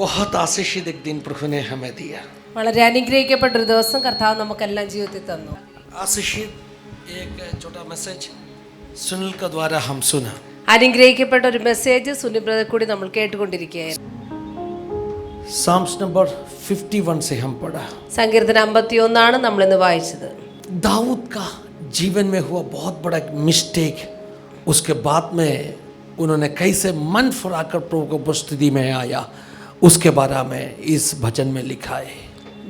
बहुत आशीषित एक दिन प्रभु ने हमें दिया. വളരെ അനുഗ്രഹിക്കപ്പെട്ട ഒരു ദിവസം കർത്താവ് നമുക്കെല്ലാം ജീവിതത്തിൽ തന്നു. आशीषित एक छोटा मैसेज सुनील का द्वारा हम सुना. അനുഗ്രഹിക്കപ്പെട്ട ഒരു മെസ്സേജ് സുനി ബ്രദർ കൂടി നമ്മൾ കേട്ടുകൊണ്ടിരിക്കുകയായിരുന്നു. Psalms number 51 से हम पढ़ा. സങ്കീർത്തനം 51 ആണ് നമ്മൾ ഇന്ന് വായിച്ചത്. दाऊद का जीवन में हुआ बहुत बड़ा मिस्टेक, उसके बाद में उन्होंने कैसे मन फुराकर प्रभु की उपस्थिति में आया, उसके बारे में इस भजन में लिखा है.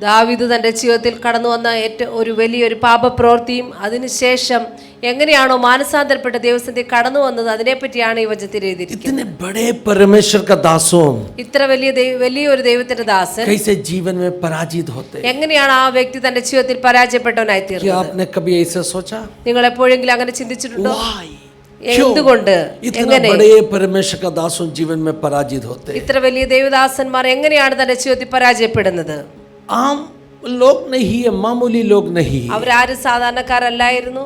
ദാവീദ് തന്റെ ജീവിതത്തിൽ കടന്നു വന്ന ഏറ്റവും ഒരു വലിയൊരു പാപപ്രവൃത്തിയും അതിനുശേഷം എങ്ങനെയാണോ മാനസാന്തരപ്പെട്ട ദൈവസന്നിധി കടന്നു വന്നത് അതിനെപ്പറ്റിയാണ് ഈ വചനത്തിൽ എഴുതിയിരിക്കുന്നത്. इतने बड़े परमेश्वर का दासों, ഇത്ര വലിയൊരു ദൈവത്തിന്റെ ദാസൻ कैसे जीवन में पराजित होते. എങ്ങനെയാണ് ആ വ്യക്തി തന്റെ ജീവിതത്തിൽ പരാജയപ്പെട്ടവനായി क्या തീർന്നത്? आपने कभी ऐसे सोचा? നിങ്ങൾ എപ്പോഴെങ്കിലും അങ്ങനെ ചിന്തിച്ചിട്ടുണ്ടോ? Why? എന്തുകൊണ്ട് इतना बड़े परमेश्वर का दासों जीवन में पराजित होते. ഇത്ര വലിയ ദൈവദാസന്മാർ എങ്ങനെയാണ് തന്റെ ജീവിതത്തിൽ പരാജയപ്പെടുന്നത്? आम लोग नहीं है, मामूली लोग नहीं. അവരാരും സാധാരണക്കാരല്ലായിരുന്നു.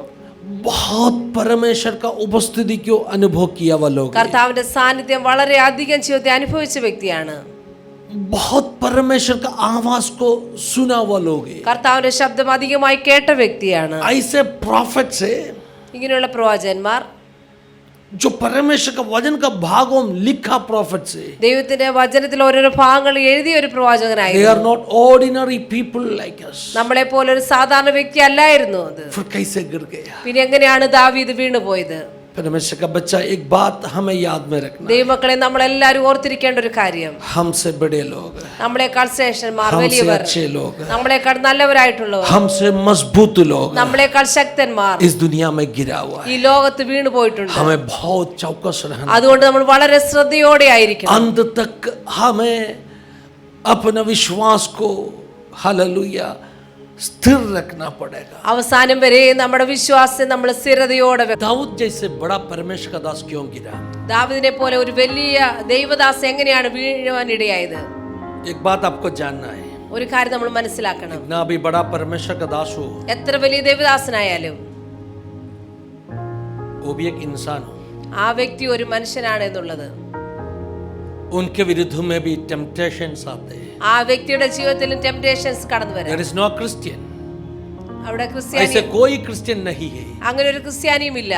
बहुत परमेश्वर का उपस्थिति को अनुभव किया हुआ लोग. കർത്താവിന്റെ സാന്നിധ്യം വളരെ അധികം ജീവിതത്തിൽ അനുഭവിച്ച വ്യക്തിയാണ്. बहुत परमेश्वर का आवाज को सुना हुआ लोग है. കർത്താവിന്റെ ശബ്ദം അധികമായി കേട്ട വ്യക്തിയാണ്. ऐसे प्रॉफिट से ഇങ്ങനെയുള്ള പ്രവാചകന്മാർ, जो परमेश्वर का वचन का भागों लिखा प्रॉफिट से, ദൈവത്തിന്റെ വചനത്തിൽ ഓരോരോ ഭാഗങ്ങൾ എഴുതിയ ഒരു they പ്രവാചകനായിരുന്നു. are not ordinary people like us. നമ്മളെ പോലെ ഒരു സാധാരണ വ്യക്തി അല്ലായിരുന്നു അത്. फिर कैसे गिर गया? പിന്നെ എങ്ങനെയാണ് ദാവീദ് വീണുപോയത്? परमेश्वर का बच्चा, एक बात हमें याद में रखना. ദൈവമക്കളെ, നമ്മളെല്ലാവരും ഓർത്തിരിക്കേണ്ട ഒരു കാര്യം, हमसे बड़े लोग, നമ്മളെക്കാൾ ശ്രേഷ്ഠന്മാർ, हमसे വലിയവർ, अच्छे लोग, നമ്മളെക്കാൾ നല്ലവരായിട്ടുള്ളവർ, हमसे मजबूत लोग നമ്മളെക്കാൾ ശക്തന്മാർ इस दुनिया में गिरा हुआ ഈ है. ലോകത്ത് വീണു പോയിട്ടുണ്ട്. हमें बहुत चौकस रहना. അതുകൊണ്ട് നമ്മൾ വളരെ ശ്രദ്ധയോടെ ആയിരിക്കണം. अंत तक हमें अपने विश्वास को हालेलुया स्थिर रखना पड़ेगा. അവസാനം വരെ നമ്മുടെ വിശ്വാസം നമ്മൾ സ്ഥിരതയോടെ दाऊद जैसे बड़ा परमेश्वर का दास क्यों गिरा? ദാവീദിനെ പോലെ ഒരു വലിയ ദൈവദാസ് എങ്ങനെയാണ് വീഴുവാനിടയായത്? एक बात आपको जानना है. ഒരു കാര്യം നമ്മൾ മനസ്സിലാക്കണം. ना भी बड़ा परमेश्वर का दास हो, എത്ര വലിയ ദൈവദാസനായാലും वो भी एक इंसान हो. ആ വ്യക്തി ഒരു മനുഷ്യനാണ് എന്നുള്ളത്. उनके विरुद्ध में भी टेम्पटेशंस आते हैं. ആ വ്യക്തിയുടെ ജീവിതത്തിലും ടെംപ്റ്റേഷൻസ് കടന്നു വരാം. There is no Christian. അവിടെ ക്രിസ്ത്യാനി, ऐसे कोई क्रिश्चियन नहीं है. അങ്ങനെ ഒരു ക്രിസ്ത്യാനിയും ഇല്ല.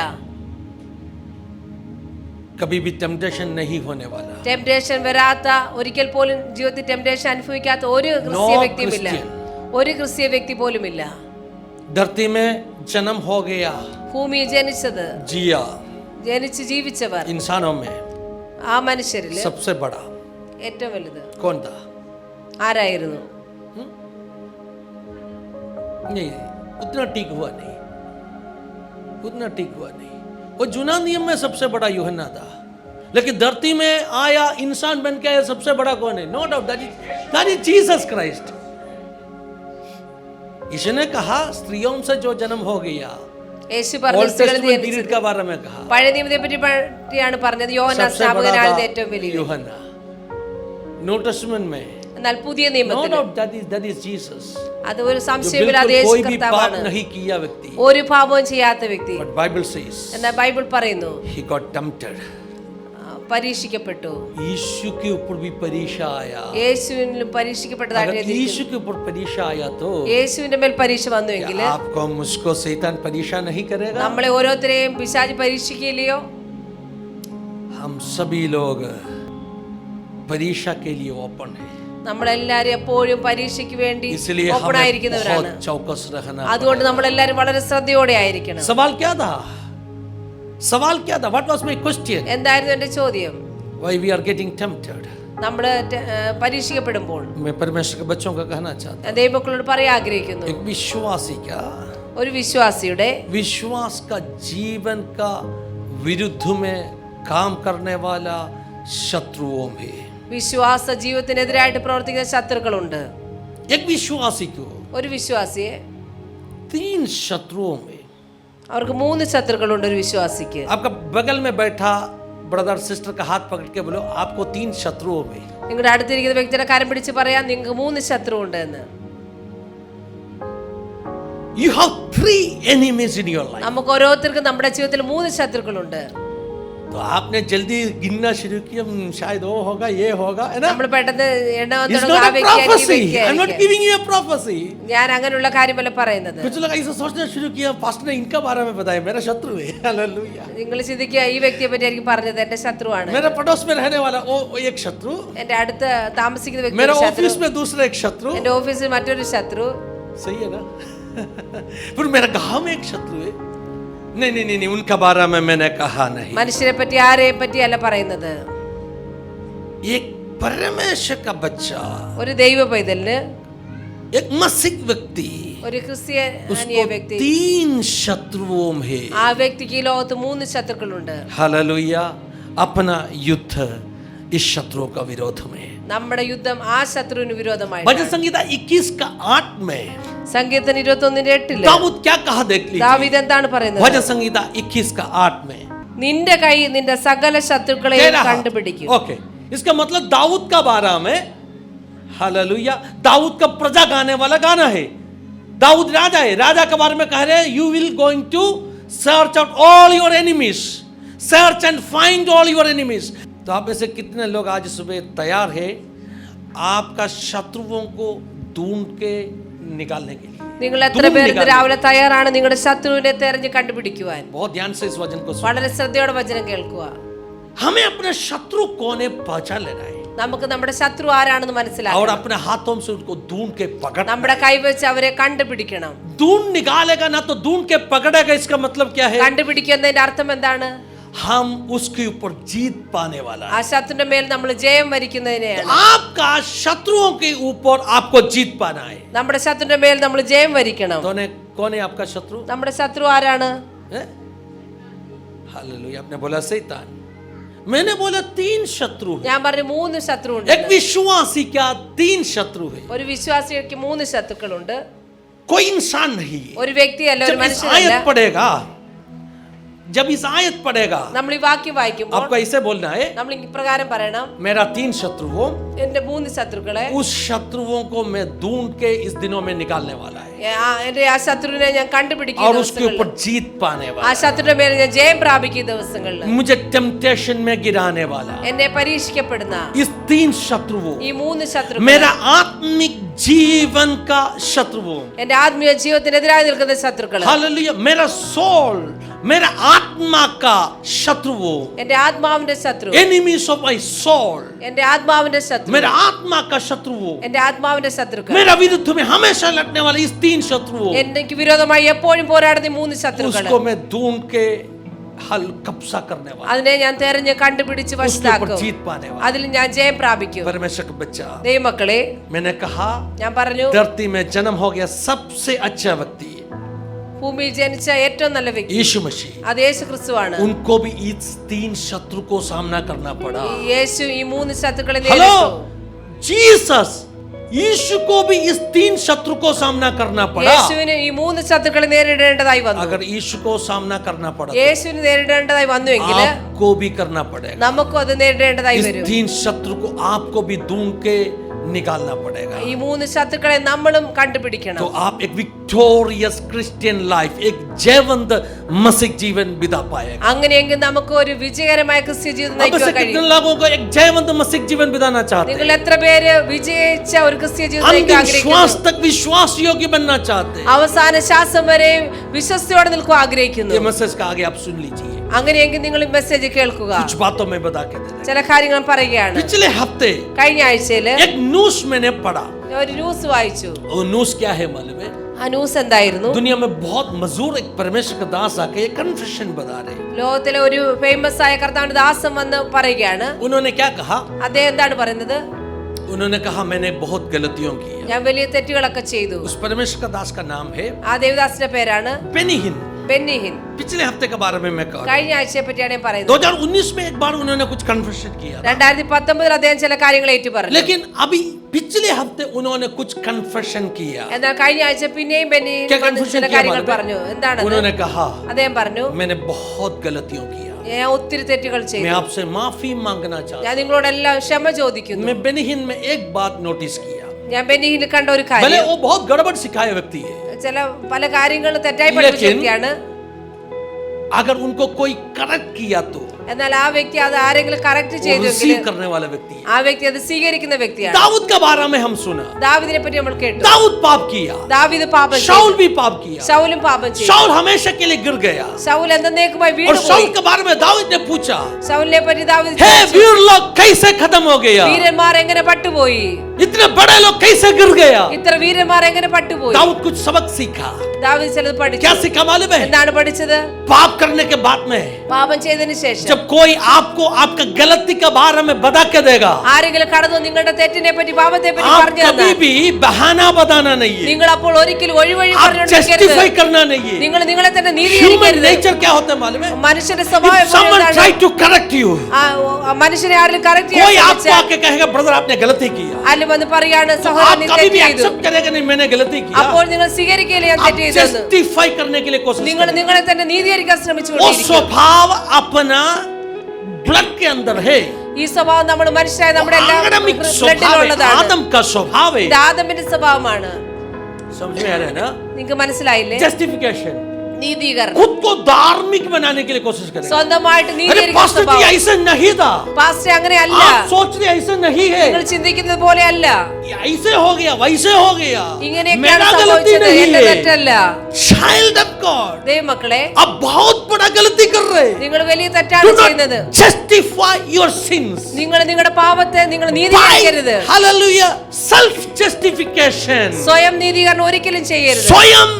कभी भी टेम्पटेशन नहीं होने वाला. ടെംപ്റ്റേഷൻ വരാത്ത, ഒരിക്കൽ പോലും ജീവിതത്തിൽ ടെംപ്റ്റേഷൻ അനുഭവിക്കാത്ത ഒരു ക്രിസ്ത്യ വ്യക്തിയുമില്ല. ഒരു ക്രിസ്ത്യ വ്യക്തി പോലുമില്ല. धरती में जन्म हो गया, ഭൂമിയിൽ ജനിച്ചത്, जिया, ജനിച്ച് ജീവിച്ചവർ, इंसानों में ആ മനുഷ്യരിൽ सबसे बड़ा ഏറ്റവും വലുത് कौन था? ആരായിരുന്നു? नहीं, उतना ठीक हुआ नहीं, उतना ठीक हुआ नहीं. वो जुना नियम में सबसे बड़ा यूहन्ना था, लेकिन धरती में आया, इंसान बन के आया, सबसे बड़ा कौन है? No doubt that is Jesus Christ. इसने कहा स्त्रियों से जो जन्म हो गया, യേശു പറഞ്ഞു സ്ത്രീകളിൽ पीरियड ജനിച്ചത്. का बारे में कहा. പഴയ നിയമത്തെ പറ്റിയാണ് പറഞ്ഞത്. യോഹന്നാൻ सबसे बड़ा സ്നാപകനാണ് था ഏറ്റവും വലിയ. यूहन्ना. न्यू टेस्टमेंट में എന്നാൽ പുതിയ नो നിയമത്തിൽ डाउट दैट इज जीसस. അത് ഒരു जो സംശയമില്ലാതെ बिल्कुल യേശു कोई भी पाप കർത്താവാണ്. नहीं किया व्यक्ति. ഒരു പാപവും ചെയ്യാത്ത വ്യക്തി. But Bible says എന്നാൽ ബൈബിൾ പറയുന്നു he got tempted. പരീക്ഷിക്കപ്പെട്ടു. यीशु के ऊपर भी परीक्षा आया. യേശുവിനും പരീക്ഷിക്കപ്പെട്ടതായിട്ട് अगर എഴുതിയിരിക്കുന്നു. यीशु के ऊपर परीक्षा आया तो യേശുവിന്റെ മേൽ പരീക്ഷ വന്നുവെങ്കിൽ क्या आपको मुझको शैतान परीक्षा नहीं करेगा? നമ്മളെ ഓരോരുത്തരെയും പിശാച് പരീക്ഷിക്കില്ലയോ? हम सभी लोग परीक्षा के लिए ओपन है. നമ്മളെല്ലാരും എപ്പോഴും പരീക്ഷയ്ക്ക് വേണ്ടി इसलिए ഓപ്പൺ हमें ആയിരിക്കുന്നവരാണ്. बहुत चौकस रहना. അതുകൊണ്ട് നമ്മളെല്ലാരും വളരെ ശ്രദ്ധയോടെ ആയിരിക്കണം. सवाल क्या था? सवाल क्या था? What was my question? എന്തായിരുന്നു എന്റെ ചോദ്യം? Why we are getting tempted? നമ്മള് പരീക്ഷിക്കപ്പെടുമ്പോൾ मैं परमेश्वर के बच्चों का कहना चाहता हूं, ദൈവമക്കളോട് പറയാൻ ആഗ്രഹിക്കുന്നു, एक विश्वासी का ഒരു വിശ്വാസിയുടെ विश्वास का जीवन का विरुद्ध में काम करने वाला शत्रुओं में, വിശ്വാസ ജീവിതത്തിനെതിരായിട്ട് പ്രവർത്തിക്കുന്ന ശത്രുക്കളുണ്ട്. एक विश्वासी को ഒരു വിശ്വാസിയെ 3 शत्रुओं में, അവർക്ക് 3 ശത്രുക്കളുണ്ട് ഒരു വിശ്വാസിക്ക്. आपका बगल में बैठा ब्रदर सिस्टर का हाथ पकड़ के बोलो आपको 3 शत्रुओं में. നിങ്ങളുടെ അടുത്തിരിക്കുന്ന വ്യക്തിയുടെ കാര്യം പിടിച്ച് പറയാൻ നിങ്ങൾക്ക് 3 ശത്രു ഉണ്ട് എന്ന്. You have 3 enemies in your life. നമുക്ക് ഓരോരുത്തർക്കും നമ്മുടെ ജീവിതത്തിൽ 3 ശത്രുക്കളുണ്ട്. तो आपने जल्दी गिनना शुरू किया, शायद वो होगा, ये होगा, है ना? നമ്മൾ പെട്ടെന്ന് എണ്ണാൻ It's തുടങ്ങും, not ആ a വ്യക്തിയായിരിക്കും, ഈ prophecy. I'm not വ്യക്തിയായിരിക്കും. giving you a prophecy. ഞാൻ അങ്ങനെയുള്ള കാര്യമല്ല പറയുന്നത്. कुछ लोग ऐसा सोचना शुरू किया, पास्टर ने इनका बारे में बताया, मेरा शत्रु है। हालेलुया। നിങ്ങൾ ചിന്തിക്കുക, ഈ വ്യക്തിയെ പറ്റി എനിക്ക് പറഞ്ഞത് എന്റെ ശത്രുവാണ്, मेरे पड़ोस में रहने वाला वो एक शत्रु, എന്റെ അടുത്ത് താമസിക്കുന്ന വ്യക്തി मेरा ഒരു ശത്രു, ऑफिस में दूसरा एक शत्रु, എന്റെ ഓഫീസിൽ മറ്റൊരു ശത്രു. सही है ना? फिर मेरा गांव में एक शत्रु है। नहीं नहीं नहीं नहीं, उनका बारे में मैंने कहा नहीं। മനുഷ്യരെ പറ്റി ആരെയും പറ്റിയല്ല പറയുന്നത്. एक परमेश्वर का बच्चा, ഒരു ദൈവ പൈതലിന്, एक मसीह व्यक्ति, ഒരു ക്രിസ്ത്യാനിയ उसको വ്യക്തി, 3 शत्रुओं में है। ആ വ്യക്തിക്ക് ഈ ലോകത്ത് 3 ശത്രുക്കളുണ്ട്. हालेलुया। अपना युद्ध इस शत्रुओं का विरोध में। നമ്മുടെ യുദ്ധം ആ ശത്രുവിന് വിരോധമായി. भजन संहिता 21 का 8 में സങ്കീർത്തനം 21:8 दाऊद क्या कहा देख लीजिए। ദാവീദ് എന്താണ് പറയുന്നത്? भजन संहिता 21 का 8 में നിന്റെ കൈ നിന്റെ സകല ശത്രുക്കളെയും കണ്ടുപിടിക്കും. ओके, इसका मतलब दाऊद का बारा में, हालेलुया, दाऊद का प्रजा गाने वाला गाना है। दाऊद राजा है, राजा के बारे में कह रहे हैं, you will going to search out all your enemies, search and find all your enemies. तो आप में से कितने लोग आज सुबह तैयार है आपका शत्रुओं को ढूंढ के निकालने के लिए? നിങ്ങൾ എത്ര പേർ ഇന്ന് രാവിലെ തയ്യാറാണ് നിങ്ങളുടെ ശത്രുവിനെ തെരഞ്ഞു കണ്ടുപിടിക്കുവാൻ? बहुत ध्यान से इस वचन को सुनो। വളരെ ശ്രദ്ധയോടെ വചനം കേൾക്കുക. हमें अपने शत्रु कौन है पहचान लेना है നമുക്ക് നമ്മുടെ ശത്രു ആരാണെന്ന് और മനസ്സിലാക്കണം. अपने हाथों से उनको ढूंढ के पकड़ना। നമ്മുടെ കൈവച്ച് അവരെ കണ്ടുപിടിക്കണം. ढूंढ निकालेगा ना तो ढूंढ के पकड़ेगा, इसका मतलब क्या है? കണ്ടുപിടിക്കുന്നതിന്റെ അർത്ഥം എന്താണ്? हम उसके ऊपर जीत पाने वाला ആ है। ശത്രുവിന്റെ മേൽ നമ്മൾ ജയം വരിക്കുന്നതിനെയാണ്. आपका शत्रुओं के ऊपर आपको जीत पाना है। നമ്മുടെ ശത്രുവിന്റെ മേൽ നമ്മൾ ജയം വരിക്കണം. कौन है आपका शत्रु? നമ്മുടെ ശത്രു ആരാണ്? हालेलुया। आपने बोला शैतान, मैंने बोला 3 शत्रु है। ഞാൻ പറഞ്ഞു 3 ശത്രു ഉണ്ട്. एक विश्वासी क्या 3 शत्रु है? ഒരു വിശ്വാസിക്ക് 3 ശത്രുക്കളുണ്ട്. कोई इंसान नहीं है। ഒരു വ്യക്തിയല്ല, ഒരു जब इस മനുഷ്യനല്ല. आयत पढ़ेगा, जब इस आयत पढ़ेगा, നമ്മൾ ഈ വാക്യം വായിക്കുമ്പോൾ आपको ऐसे बोलना है, നമ്മൾ ഇപ്രകാരം പറയണം, मेरा 3 शत्रुओं, എന്റെ 3 ശത്രുക്കളെ, उस शत्रुओं को मैं ढूंढ के इस दिनों में निकालने वाला है എന്റെ ആ ശത്രുവിനെ ഞാൻ കണ്ടുപിടിക്കുന്ന और उसके ദിവസങ്ങളിൽ, ऊपर जीत पाने ആ वाला है। ശത്രുവിന്റെ മേൽ ഞാൻ ജയം പ്രാപിക്കുന്ന ദിവസങ്ങളിൽ, मुझे टेम्पटेशन में गिराने वाला है। എന്നെ പരീക്ഷിക്കപ്പെടുന്ന इस 3 शत्रुओं, ഈ 3 ശത്രുക്കൾ, मेरा आत्मिक जीवन का शत्रुओं, എന്റെ ആത്മീയ ജീവിതത്തിനെതിരായി നിൽക്കുന്ന ശത്രുക്കൾ, हालेलुया, मेरा सोल, मेरा आत्मा का शत्रुओं, എന്റെ ആത്മാവിന്റെ ശത്രു, एनिमीज ऑफ माय सोल, എന്റെ ആത്മാവിന്റെ ശത്രു, मेरा आत्मा का शत्रुओं, എന്റെ ആത്മാവിന്റെ ശത്രുക്കൾ, मेरा विरुद्ध में हमेशा लड़ने वाले इस 3 शत्रुओं, എനിക്ക് വിരോധമായി എപ്പോഴും പോരാടുന്ന 3 ശത്രുക്കൾ, उसको मैं ढूंढ के हल कब्जा करने वाला, അതിനെ ഞാൻ തെരഞ്ഞ് കണ്ടുപിടിച്ച് उसके ऊपर വശത്താക്കും, जीत पाने वाला। അതിൽ ഞാൻ ജയം പ്രാപിക്കും. परमेश्वर का बच्चा, ദൈവമക്കളെ, मैंने कहा ഞാൻ പറഞ്ഞു, धरती में जन्म हो गया सबसे अच्छा व्यक्ति ഭൂമിയിൽ ജനിച്ച ഏറ്റവും നല്ല വ്യക്തി यीशु मसीह, അത് യേശു ക്രിസ്തുവാണ്. उनको भी इस 3 शत्रु को सामना करना पड़ा। ഈ യേശു ഈ 3 ശത്രുക്കളെ हेलो നേരിട്ടു. जीसस, यीशु को भी इस 3 शत्रु को सामना करना पड़ा। യേശുവിന് ഈ 3 ശത്രുക്കളെ നേരിടേണ്ടതായി വന്നു. अगर यीशु को सामना करना पड़ा तो യേശുവിന് നേരിടേണ്ടതായി വന്നുവെങ്കിൽ आपको भी करना पड़ेगा। നമുക്കും അത് നേരിടേണ്ടതായി इस വരും. 3 शत्रु को आपको भी ढूंढ के निकालना पड़ेगा। ഈ 3 ശത്രുക്കളെ നമ്മളും കണ്ടുപിടിക്കണം. तो आप एक विक्टोरियस क्रिश्चियन लाइफ, एक जयवंत मसीह जीवन बिता पाएगा। അങ്ങനെയെങ്കിൽ നമുക്ക് ഒരു വിജയകരമായ ക്രിസ്ത്യ ജീവിതം अब से നയിക്കാൻ कितने കഴിയും. लोगों को एक जयवंत मसीह जीवन बिताना चाहते നിങ്ങൾ हैं? എത്ര പേര് വിജയിച്ച ഒരു ക്രിസ്ത്യ ജീവിതം നയിക്കാൻ अंतिम श्वास ആഗ്രഹിക്കുന്നു? तक विश्वास योग्य बनना चाहते हैं? അവസാന ശ്വാസം വരെ വിശ്വസ്തയോടെ നിൽക്കാൻ ആഗ്രഹിക്കുന്നു. ये मैसेज का आगे आप सुन लीजिए, അങ്ങനെയെങ്കിൽ നിങ്ങൾ ഈ മെസ്സേജ് കേൾക്കുക. कुछ बातों में बता के दे रहे ചില കാര്യങ്ങൾ പറയുകയാണ്. हैं। पिछले हफ्ते കഴിഞ്ഞ ആഴ്ചയില് एक न्यूज़ मैंने पढ़ा। ഞാൻ ഒരു ന്യൂസ് വായിച്ചു. वो न्यूज़ क्या है मालूम है? ആ ന്യൂസ് എന്തായിരുന്നു? दुनिया में बहुत मजूर एक परमेश्वर का दास आके एक कन्फेशन बता रहे। ലോകത്തിലെ ഒരു ഫേമസ് ആയ കർത്താവിന്റെ ദാസൻ വന്ന് പറയുകയാണ്. उन्होंने क्या कहा? അദ്ദേഹം എന്താണ് പറയുന്നത്? उन्होंने कहा मैंने बहुत गलतियों की है। ഞാൻ വലിയ തെറ്റുകളൊക്കെ ചെയ്തു. उस परमेश्वर का दास का नाम है ആ ദേവദാസിന്റെ പേരാണ് बेनिहिन। ബെന്നിഹിൻ. पिछले हफ्ते के बारे में मैं कह रहा കഴിഞ്ഞ ആഴ്ചയെ പറ്റിയാണ് ഞാൻ हूं। പറയുന്നത്. 2019 में एक बार उन्होंने कुछ कन्फेशन किया, 2019 അദ്ദേഹം ചില കാര്യങ്ങൾ ഏറ്റു പറഞ്ഞു. लेकिन अभी पिछले हफ्ते उन्होंने कुछ कन्फेशन किया। എന്നാൽ കഴിഞ്ഞ ആഴ്ച പിന്നെയും ബെന്നിഹിൻ क्या വന്ന് कन्फेशन ചില किया കാര്യങ്ങൾ मालूम പറഞ്ഞു. है? എന്താണ് उन्होंने कहा അദ്ദേഹം പറഞ്ഞു, मैंने बहुत गलतियों किया, ഞാൻ ഒത്തിരി തെറ്റുകൾ मैं ചെയ്തു. आपसे माफी मांगना चाहता ഞാൻ നിങ്ങളോടെല്ലാം ക്ഷമ ചോദിക്കുന്നു. हूं। मैं बेनिहिन में एक बात नोटिस किया, ഞാൻ ബെന്നിഹിനിൽ കണ്ട ഒരു भले കാര്യം, वो बहुत गड़बड़ सिखाए व्यक्ति है, ചില പല കാര്യങ്ങളും തെറ്റായി പഠിപ്പിച്ച लेकिन വ്യക്തിയാണ്. अगर उनको कोई करेक्ट किया तो എന്നാൽ ആ വ്യക്തി അത് ആരെങ്കിലും കറക്റ്റ് ചെയ്തെങ്കിൽ रिसीव करने वाला व्यक्ति है। ആ വ്യക്തി അത് സ്വീകരിക്കുന്ന വ്യക്തിയാണ്. दाऊद के बारे में हम सुना, ദാവീദിനെ പറ്റി നമ്മൾ കേട്ടു. दाऊद पाप किया, ദാവീദ് പാപം ചെയ്തു. शाऊल भी पाप किया, ശൗലും പാപം ചെയ്തു. शाऊल हमेशा के लिए गिर गया। ശൗൽ എന്നേക്കുമായി और വീണുപോയി. शाऊल के बारे में दाऊद ने पूछा, ശൗലിനെ പറ്റി ദാവീദ് हे ചോദിച്ചു, वीर लोग कैसे खत्म हो गया, വീരന്മാർ എങ്ങനെ പട്ടുപോയി, इतने बड़े लोग कैसे गिर गया। ഇത്ര വീരന്മാർ എങ്ങനെ പട്ടുപോയി. दाऊद कुछ सबक सीखा। ദാവീദ് ചിലത് പഠിച്ചു. क्या सीखा मालूम है? എന്താണ് പഠിച്ചത്? पाप करने के बाद में പാപം ചെയ്തതിനു ശേഷം जब कोई आपको आपका गलती के बारे में बता के देगा, ആരെങ്കിലും കടന്നു നിങ്ങളുടെ തെറ്റിനെ പറ്റി പാപത്തെ പറ്റി आप പറഞ്ഞു कभी തന്നാൽ भी बहाना बताना नहीं है, നിങ്ങൾ അപ്പോൾ ഒരിക്കലും ഒഴിവഴി आप പറഞ്ഞുകൊണ്ടിരിക്കരുത്. जस्टिफाई करना नहीं है। നിങ്ങൾ നിങ്ങളെ തന്നെ ह्यूमन നീതീകരിക്കരുത്. नेचर क्या होता है मालूम है? മനുഷ്യന്റെ സ്വഭാവം If someone എപ്പോഴും try എന്താണ്? to correct you, മനുഷ്യനെ ആരെങ്കിലും കറക്റ്റ് कोई ചെയ്യാൻ आपको आके कहेगा ब्रदर आपने गलती किया, ആരും വന്ന് പറയാണ് तो സഹോദരൻ आप നീ कभी भी തെറ്റ് ചെയ്തു. एक्सेप्ट करेगा नहीं मैंने गलती किया। അപ്പോൾ നിങ്ങൾ സ്വീകരിക്കില്ല ഞാൻ आप തെറ്റ് ചെയ്തെന്ന്. जस्टिफाई करने के लिए कोशिश നിങ്ങൾ करेंगे। നിങ്ങളെ തന്നെ നീതീകരിക്കാൻ वो ശ്രമിച്ചുകൊണ്ടിരിക്കും. स्वभाव अपना ब्लड के अंदर है, ഈ സ്വഭാവം നമ്മുടെ മനുഷ്യരായ നമ്മുടെ എല്ലാ आदमिक स्वभाव है, ബ്ലഡിലുള്ളതാണ്. आदम का स्वभाव है। ഇത് ആദമിന്റെ സ്വഭാവമാണ്. समझ में आ रहा है ना? നിങ്ങൾക്ക് മനസ്സിലായില്ലേ? जस्टिफिकेशन, നീതീകരണം. खुद को धार्मिक बनाने के लिए कोशिश करेगा। സ്വന്തമായിട്ട് अरे നീതീകരിക്കുന്ന पास्टर जी സ്വഭാവം. ऐसा नहीं था, പാസ്റ്റർ അങ്ങനെ അല്ല, आप सोच रहे ऐसा नहीं है, നിങ്ങൾ ചിന്തിക്കുന്നത് പോലെ അല്ല. ऐसे हो गया वैसे हो गया, ഇങ്ങനെയൊക്കെയാണ് मेरा गलती സംഭവിച്ചത്, नहीं എന്റെ है। തെറ്റല്ല. चाइल्ड ऑफ गॉड, ദൈവമക്കളെ, आप बहुत बड़ा गलती कर रहे हैं। നിങ്ങൾ വലിയ തെറ്റാണ് ചെയ്യുന്നത്. जस्टिफाई योर सिंस നിങ്ങൾ നിങ്ങളുടെ പാപത്തെ നിങ്ങൾ നീതീകരിക്കരുത്. हालेलुया, सेल्फ जस्टिफिकेशन, സ്വയം നീതീകരണം ഒരിക്കലും ചെയ്യരുത്. स्वयं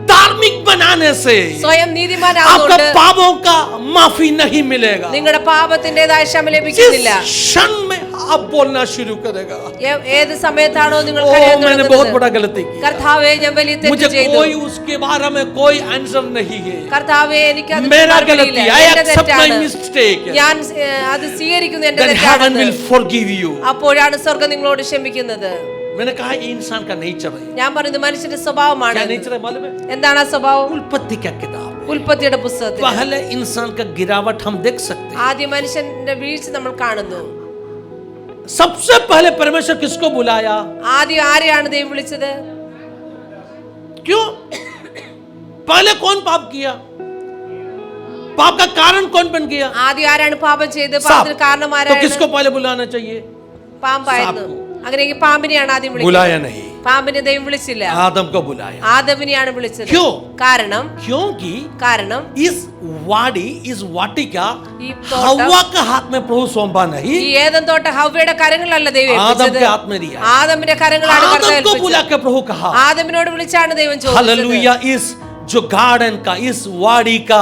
धार्मिक बनाने से സ്വയം आपका നീതിമാനാകുകൊണ്ട് पापों का माफी नहीं मिलेगा। നിങ്ങളുടെ പാപത്തിന്റേതായ ക്ഷമ ലഭിക്കുന്നില്ല. जिस क्षण में आप बोलना शुरू करेगा, ഏത് സമയത്താണോ നിങ്ങൾ ओ കരയാൻ मैंने बहुत തുടങ്ങുന്നത്, बड़ा गलती किया, കർത്താവേ ഞാൻ വലിയ തെറ്റ് मुझे ചെയ്തു, कोई उसके बारे में कोई आंसर नहीं है, കർത്താവേ എനിക്ക് അത് मेरा മറുപടിയില്ല, गलती, I എന്റെ accept my തെറ്റാണ്, mistake, ഞാൻ അത് സ്വീകരിക്കുന്നു, എന്റെ then heaven തെറ്റാണ്. will forgive you। അപ്പോഴാണ് സ്വർഗ്ഗം നിങ്ങളോട് ക്ഷമിക്കുന്നത്. मैंने कहा ये इंसान का नेचर है। ഞാൻ പറയുന്നത് മനുഷ്യന്റെ സ്വഭാവമാണ്. क्या नेचर है मालूम है? എന്താണ് ആ സ്വഭാവം? उत्पत्ति का किताब, ഉൽപ്പത്തിയുടെ പുസ്തകത്തിൽ पहले इंसान का गिरावट हम देख सकते हैं। ആദ്യ മനുഷ്യന്റെ വീഴ്ച നമ്മൾ കാണുന്നു. सबसे पहले परमेश्वर किसको बुलाया? ആദ്യം ആരെയാണ് ദൈവം വിളിച്ചത്? क्यों? पहले कौन पाप किया? पाप का कारण कौन बन गया? ആദ്യം ആരാണ് പാപം ചെയ്തത്? सांप। പാപത്തിന് കാരണം तो ആരാണ്? किसको पहले बुलाना चाहिए? പാമ്പായിരുന്നു. അങ്ങനെയെങ്കിൽ പാമ്പിനെയാണ് ആദ്യം വിളിച്ചത്. बुलाया नहीं, പാമ്പിനെ ദൈവം വിളിച്ചില്ല, आदम को बुलाया। ആദമിനെയാണ് വിളിച്ചത്. क्यों? കാരണം क्योंकि ഈ इस वाटिका ഈ തോട്ടം हव्वा के हाथ में प्रभु सौंपा नहीं, ഈ ഏദൻ തോട്ട ഹവ്വയുടെ കരങ്ങളിലല്ല ദൈവം आदम ഏൽപ്പിച്ചത്. के हाथ में दिया। ആദമിന്റെ കരങ്ങളാണ് आदम കർത്താവ് को बुला ഏൽപ്പിച്ചത്. के प्रभु कहा, ആദമിനോട് വിളിച്ചാണ് ദൈവം ചോദിച്ചത്, हालेलुया, इस जो गार्डन का, इस वाड़ी का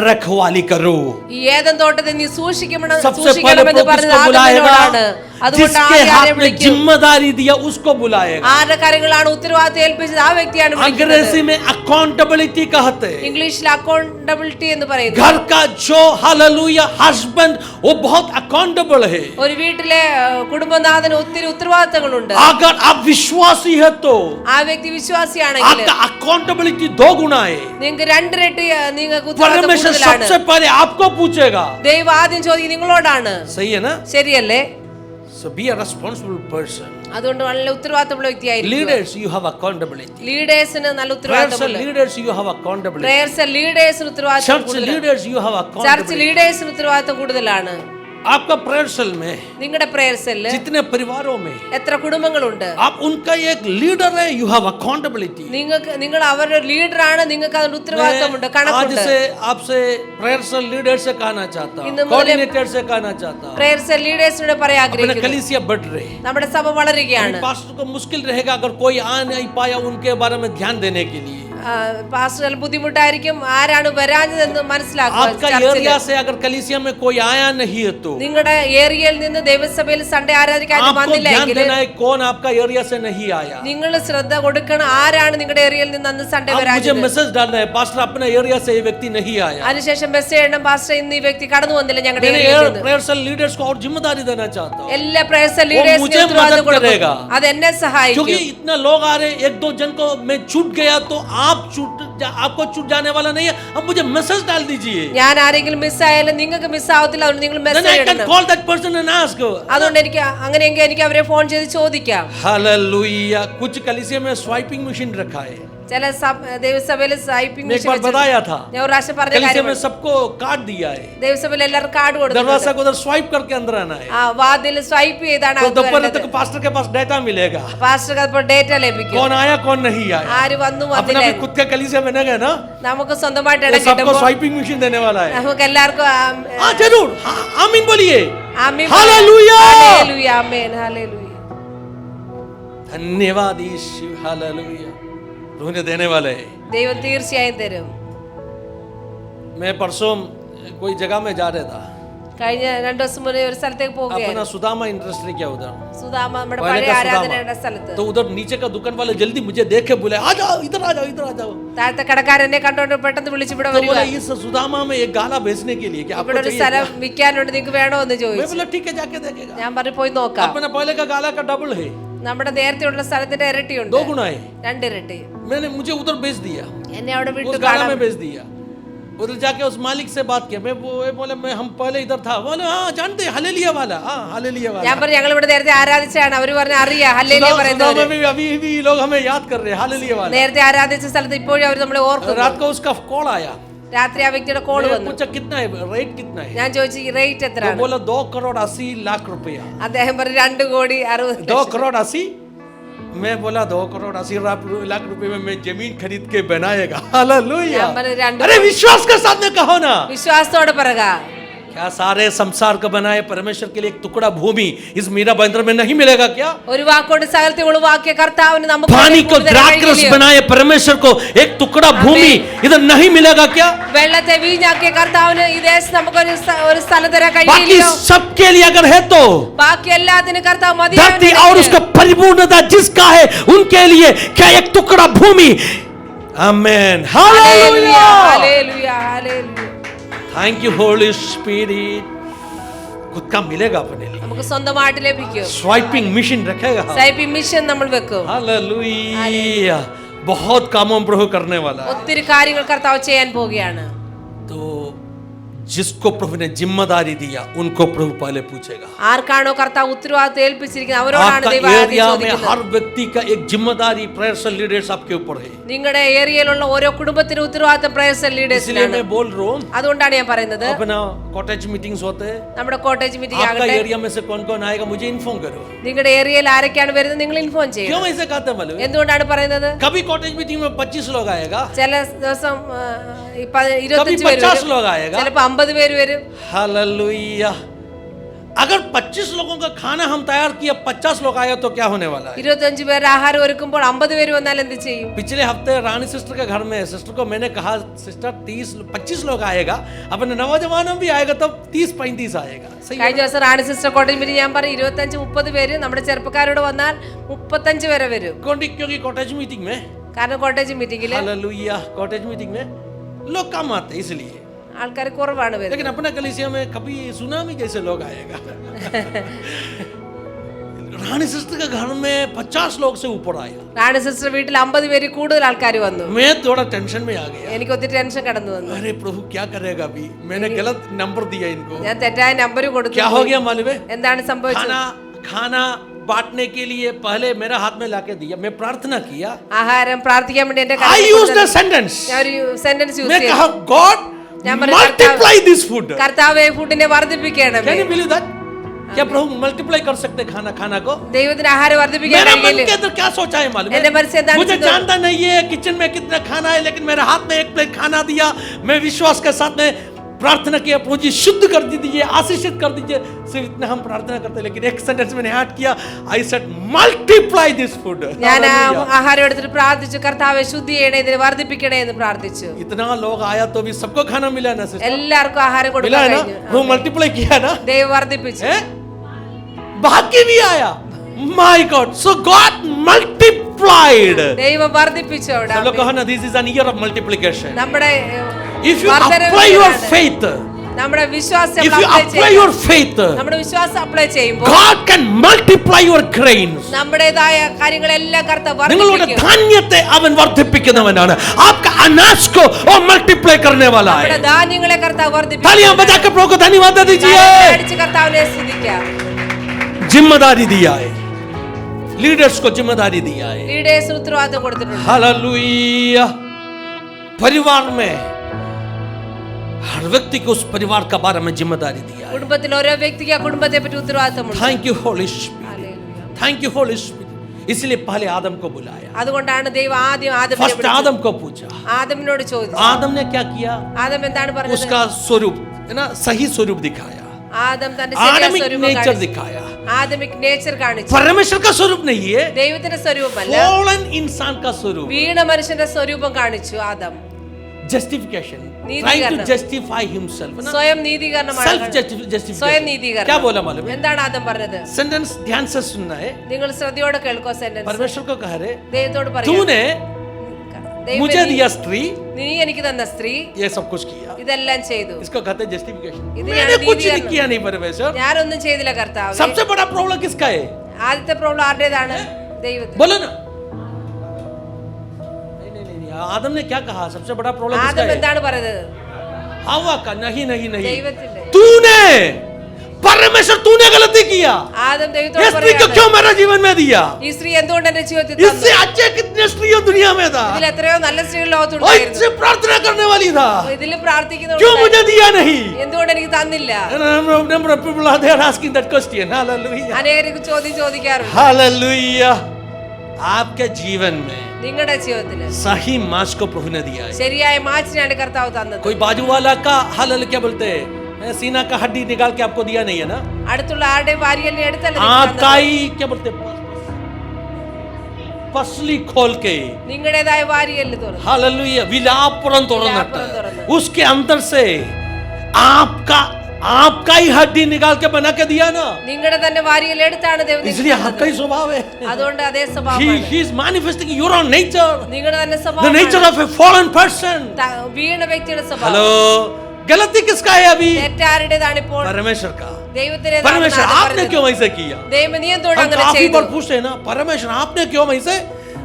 रखवाली करो। ഈ ഏദൻ തോട്ടത്തെ നീ സൂക്ഷിക്കണമെന്ന് सबसे पहले പറഞ്ഞത് किसको ആദമിനോടാണ്. बुलाएगा? അതുകൊണ്ട് जिसके ആരെ हाथ में വിളിക്കും? जिम्मेदारी दिया उसको बुलाएगा। ആരുടെ കരങ്ങളാണ് ഉത്തരവാദിത്തം ഏൽപ്പിച്ചത് ആ വ്യക്തിയാണ് വിളിക്കുന്നത്. अंग्रेजी में अकाउंटेबिलिटी कहते हैं। ഇംഗ്ലീഷിൽ അക്കൗണ്ടബിലിറ്റി എന്ന് പറയുന്നു. घर का जो हालेलुया हस्बैंड वो बहुत अकाउंटेबल है। ഒരു വീട്ടിലെ കുടുംബനാഥന് ഒത്തിരി ഉത്തരവാദിത്തങ്ങളുണ്ട്. अगर आप विश्वासी है तो ആ വ്യക്തി വിശ്വാസിയാണെങ്കിൽ आपका अकाउंटेबिलिटी 2 गुना है। നിങ്ങൾക്ക് രണ്ടിരട്ടി നിങ്ങൾക്ക് ഉത്തരവാദിത്തം परमेश्वर കൂടുതലാണ്. सबसे पहले आपको पूछेगा। ദൈവം ആദ്യം ചോദിക്കും നിങ്ങളോടാണ്. सही है ना? ശരിയല്ലേ? So be a responsible person. അതുകൊണ്ട് നല്ല ഉത്തരവാദിത്തമുള്ള വ്യക്തിയായിരിക്കും. Leaders, you have accountability. ലീഡേഴ്സിന് നല്ല Prayers ഉത്തരവാദിത്തമുണ്ട്. leaders, you have accountability. പ്രേയർസ് ലീഡേഴ്സിന് ഉത്തരവാദിത്തം Church കൂടുതലാണ്. leaders, you have church accountability. ലീഡേഴ്സിന് ഉത്തരവാദിത്തം കൂടുതലാണ്. आपका प्रेयर सेल में നിങ്ങളുടെ പ്രേയർ സെല്ല് जितने परिवारों में എത്ര കുടുംബങ്ങളുണ്ട്? आप उनका एक लीडर है, you have accountability. നിങ്ങൾ അവരുടെ ലീഡറാണ്, നിങ്ങൾക്ക് അതിന്റെ ഉത്തരവാദിത്തമുണ്ട്, आज കണക്കുണ്ട്. से आपसे प्रेयर सेल लीडर से कहना चाहता हूँ, इन मुझे- कोऑर्डिनेटर से कहना चाहता हूँ, പ്രേയർ സെൽ ലീഡേഴ്സിനോട് പറയാൻ अपने ആഗ്രഹിക്കുന്നു. कलीसिया बढ़ रहे। നമ്മുടെ സഭ വളരുകയാണ്. पास्टर को मुश्किल रहेगा अगर कोई आ नहीं पाया उनके बारे में ध्यान देने के लिए। പാസ്റ്റർ ബുദ്ധിമുട്ടായിരിക്കും ആരാണ് വരാഞ്ഞതെന്ന് മനസ്സിലാക്കുക. आपका एरिया से अगर कलीसिया में कोई आया नहीं है तो നിങ്ങളുടെ ഏരിയയിൽ നിന്ന് ദൈവസഭയിൽ സൺഡേ ആരാധിക്കാൻ आपको വന്നില്ല ध्यान എങ്കിൽ देना है कौन आपका एरिया से नहीं आया। നിങ്ങൾ ശ്രദ്ധ കൊടുക്കണം ആരാണ് നിങ്ങളുടെ ഏരിയയിൽ നിന്ന് അന്ന് സൺഡേ अब मुझे വരാഞ്ഞത്. मैसेज डालना है पास्टर अपने एरिया से ये व्यक्ति नहीं आया। അതിനുശേഷം മെസ്സേജ് ചെയ്യണം, പാസ്റ്റർ ഇന്ന് ഈ വ്യക്തി കടന്നു വന്നില്ല ഞങ്ങളുടെ मैंने ഏരിയയിൽ നിന്ന്. प्रेयर सेल लीडर्स को और जिम्मेदारी देना चाहता हूँ, എല്ലാ പ്രേയർ സെൽ मुझे ലീഡേഴ്സിനും ഉത്തരവാദിത്തം मदद करेगा। കൊടുക്കും. അത് എന്നെ क्योंकि സഹായിക്കും. इतना लोग आ रहे, 1-2 जन को मैं छूट गया तो आपको छूट जाने वाला नहीं है। अब मुझे मैसेज डाल दीजिए, ഞാൻ ആരെങ്കിലും മിസ്സായാലും നിങ്ങൾക്ക് മിസ്സാവത്തില്ല. അതുകൊണ്ട് നിങ്ങൾ then I മെസ്സേജ് can ഇടണം. call that person and ask. അതുകൊണ്ട് എനിക്ക് അങ്ങനെയെങ്കിൽ എനിക്ക് അവരെ ഫോൺ ചെയ്ത് ചോദിക്കാം. हालेलुया। कुछ कलीसिया में स्वाइपिंग मशीन रखा है, ചില ദൈവസഭയിൽ സ്വൈപ്പിംഗ് मैं एक बार बताया था, ഞാൻ ഒരു പ്രാവശ്യം പറഞ്ഞ कलीसिया കാര്യം में सबको कार्ड दिया है, ദൈവസഭയിൽ എല്ലാവർക്കും കാർഡ് കൊടുത്തു दरवाजा को उधर स्वाइप करके अंदर आना है, ആ വാതിൽ സ്വൈപ്പ് ചെയ്താണ് तो दोपहर तक पास्टर के पास डेटा मिलेगा, പാസ്റ്റർക്ക് അപ്പോൾ ഡേറ്റ ലഭിക്കും. कौन आया कौन नहीं आया. ആര് വന്നു अपना വന്നില്ല भी खुद का कलीसिया बनेगा ना, നമുക്ക് സ്വന്തമായിട്ട് तो ഇടം सबको കിട്ടുമ്പോൾ स्वाइपिंग मशीन देने वाला है. നമുക്ക് എല്ലാവർക്കും हाँ जरूर, हाँ, आमीन बोलिए. ആമേൻ हालेलुया. Hallelujah amen hallelujah. धन्यवाद यीशु. हालेलुया. प्रभु ने देने वाले हैं. ദൈവം തീർച്ചയായും തരും. मैं परसों कोई जगह में जा रहा था, കഴിഞ്ഞ 2 ദിവസം മുന്നേ ഒരു സ്ഥലത്തേക്ക് अपना പോവുകയായിരുന്നു. सुदामा इंडस्ट्री क्या उधर, സുധാമ നമ്മുടെ पहले പഴയ का ആരാധനയുടെ सुदामा, സ്ഥലത്ത്. तो उधर नीचे का दुकान वाले जल्दी मुझे देख के बोले आ जाओ इधर आ जाओ इधर आ जाओ. താഴത്തെ കടക്കാരനെ കണ്ടോണ്ട് പെട്ടെന്ന് വിളിച്ച് ഇവിടെ तो വരിക. बोले इस सुदामा में एक गाला बेचने के लिए क्या ഇവിടെ आपको ഒരു चाहिए സ്ഥലം क्या? വിൽക്കാനുണ്ട്, നിങ്ങൾക്ക് വേണോ എന്ന് मैं ചോദിച്ചു. बोला ठीक है जाके देखेगा. ഞാൻ പറഞ്ഞു പോയി നോക്കാം. अपना पहले का गाला का डबल है, നമ്മുടെ നേരത്തെ ഉള്ള സ്ഥലത്തിന്റെ ഇരട്ടിയുണ്ട്, 2 गुना है. 2 ഇരട്ടി. मैंने मुझे उधर बेच दिया, എന്നെ അവിടെ उस വിട്ടു गाला കാണാൻ. में बेच दिया. उधर जाके उस मालिक से बात किया, मैं बोले मैं हम पहले इधर था, बोले हाँ जानते हैं हालेलुया वाला, हाँ हालेलुया वाला. ഞാൻ പറഞ്ഞു ഞങ്ങൾ ഇവിടെ നേരത്തെ ആരാധിച്ചാണ്. അവര് പറഞ്ഞു അറിയാം ഹല്ലേലൂയ പറയുന്നവര്. सुदामा में भी अभी भी लोग हमें याद कर रहे हैं हालेलुया वाला. നേരത്തെ ആരാധിച്ച സ്ഥലത്ത് ഇപ്പോഴും അവർ നമ്മളെ ഓർക്കുന്നു. रात को उसका कॉल आया, രാത്രി ആ വ്യക്തിയുടെ കോൾ मैंने വന്നു. पूछा कितना है, रेट कितना है. ഞാൻ ചോദിച്ചു ഈ റേറ്റ് तो എത്രയാണ്. बोला 2 करोड़ 80 लाख रुपया. അദ്ദേഹം പറഞ്ഞു 2 കോടി 60 2 करोड़ 80. मैं बोला 2 करोड़ 80 लाख रुपए में मैं जमीन खरीद के बनाएगा. हालेलुया. ഞാൻ പറഞ്ഞു 2 अरे विश्वास के साथ में कहो ना, വിശ്വാസത്തോടെ പറയുക. क्या सारे संसार को बनाए परमेश्वर के लिए एक टुकड़ा भूमि इस मीरा बंदर में नहीं मिलेगा क्या? ഒരു വാക്കോട് സകലത്തെ ഉളവാക്കിയ കർത്താവിന് നമുക്ക് पानी को द्राक्षरस बनाए परमेश्वर को एक टुकड़ा भूमि इधर नहीं मिलेगा क्या? വെള്ളത്തെ വീഞ്ഞാക്കിയ കർത്താവിന് ഈ ദേശം നമുക്ക് ഒരു സ്ഥലം തരാൻ बाकी കഴിയില്ലയോ? सबके लिए अगर है तो ബാക്കി എല്ലാത്തിനും കർത്താവ് धरती और മതിയാണ്. उसका परिपूर्णता जिसका है उनके लिए क्या एक टुकड़ा भूमि. Amen. Hallelujah hallelujah. Hallelujah hallelujah. Thank you holy spirit. खुद का मिलेगा अपने लिए, നമുക്ക് സ്വന്തമായിട്ട് ലഭിക്കും. स्वाइपिंग मशीन रखेगा. സ്വൈപ്പിംഗ് മിഷൻ നമ്മൾ വെക്കും. हालेलुया. बहुत कामों प्रभु करने वाला है. ഒത്തിരി കാര്യങ്ങൾ കർത്താവ് ചെയ്യാൻ പോവുകയാണ്. तो जिसको प्रभु ने जिम्मेदारी दिया उनको प्रभु पहले पूछेगा. ആർക്കാണോ കർത്താവ് ഉത്തരവാദിത്വം ഏൽപ്പിച്ചിരിക്കുന്നത് അവരോടാണ് आपका ദൈവം ആദ്യം एरिया में ചോദിക്കുന്നത്. हर व्यक्ति का एक जिम्मेदारी प्रेयर्स लीडर्स आपके ऊपर है. നിങ്ങളുടെ ഏരിയയിലുള്ള ഓരോ കുടുംബത്തിനും ഉത്തരവാദിത്തം പ്രേയേഴ്സ് इसलिए ലീഡേഴ്സിനാണ്. मैं बोल रहा हूँ, അതുകൊണ്ടാണ് ഞാൻ പറയുന്നത് अपना कॉटेज मीटिंग्स होते हैं, നമ്മുടെ കോട്ടേജ് മീറ്റിംഗ് आपका ആകട്ടെ, एरिया में से कौन कौन आएगा मुझे इन्फॉर्म करो. നിങ്ങളുടെ ഏരിയയിൽ ആരൊക്കെയാണ് വരുന്നത് നിങ്ങൾ ഇൻഫോം ചെയ്യും. क्यों ऐसे कहते हैं मालूम है? എന്തുകൊണ്ടാണ് പറയുന്നത്? कभी कॉटेज मीटिंग में 25 लोग आएगा, ചില ദിവസം 25 कभी പേര് 50 വരും, लोग आएगा. ചിലപ്പോ 50 പേര് വരും. हालेलुया. अगर 25 लोगों का खाना हम तैयार किया, 50 लोग आए तो क्या होने वाला है? 25 പേര് ആഹാരം ഒരുക്കുമ്പോൾ 50 പേര് വന്നാൽ എന്ത് ചെയ്യും? पिछले हफ्ते रानी सिस्टर के घर में सिस्टर को मैंने कहा सिस्टर 25 लोग आएगा, अपने नौजवानों भी आएगा तब 30-35 आएगा. सही है? കഴിഞ്ഞ ദിവസം റാണി സിസ്റ്റർ കോട്ടേജ് മീറ്റിംഗ് ഞാൻ പറഞ്ഞു 25-30 പേര് നമ്മുടെ ചെറുപ്പക്കാരോട് വന്നാൽ 35 വരെ വരും. क्योंकि कॉटेज मीटिंग में, കാരണം കോട്ടേജ് മീറ്റിംഗിൽ हालेलुया, कॉटेज मीटिंग में लोग कम आते हैं इसलिए. ആൾക്കാർ കുറവാണ് വരുന്നത്. लेकिन अपना कलीसिया में कभी सुनामी जैसे लोग आएगा. रानी सिस्टर के घर में 50 लोग से ऊपर आया. റാണി സിസ്റ്റർ വീട്ടിൽ 50 പേര് കൂടുതൽ ആൾക്കാർ വന്നു. मैं थोड़ा टेंशन में आ गया. എനിക്ക് ഒത്തിരി ടെൻഷൻ കടന്നു വന്നു. अरे प्रभु क्या करेगा अभी, मैंने गलत नंबर दिया इनको. ഞാൻ തെറ്റായ നമ്പർ കൊടുത്തു. क्या हो गया मालूम है? എന്താണ് സംഭവിച്ചത്? खाना बांटने के लिए पहले मेरा हाथ में लाके दिया, मैं प्रार्थना किया, ആഹാരം പ്രാർത്ഥിക്കാൻ വേണ്ടി എന്റെ I used the sentence, ഞാൻ ഒരു സെന്റൻസ് യൂസ് मैं ചെയ്തു. कहा God multiply this food. കർത്താവേ ഫുഡിനെ വർദ്ധിപ്പിക്കണമേ. Can you believe that? क्या प्रभु मल्टीप्लाई कर सकते खाना को? ദൈവത്തിന് ആഹാരം വർദ്ധിപ്പിക്കാൻ मेरा मन കഴിയില്ല. के अंदर क्या सोचा है मालूम എന്റെ മനസ്സിൽ है? എന്താണ് मुझे ചിന്ത? जानता नहीं है किचन में कितना खाना है, लेकिन मेरे हाथ में एक प्लेट खाना दिया, मैं विश्वास के साथ में प्रार्थना किया, प्रभु जी शुद्ध कर दीजिए, आशीषित कर दीजिए. सिर्फ इतना हम प्रार्थना करते, लेकिन एक सेंटेंस मैंने ऐड किया, I said multiply this food. ഞാൻ ആഹാരം എടുത്തിട്ട് പ്രാർത്ഥിച്ചു, കർത്താവേ ശുദ്ധി ചെയ്യണേ, ഇതിനെ വർദ്ധിപ്പിക്കണേ എന്ന് പ്രാർത്ഥിച്ചു. इतना लोग आया तो भी सबको खाना मिला ना सिस्टर? എല്ലാവർക്കും ആഹാരം मिला കൊടുക്കാൻ है ना? കഴിഞ്ഞു. वो मल्टीप्लाई किया ना? ദൈവം വർദ്ധിപ്പിച്ചു. हैं? बाकी भी आया. My God, so God multiplied. ദൈവം വർദ്ധിപ്പിച്ചു അവിടെ. सब लोग कहो ना, this is an year of multiplication. നമ്മുടെ If you apply your faith, നമ്മുടെ വിശ്വാസം if you apply your faith, നമ്മുടെ വിശ്വാസം അപ്ലൈ ചെയ്യുമ്പോൾ God can multiply your grains. നമ്മുടേതായ കാര്യങ്ങളെല്ലാം കർത്താവ് നിങ്ങളുടെ വർദ്ധിപ്പിക്കും. ധാന്യത്തെ അവൻ വർദ്ധിപ്പിക്കുന്നവനാണ്. आपका अनाज को वो मल्टीप्लाई करने वाला നമ്മുടെ है. ധാന്യങ്ങളെ കർത്താവ് വർദ്ധിപ്പിക്കും. तालियां बजा के प्रभु को धन्यवाद दे दीजिए. അടിച്ച് കർത്താവിനെ സ്തുതിക്കാം. जिम्मेदारी दिया है. लीडर्स को जिम्मेदारी दिया है। ലീഡേഴ്സിന് ഉത്തരവാദിത്തം കൊടുത്തിട്ടുണ്ട്. हालेलुया। परिवार में हर व्यक्ति को उस परिवार का बारे में जिम्मेदारी दिया है। കുടുംബത്തിൽ ഓരോ വ്യക്തിക്ക് ആ കുടുംബത്തെ പറ്റി ഉത്തരവാദിത്തമുണ്ട്. Thank you holy spirit, thank you holy spirit. इसलिए पहले आदम को बुलाया, അതുകൊണ്ടാണ് ദൈവം ആദ്യം ആദമിനെ फर्स्ट വിളിച്ചത്. आदम को पूछा। ആദമിനോട് ചോദിച്ചു. आदम ने क्या किया? ആദം എന്താണ് പറഞ്ഞത്? उसका स्वरूप है ना, सही स्वरूप दिखाया, ആദം തന്റെ ശരിയായ आदमिक സ്വരൂപം नेचर കാണിച്ചു. दिखाया। ആദമിക് നേച്ചർ കാണിച്ചു. परमेश्वर का स्वरूप नहीं है, ദൈവത്തിന്റെ സ്വരൂപമല്ല, फॉलन इंसान का स्वरूप। വീണ മനുഷ്യന്റെ സ്വരൂപം കാണിച്ചു ആദം. जस्टिफिकेशन, नीतिकरण। trying to justify himself, है ना? സ്വയം നീതീകരണമാണ്. सेल्फ സ്വയം जस्टिफिकेशन। നീതീകരണം. क्या बोला मालूम है? എന്താണ് ആദം പറഞ്ഞത്? सेंटेंस ध्यान से सुनना है। നിങ്ങൾ ശ്രദ്ധയോടെ കേൾക്കോ സെന്റൻസ്. परमेश्वर को कह रहे, ദൈവത്തോട് പറയാം, तूने मुझे दिया स्त्री, നീ എനിക്ക് തന്ന സ്ത്രീ ये सब कुछ किया। ഇതെല്ലാം ചെയ്തു. इसको कहते हैं जस्टिफिकेशन। ഇതിനാണ് मैंने कुछ नहीं നീതീകരണം. किया नहीं परमेश्वर। ഞാനൊന്നും ചെയ്തില്ല കർത്താവേ. सबसे बड़ा प्रॉब्लम किसका है? ആദ്യത്തെ പ്രോബ്ലം ആരുടേതാണ്? ദൈവത്തിന്റെ. बोलो ना। नहीं, आदम ने क्या कहा? सबसे बड़ा प्रॉब्लम किसका ആദം है? എന്താണ് പറഞ്ഞത്? हवा का। नहीं, ദൈവത്തിന്റെ. तूने, परमेश्वर तूने गलती किया। ആദം ये ദൈവത്തോട് स्त्री को പറയാണ്, क्यों मेरे जीवन में दिया? ഈ സ്ത്രീ എന്തുകൊണ്ട് എന്റെ ജീവിതത്തിൽ इससे തന്നു? अच्छे कितने स्त्रियों दुनिया में था, ഇതിൽ എത്രയോ നല്ല സ്ത്രീകൾ और ലോകത്തുണ്ടായിരുന്നു. इससे प्रार्थना करने वाली था, ഇതിൽ പ്രാർത്ഥിക്കുന്നവർ क्यों मुझे दिया नहीं? എന്തുകൊണ്ട് എനിക്ക് തന്നില്ല? Number of people are there asking that question. Hallelujah. അനേകർക്ക് ചോദ്യം ചോദിക്കാറുണ്ട്. Hallelujah. आपके जीवन में നിങ്ങളുടെ ജീവിതത്തിൽ सही मांस को प्रभु ने दिया है। ശരിയായ മാച്ചിനാണ് കർത്താവ് തന്നത്. कोई बाजू वाला का हालेलुया क्या बोलते हैं, सीना का हड्डी निकाल के आपको दिया नहीं है ना। അടുത്തുള്ള ആരുടെയും വാരിയലിനെ എടുത്തല്ല നിങ്ങൾക്ക് आपका തന്നത്. ही क्या बोलते हैं, पसली खोल के, നിങ്ങളുടേതായ വാരിയല് തുറന്നു. हालेलुया, विलापरन तुरन्नट, तुरन्नट। उसके अंदर से आपका ही हड्डी निकाल के बना के दिया ना। നിങ്ങളുടെ തന്നെ വാരിയൽ എടുത്താണ് ദൈവം നിങ്ങൾക്ക് इसलिए തന്നത്. आपका ही स्वभाव है। അതുകൊണ്ട് അതേ സ്വഭാവമാണ്. He is manifesting your own nature, നിങ്ങളുടെ തന്നെ the nature സ്വഭാവമാണ്. of a fallen person. വീണ വ്യക്തിയുടെ സ്വഭാവം. हेलो, गलती किसका है अभी? തെറ്റാരുടേതാണ് ഇപ്പോൾ? परमेश्वर का। ദൈവത്തിന്റേതാണ്. परमेश्वर ആദം आपने പറഞ്ഞത്. क्यों ऐसे किया? ദൈവം നീ എന്തുകൊണ്ട് हम അങ്ങനെ काफी ചെയ്തു? बार पूछते हैं ना, परमेश्वर आपने क्यों ऐसे?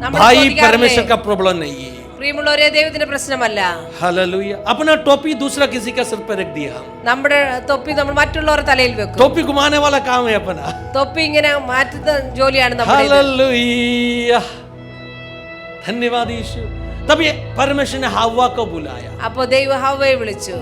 നമ്മൾ भाई ചോദിക്കാറില്ലേ? परमेश्वर का प्रॉब्लम नहीं है। പ്രിയമുള്ളവരെ, ദൈവത്തിന്റെ പ്രശ്നമല്ല. हालेलुया। अपना टोपी दूसरा किसी का सिर पर रख दिया हम। നമ്മുടെ തൊപ്പി നമ്മൾ മറ്റുള്ളവരുടെ തലയിൽ വെക്കും. टोपी घुमाने वाला काम है अपना। തൊപ്പി ഇങ്ങനെ മാറ്റുന്ന ജോലിയാണ് നമ്മുടെ. हालेलुया, धन्यवाद यीशु। तब ये परमेश्वर ने हव्वा को बुलाया। അപ്പോ ദൈവം ഹവ്വയെ വിളിച്ചു.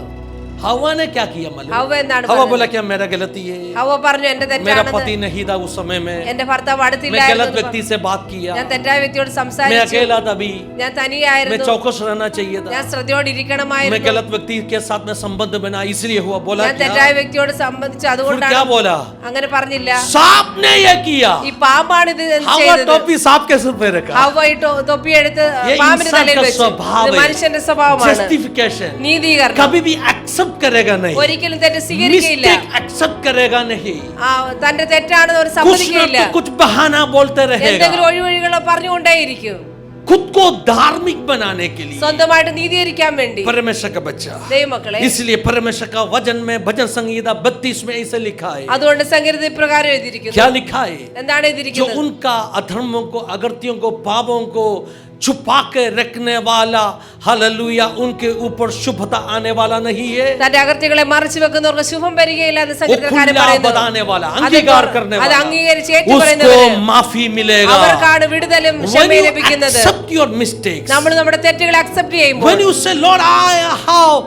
हव्वा ने क्या किया मालूम? ഹവ്വ എന്താണ് हव्वा പറഞ്ഞത്? बोला क्या मेरा गलती है, ഹവ്വ പറഞ്ഞു എന്റെ मेरा തെറ്റാണ്. पति नहीं था उस समय में, എന്റെ ഭർത്താവ് मैं അടുത്തില്ലായിരുന്നു. गलत व्यक्ति से बात किया, ഞാൻ തെറ്റായ വ്യക്തിയോട് मैं സംസാരിച്ചു. अकेला था अभी, ഞാൻ मैं തനിയായിരുന്നു. चौकस रहना चाहिए था, ഞാൻ ശ്രദ്ധയോടെ मैं ഇരിക്കണമായിരുന്നു. गलत व्यक्ति के साथ में संबंध बना इसलिए हुआ। बोला ഞാൻ क्या? തെറ്റായ വ്യക്തിയോട് സംബന്ധിച്ചു फिर അതുകൊണ്ടാണ്. क्या बोला? അങ്ങനെ പറഞ്ഞില്ല. सांप ने ये किया। ഈ പാമ്പാണ് ഇത് हवा ചെയ്തത്. टोपी सांप के सिर पे रखा। ഹവ്വ ഈ തൊപ്പി എടുത്ത് ये പാമ്പിന്റെ इंसान തലയിൽ का വെച്ചു. स्वभाव ഇത് है। മനുഷ്യന്റെ സ്വഭാവമാണ്. जस्टिफिकेशन നീതീകരണം कभी भी एक्सेप्ट करेगा नहीं, ഒരിക്കലും തെറ്റ് സ്വീകരിക്കുകയില്ല. मिस्टेक एक्सेप्ट करेगा नहीं, തന്റെ തെറ്റാണെന്ന് അവർ कुछ न സമ്മതിക്കുകയില്ല. तो कुछ बहाना बोलते എന്തെങ്കിലും रहेगा। ഒഴിവഴികളോ പറഞ്ഞുകൊണ്ടേയിരിക്കും. खुद को धार्मिक बनाने के लिए സ്വന്തമായിട്ട് നീതീകരിക്കാൻ വേണ്ടി. परमेश्वर का बच्चा, ദൈവമക്കളെ, इसलिए परमेश्वर का वचन में भजन संहिता 32 में ऐसे लिखा है। അതുകൊണ്ട് സങ്കീർത്തനം ഇപ്രകാരം എഴുതിയിരിക്കുന്നു. क्या लिखा है? എന്താണ് जो എഴുതിയിരിക്കുന്നത്? उनका अधर्मों को, अगरतियों को, पापों को छुपा के रखने वाला, हालेलुया, उनके ऊपर शुभता आने वाला नहीं है। തന്റെ അകൃത്യങ്ങളെ മറച്ചു വെക്കുന്നവർക്ക് ശുഭം വരികയില്ല എന്ന് वो സങ്കീർത്തനക്കാരൻ खुला പറയുന്നു. बताने वाला, अंगीकार करने അത് वाला, അംഗീകരിച്ച് उसको ഏറ്റുപറയുന്നവര് माफी मिलेगा। അവർക്കാണ് വിടുതലും When ക്ഷമയും you ലഭിക്കുന്നത്. accept your mistakes, നമ്മൾ നമ്മുടെ തെറ്റുകളെ അക്സെപ്റ്റ് ചെയ്യുമ്പോൾ, when you say Lord I have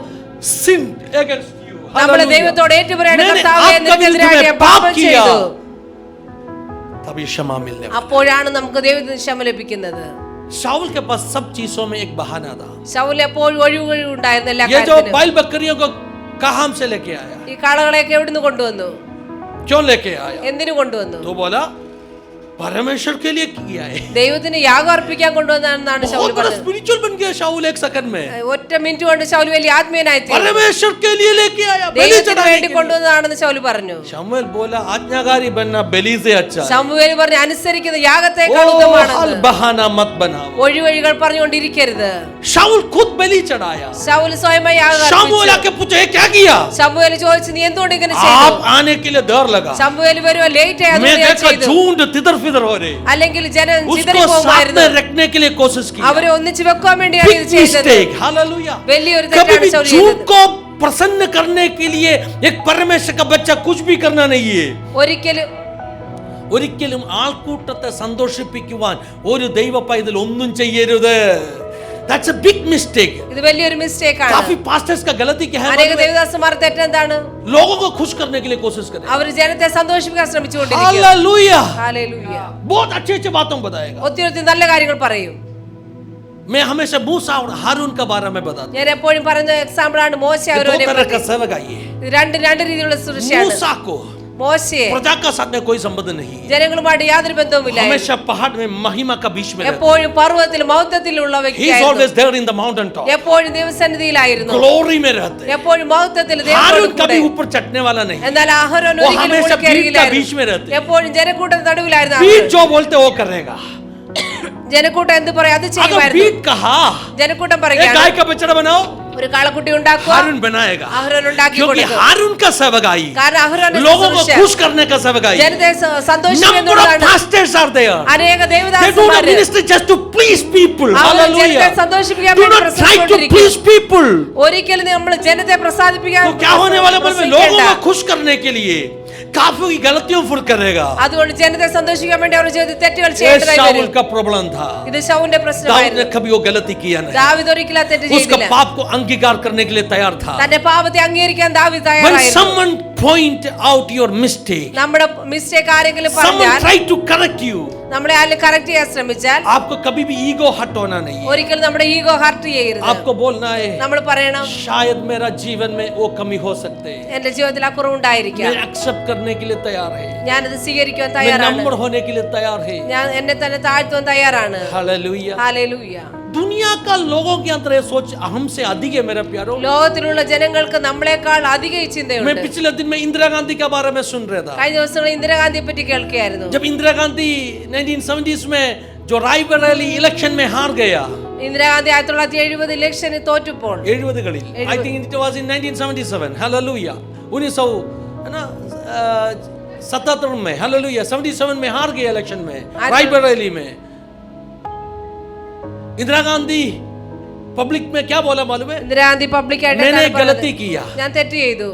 sinned against you, നമ്മൾ hallelujah, ദൈവത്തോട് ഏറ്റുപറയണം, मैंने കർത്താവേ आपका നിനക്കെതിരായി विरुद्ध ഞാൻ में പാപം पाप किया, ചെയ്തു. तभी क्षमा मिलने वाला। അപ്പോഴാണ് നമുക്ക് ദൈവത്തിന് ക്ഷമ ലഭിക്കുന്നത്. शाऊल के पास सब चीजों में एक बहाना था। ശൗൽ എപ്പോഴും ഒഴിവുകൾ ഉണ്ടായിരുന്നു എല്ലാ ये जो കാര്യത്തിനും. बैल बकरियों को कहां से लेके आया, ഈ കാളകളെയൊക്കെ എവിടുന്ന് കൊണ്ടുവന്നു? क्यों लेके आया? എന്തിനു കൊണ്ടുവന്നു? तो बोला परमेश्वर के लिए किया है। ദൈവത്തിന് യാഗം അർപ്പിക്കാൻ കൊണ്ടുവന്നാണെന്നാണ് ശൗൽ बहुत बड़ा പറഞ്ഞത്. स्पिरिचुअल बन गया शाऊल एक सेकंड में। ഒറ്റ മിനിറ്റ് കൊണ്ട് ശൗൽ വലിയ ആത്മീയനായി തീർന്നു. परमेश्वर के लिए लेके आया, बलि ദൈവത്തിന് चढ़ाने വേണ്ടി के लिए। കൊണ്ടുവന്നതാണെന്ന് ശൗൽ പറഞ്ഞു. शमूएल बोला आज्ञाकारी बनना बलि से अच्छा है। ശമൂവേൽ പറഞ്ഞു അനുസരിക്കുന്ന യാഗത്തേക്കാൾ ओ, ഉത്തമമാണ്. हल बहाना मत बनाओ। ഒഴിവഴികൾ പറഞ്ഞുകൊണ്ടിരിക്കരുത്. शाऊल खुद बलि चढ़ाया। ശൗൽ സ്വയമായി യാഗം शमूएल അർപ്പിച്ചു. आके पूछे ये क्या किया? ശമൂവേൽ ചോദിച്ചു നീ എന്തുകൊണ്ട് ഇങ്ങനെ आप ചെയ്തു? आने के लिए डर लगा, ശമൂവേൽ വരുവാൻ ലേറ്റ് ആയി मैं അതുകൊണ്ട് ഞാൻ देखा ചെയ്തു. झुंड तितर फितर हो रहे, അല്ലെങ്കിൽ ജനം उसको ചിതറി साथ പോകുമായിരുന്നു. में रखने के लिए कोशिश की। അവരെ ഒന്നിച്ച് വെക്കാൻ വേണ്ടിയാണ് Big ഇത് ചെയ്തത്. mistake, hallelujah. വലിയൊരു कभी തെറ്റാണ് भी ശൗൽ झूठ ചെയ്തത്. को प्रसन्न करने के लिए एक परमेश्वर का बच्चा कुछ भी करना नहीं है। ഒരിക്കലും ഒരിക്കലും ആൾക്കൂട്ടത്തെ സന്തോഷിപ്പിക്കുവാൻ ഒരു ദൈവ പൈതൽ ഒന്നും ചെയ്യരുത്. That's a big mistake. ഇത് വലിയൊരു മിസ്റ്റേക്ക് ആണ്. काफी pastors का गलती क्या है? അനേക ദേവദാസന്മാർ തെറ്റെന്താണ്? लोगों को खुश करने के लिए कोशिश करें. അവർ ജനത്തെ സന്തോഷിപ്പിക്കാൻ ശ്രമിച്ചുകൊണ്ടിരിക്കുന്നു. हालेलुया. ഹല്ലേലൂയ. बहुत अच्छे बातों बताएगा. ഒത്തിരി നല്ല കാര്യങ്ങൾ പറയും. मैं हमेशा मूसा और हारून का बारे में बताता हूं. ഞാൻ എപ്പോഴും പറയുന്ന എക്സാമ്പിൾ ആണ് മോശെ അവരോട്. दो तरह का सेवक आई है. രണ്ട് രീതിയിലുള്ള സുരക്ഷയാണ്. मूसा को മോശയെ प्रजा का साथ में कोई संबंध नहीं है. ജനങ്ങളുമായിട്ട് യാതൊരു ബന്ധവുമില്ല. हमेशा पहाड़ में महिमा का बीच में रहता. എപ്പോഴും പർവ്വതത്തിൽ മഹത്വത്തിലുള്ള He is വ്യക്തിയായിരുന്നു. always there in the mountain top. എപ്പോഴും ദൈവസന്നിധിയിലായിരുന്നു. Glory में रहते. എപ്പോഴും മഹത്വത്തിൽ हारून ദൈവത്തോട് कभी കൂടെ. ऊपर चढ़ने वाला नहीं. എന്നാൽ അഹരോൻ वो ഒരിക്കലും हमेशा भीड़ का മുകളിൽ बीच में रहते. എപ്പോഴും ജനക്കൂട്ടത്തിന്റെ നടുവിലായിരുന്നു. भीड़ जो बोलते वो करेगा. ജനക്കൂട്ടം എന്ത് പറയും അത് अगर ചെയ്യുമായിരുന്നു. भीड़ कहा ജനക്കൂട്ടം एक പറയുകയാണ് गाय का बछड़ा बनाओ, ഒരു കാളക്കുട്ടി ഉണ്ടാക്കുക. हारून बनाएगा. അഹരോൻ ഉണ്ടാക്കി क्योंकि കൊടുക്കും. हारून का सेवक आई, കാരണം അഹരോന്റെ लोगों को ശുശ്രൂഷ खुश करने का सेवक आई. ജനത്തെ Number of സന്തോഷിപ്പിക്കുന്നതാണ്. pastors are there. അനേക They do not ദേവദാസന്മാർ minister just to please people. അവർ ജനത്തെ Hallelujah. സന്തോഷിപ്പിക്കാൻ Do വേണ്ടി not try to പ്രസംഗിച്ചുകൊണ്ടിരിക്കും. please people. ഒരിക്കലും നമ്മൾ ജനത്തെ പ്രസാദിപ്പിക്കാൻ तो क्या होने वाला है? പ്രസംഗിക്കേണ്ട. लोगों को खुश करने के लिए काफी की गलतियों फुल करेगा. അതുകൊണ്ട് ജനത്തെ സന്തോഷിക്കാൻ വേണ്ടി അവർ ചെയ്ത തെറ്റുകൾ ये ചെയ്യേണ്ടതായി शाऊल വരും. का प्रॉब्लम था. ഇത് ശൗലിന്റെ दाऊद ने പ്രശ്നമായിരുന്നു. कभी वो गलती किया नहीं. ദാവീദ് ഒരിക്കലും ആ തെറ്റ് उसका ചെയ്തില്ല. पाप को अंगीकार करने के लिए तैयार था. തന്റെ പാപത്തെ അംഗീകരിക്കാൻ ദാവീദ് When തയ്യാറായിരുന്നു. someone point out your mistake, നമ്മുടെ മിസ്റ്റേക്ക് ആരെങ്കിലും someone പറഞ്ഞാൽ try to correct you, നമ്മളെ ആരെങ്കിലും കറക്റ്റ് ചെയ്യാൻ ശ്രമിച്ചാൽ आपको कभी भी ईगो हट होना नहीं है. ഒരിക്കലും നമ്മുടെ ഈഗോ ഹർട്ട് ചെയ്യരുത്. आपको बोलना है നമ്മൾ പറയണം शायद मेरा जीवन में वो कमी हो सकते हैं. എന്റെ ജീവിതത്തിൽ ആ കുറവുണ്ടായിരിക്കാം. मैं एक्सेप्ट करने के लिए तैयार है. ഞാനത് സ്വീകരിക്കാൻ मैं തയ്യാറാണ്. नम्र होने के लिए तैयार है. ഞാൻ എന്നെ തന്നെ താഴ്ത്തുവാൻ തയ്യാറാണ്. हालेलुया. ഹല്ലേലൂയ. दुनिया का लोगों के अंदर ये सोच हमसे अधिक है मेरे प्यारो. ലോകത്തിലുള്ള ജനങ്ങൾക്ക് നമ്മളെക്കാൾ അധിക ഈ मैं ചിന്തയുണ്ട്. पिछले दिन में इंदिरा गांधी के बारे में सुन रहा था. കഴിഞ്ഞ ദിവസങ്ങളിൽ ഇന്ദിരാഗാന്ധിയെ പറ്റി കേൾക്കുകയായിരുന്നു. जब इंदिरा गांधी 1970s में जो रायबरेली इलेक्शन में हार गया, ഇന്ദിരാഗാന്ധി 1970 ഇലക്ഷന് തോറ്റപ്പോൾ 70കളിൽ, I think it was in 1977. Hallelujah. 1900 है ना 77 में, हालेलुया, 77 में हार गया इलेक्शन में रायबरेली में. इंदिरा गांधी पब्लिक में क्या बोला मालूम है? ഇന്ദിരാഗാന്ധി പബ്ലിക്കായിട്ട് मैंने गलती किया, ഞാൻ തെറ്റ് ചെയ്തു,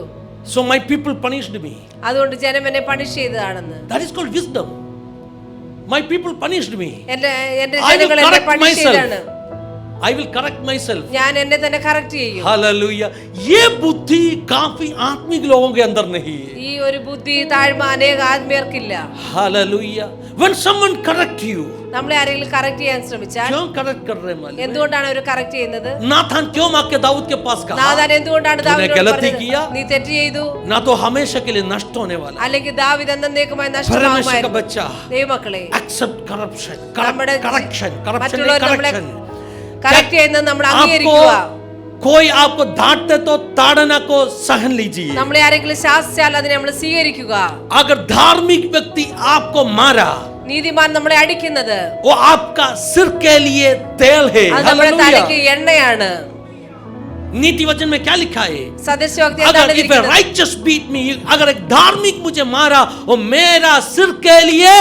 so my people punished me. അതുകൊണ്ട് ജനം എന്നെ punish ചെയ്തതാണെന്ന്. That is called wisdom. My people punished me. എന്റെ I will ജനങ്ങൾ എന്നെ correct പണിഷ് myself. ചെയ്താണ്. I will correct myself. ഞാൻ എന്നെ തന്നെ കറക്റ്റ് ചെയ്യും. हालेलुया. ये बुद्धि काफी आत्मिक लोगों के अंदर नहीं है. ഈ ഒരു ബുദ്ധി താഴ്മ അനേക ആത്മീയർക്കില്ല. Hallelujah. When someone correct you, നമ്മളെ ആരെങ്കിലും കറക്റ്റ് ചെയ്യാൻ ശ്രമിച്ചാൽ क्यों correct कर रहे हैं मालूम है? എന്തുകൊണ്ടാണ് അവർ കറക്റ്റ് ചെയ്യുന്നത്? नाथान क्यों आके दाऊद के पास कहा? നാഥാൻ എന്തുകൊണ്ടാണ് तूने ദാവീദിനോട് गलती പറഞ്ഞത്? किया? നീ തെറ്റ് ചെയ്തു. ना तो हमेशा के लिए नष्ट होने वाला. അല്ലെങ്കിൽ ദാവീദ് എന്നേക്കുമായി परमेश्वर का നഷ്ടമാകുമായിരുന്നു. बच्चा ദൈവമക്കളെ accept corruption, നമ്മുടെ correction, മറ്റുള്ളവർ നമ്മളെ correction. കറക്റ്റ് ചെയ്യുന്നത് നമ്മൾ आपको അംഗീകരിക്കുക. कोई आपको डांटते तो ताड़ना को सहन लीजिए. നമ്മളെ ആരെങ്കിലും ശാസിച്ചാൽ അതിനെ നമ്മൾ സ്വീകരിക്കുക. अगर धार्मिक व्यक्ति आपको मारा, നീതിമാൻ നമ്മളെ അടിക്കുന്നത് वो आपका सिर के लिए तेल है. അത് നമ്മുടെ हालेलुया. തലയ്ക്ക് എണ്ണയാണ്. नीति वचन में क्या लिखा है? സദസ്യോക്തി अगर എന്താണ് if a ഇരിക്കുന്നത്? righteous beat me, अगर एक धार्मिक मुझे मारा, वो मेरा सिर के लिए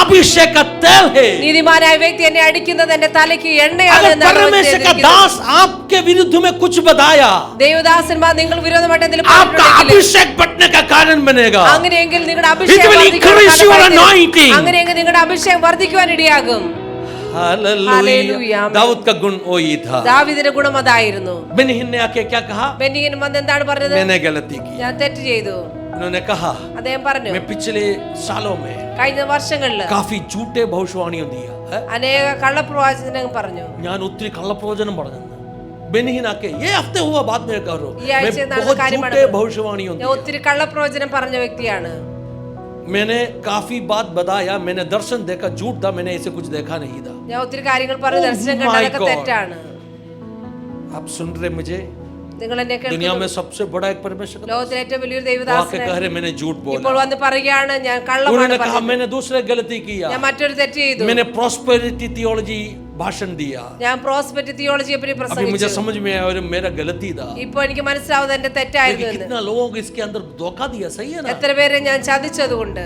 अभिषेक का तेल है. നീതിമാനായ വ്യക്തി എന്നെ അടിക്കുന്നത് എന്റെ തലയ്ക്ക് എണ്ണയാണ് अगर എന്നാണ് परमेश्वर का വചനം दास आपके विरुद्ध में कुछ बताया, ദൈവദാസന്മാർ നിങ്ങൾ വിരോധമായിട്ട് എന്തെങ്കിലും आपका പറഞ്ഞിട്ടുണ്ടെങ്കിൽ अभिषेक बढ़ने का कारण बनेगा. അങ്ങനെയെങ്കിൽ നിങ്ങളുടെ അഭിഷേകം It will വർദ്ധിക്കുവാൻ increase your കാരണമായിത്തീരും. anointing. അങ്ങനെയെങ്കിൽ നിങ്ങളുടെ അഭിഷേകം വർദ്ധിക്കുവാൻ ഇടയാകും. हालेलुया. हालेलुया. दाऊद का गुण वही था. ദാവീദിന്റെ ഗുണം അതായിരുന്നു. बेनिहिन ने आके क्या कहा? ബെന്യാമീൻ വന്ന് എന്താണ് പറഞ്ഞത്? मैंने गलती की. ഞാൻ തെറ്റ് ചെയ്തു. उन्होंने कहा അദ്ദേഹം പറഞ്ഞു मैं पिछले सालों में കഴിഞ്ഞ വർഷങ്ങളിൽ काफी झूठे भविष्यवाणियों दिया है. അനേക കള്ളപ്രവാചനം പറഞ്ഞു. ഞാൻ ഒത്തിരി കള്ളപ്രവചനം പറഞ്ഞു. बेनिहिन आके ये हफ्ते हुआ बात में करो, ഈ ആഴ്ച मैं നടന്ന बहुत കാര്യമാണ്. झूठे भविष्यवाणियों ഞാൻ दिया. ഒത്തിരി കള്ളപ്രവചനം പറഞ്ഞ വ്യക്തിയാണ്. मैंने काफी बात बताया, मैंने दर्शन देखा, झूठ था, मैंने ऐसे कुछ देखा नहीं था. ഞാൻ ഒത്തിരി കാര്യങ്ങൾ പറഞ്ഞു. Oh ദർശനം my കണ്ടതൊക്കെ God. തെറ്റാണ്. आप सुन रहे मुझे? നിങ്ങൾ എന്നെ दुनिया കേൾക്കുന്നു. में सबसे बड़ा एक परमेश्वर का ലോകത്തിലെ ഏറ്റവും വലിയൊരു आके ദൈവദാസൻ कह रहे मैंने झूठ ഇപ്പോൾ बोला. വന്ന് പറയുകയാണ് ഞാൻ കള്ളമാണ് उन्होंने कहा പറഞ്ഞത്. मैंने दूसरे गलती किया, ഞാൻ മറ്റൊരു തെറ്റ് ചെയ്തു. मैंने प्रॉस्पेरिटी थियोलॉजी भाषण दिया. ഞാൻ പ്രോസ്പെക്ട് തിയോളജിയെ പറ്റി अभी मुझे പ്രസംഗിച്ചു. समझ में आया और मेरा गलती था. ഇപ്പോൾ എനിക്ക് മനസ്സിലാവുന്നത് എന്റെ തെറ്റായിരുന്നു लेकिन എന്ന്. कितना लोगों को इसके अंदर धोखा दिया. सही है ना? എത്ര പേരെ ഞാൻ ചതിച്ചതുകൊണ്ട്.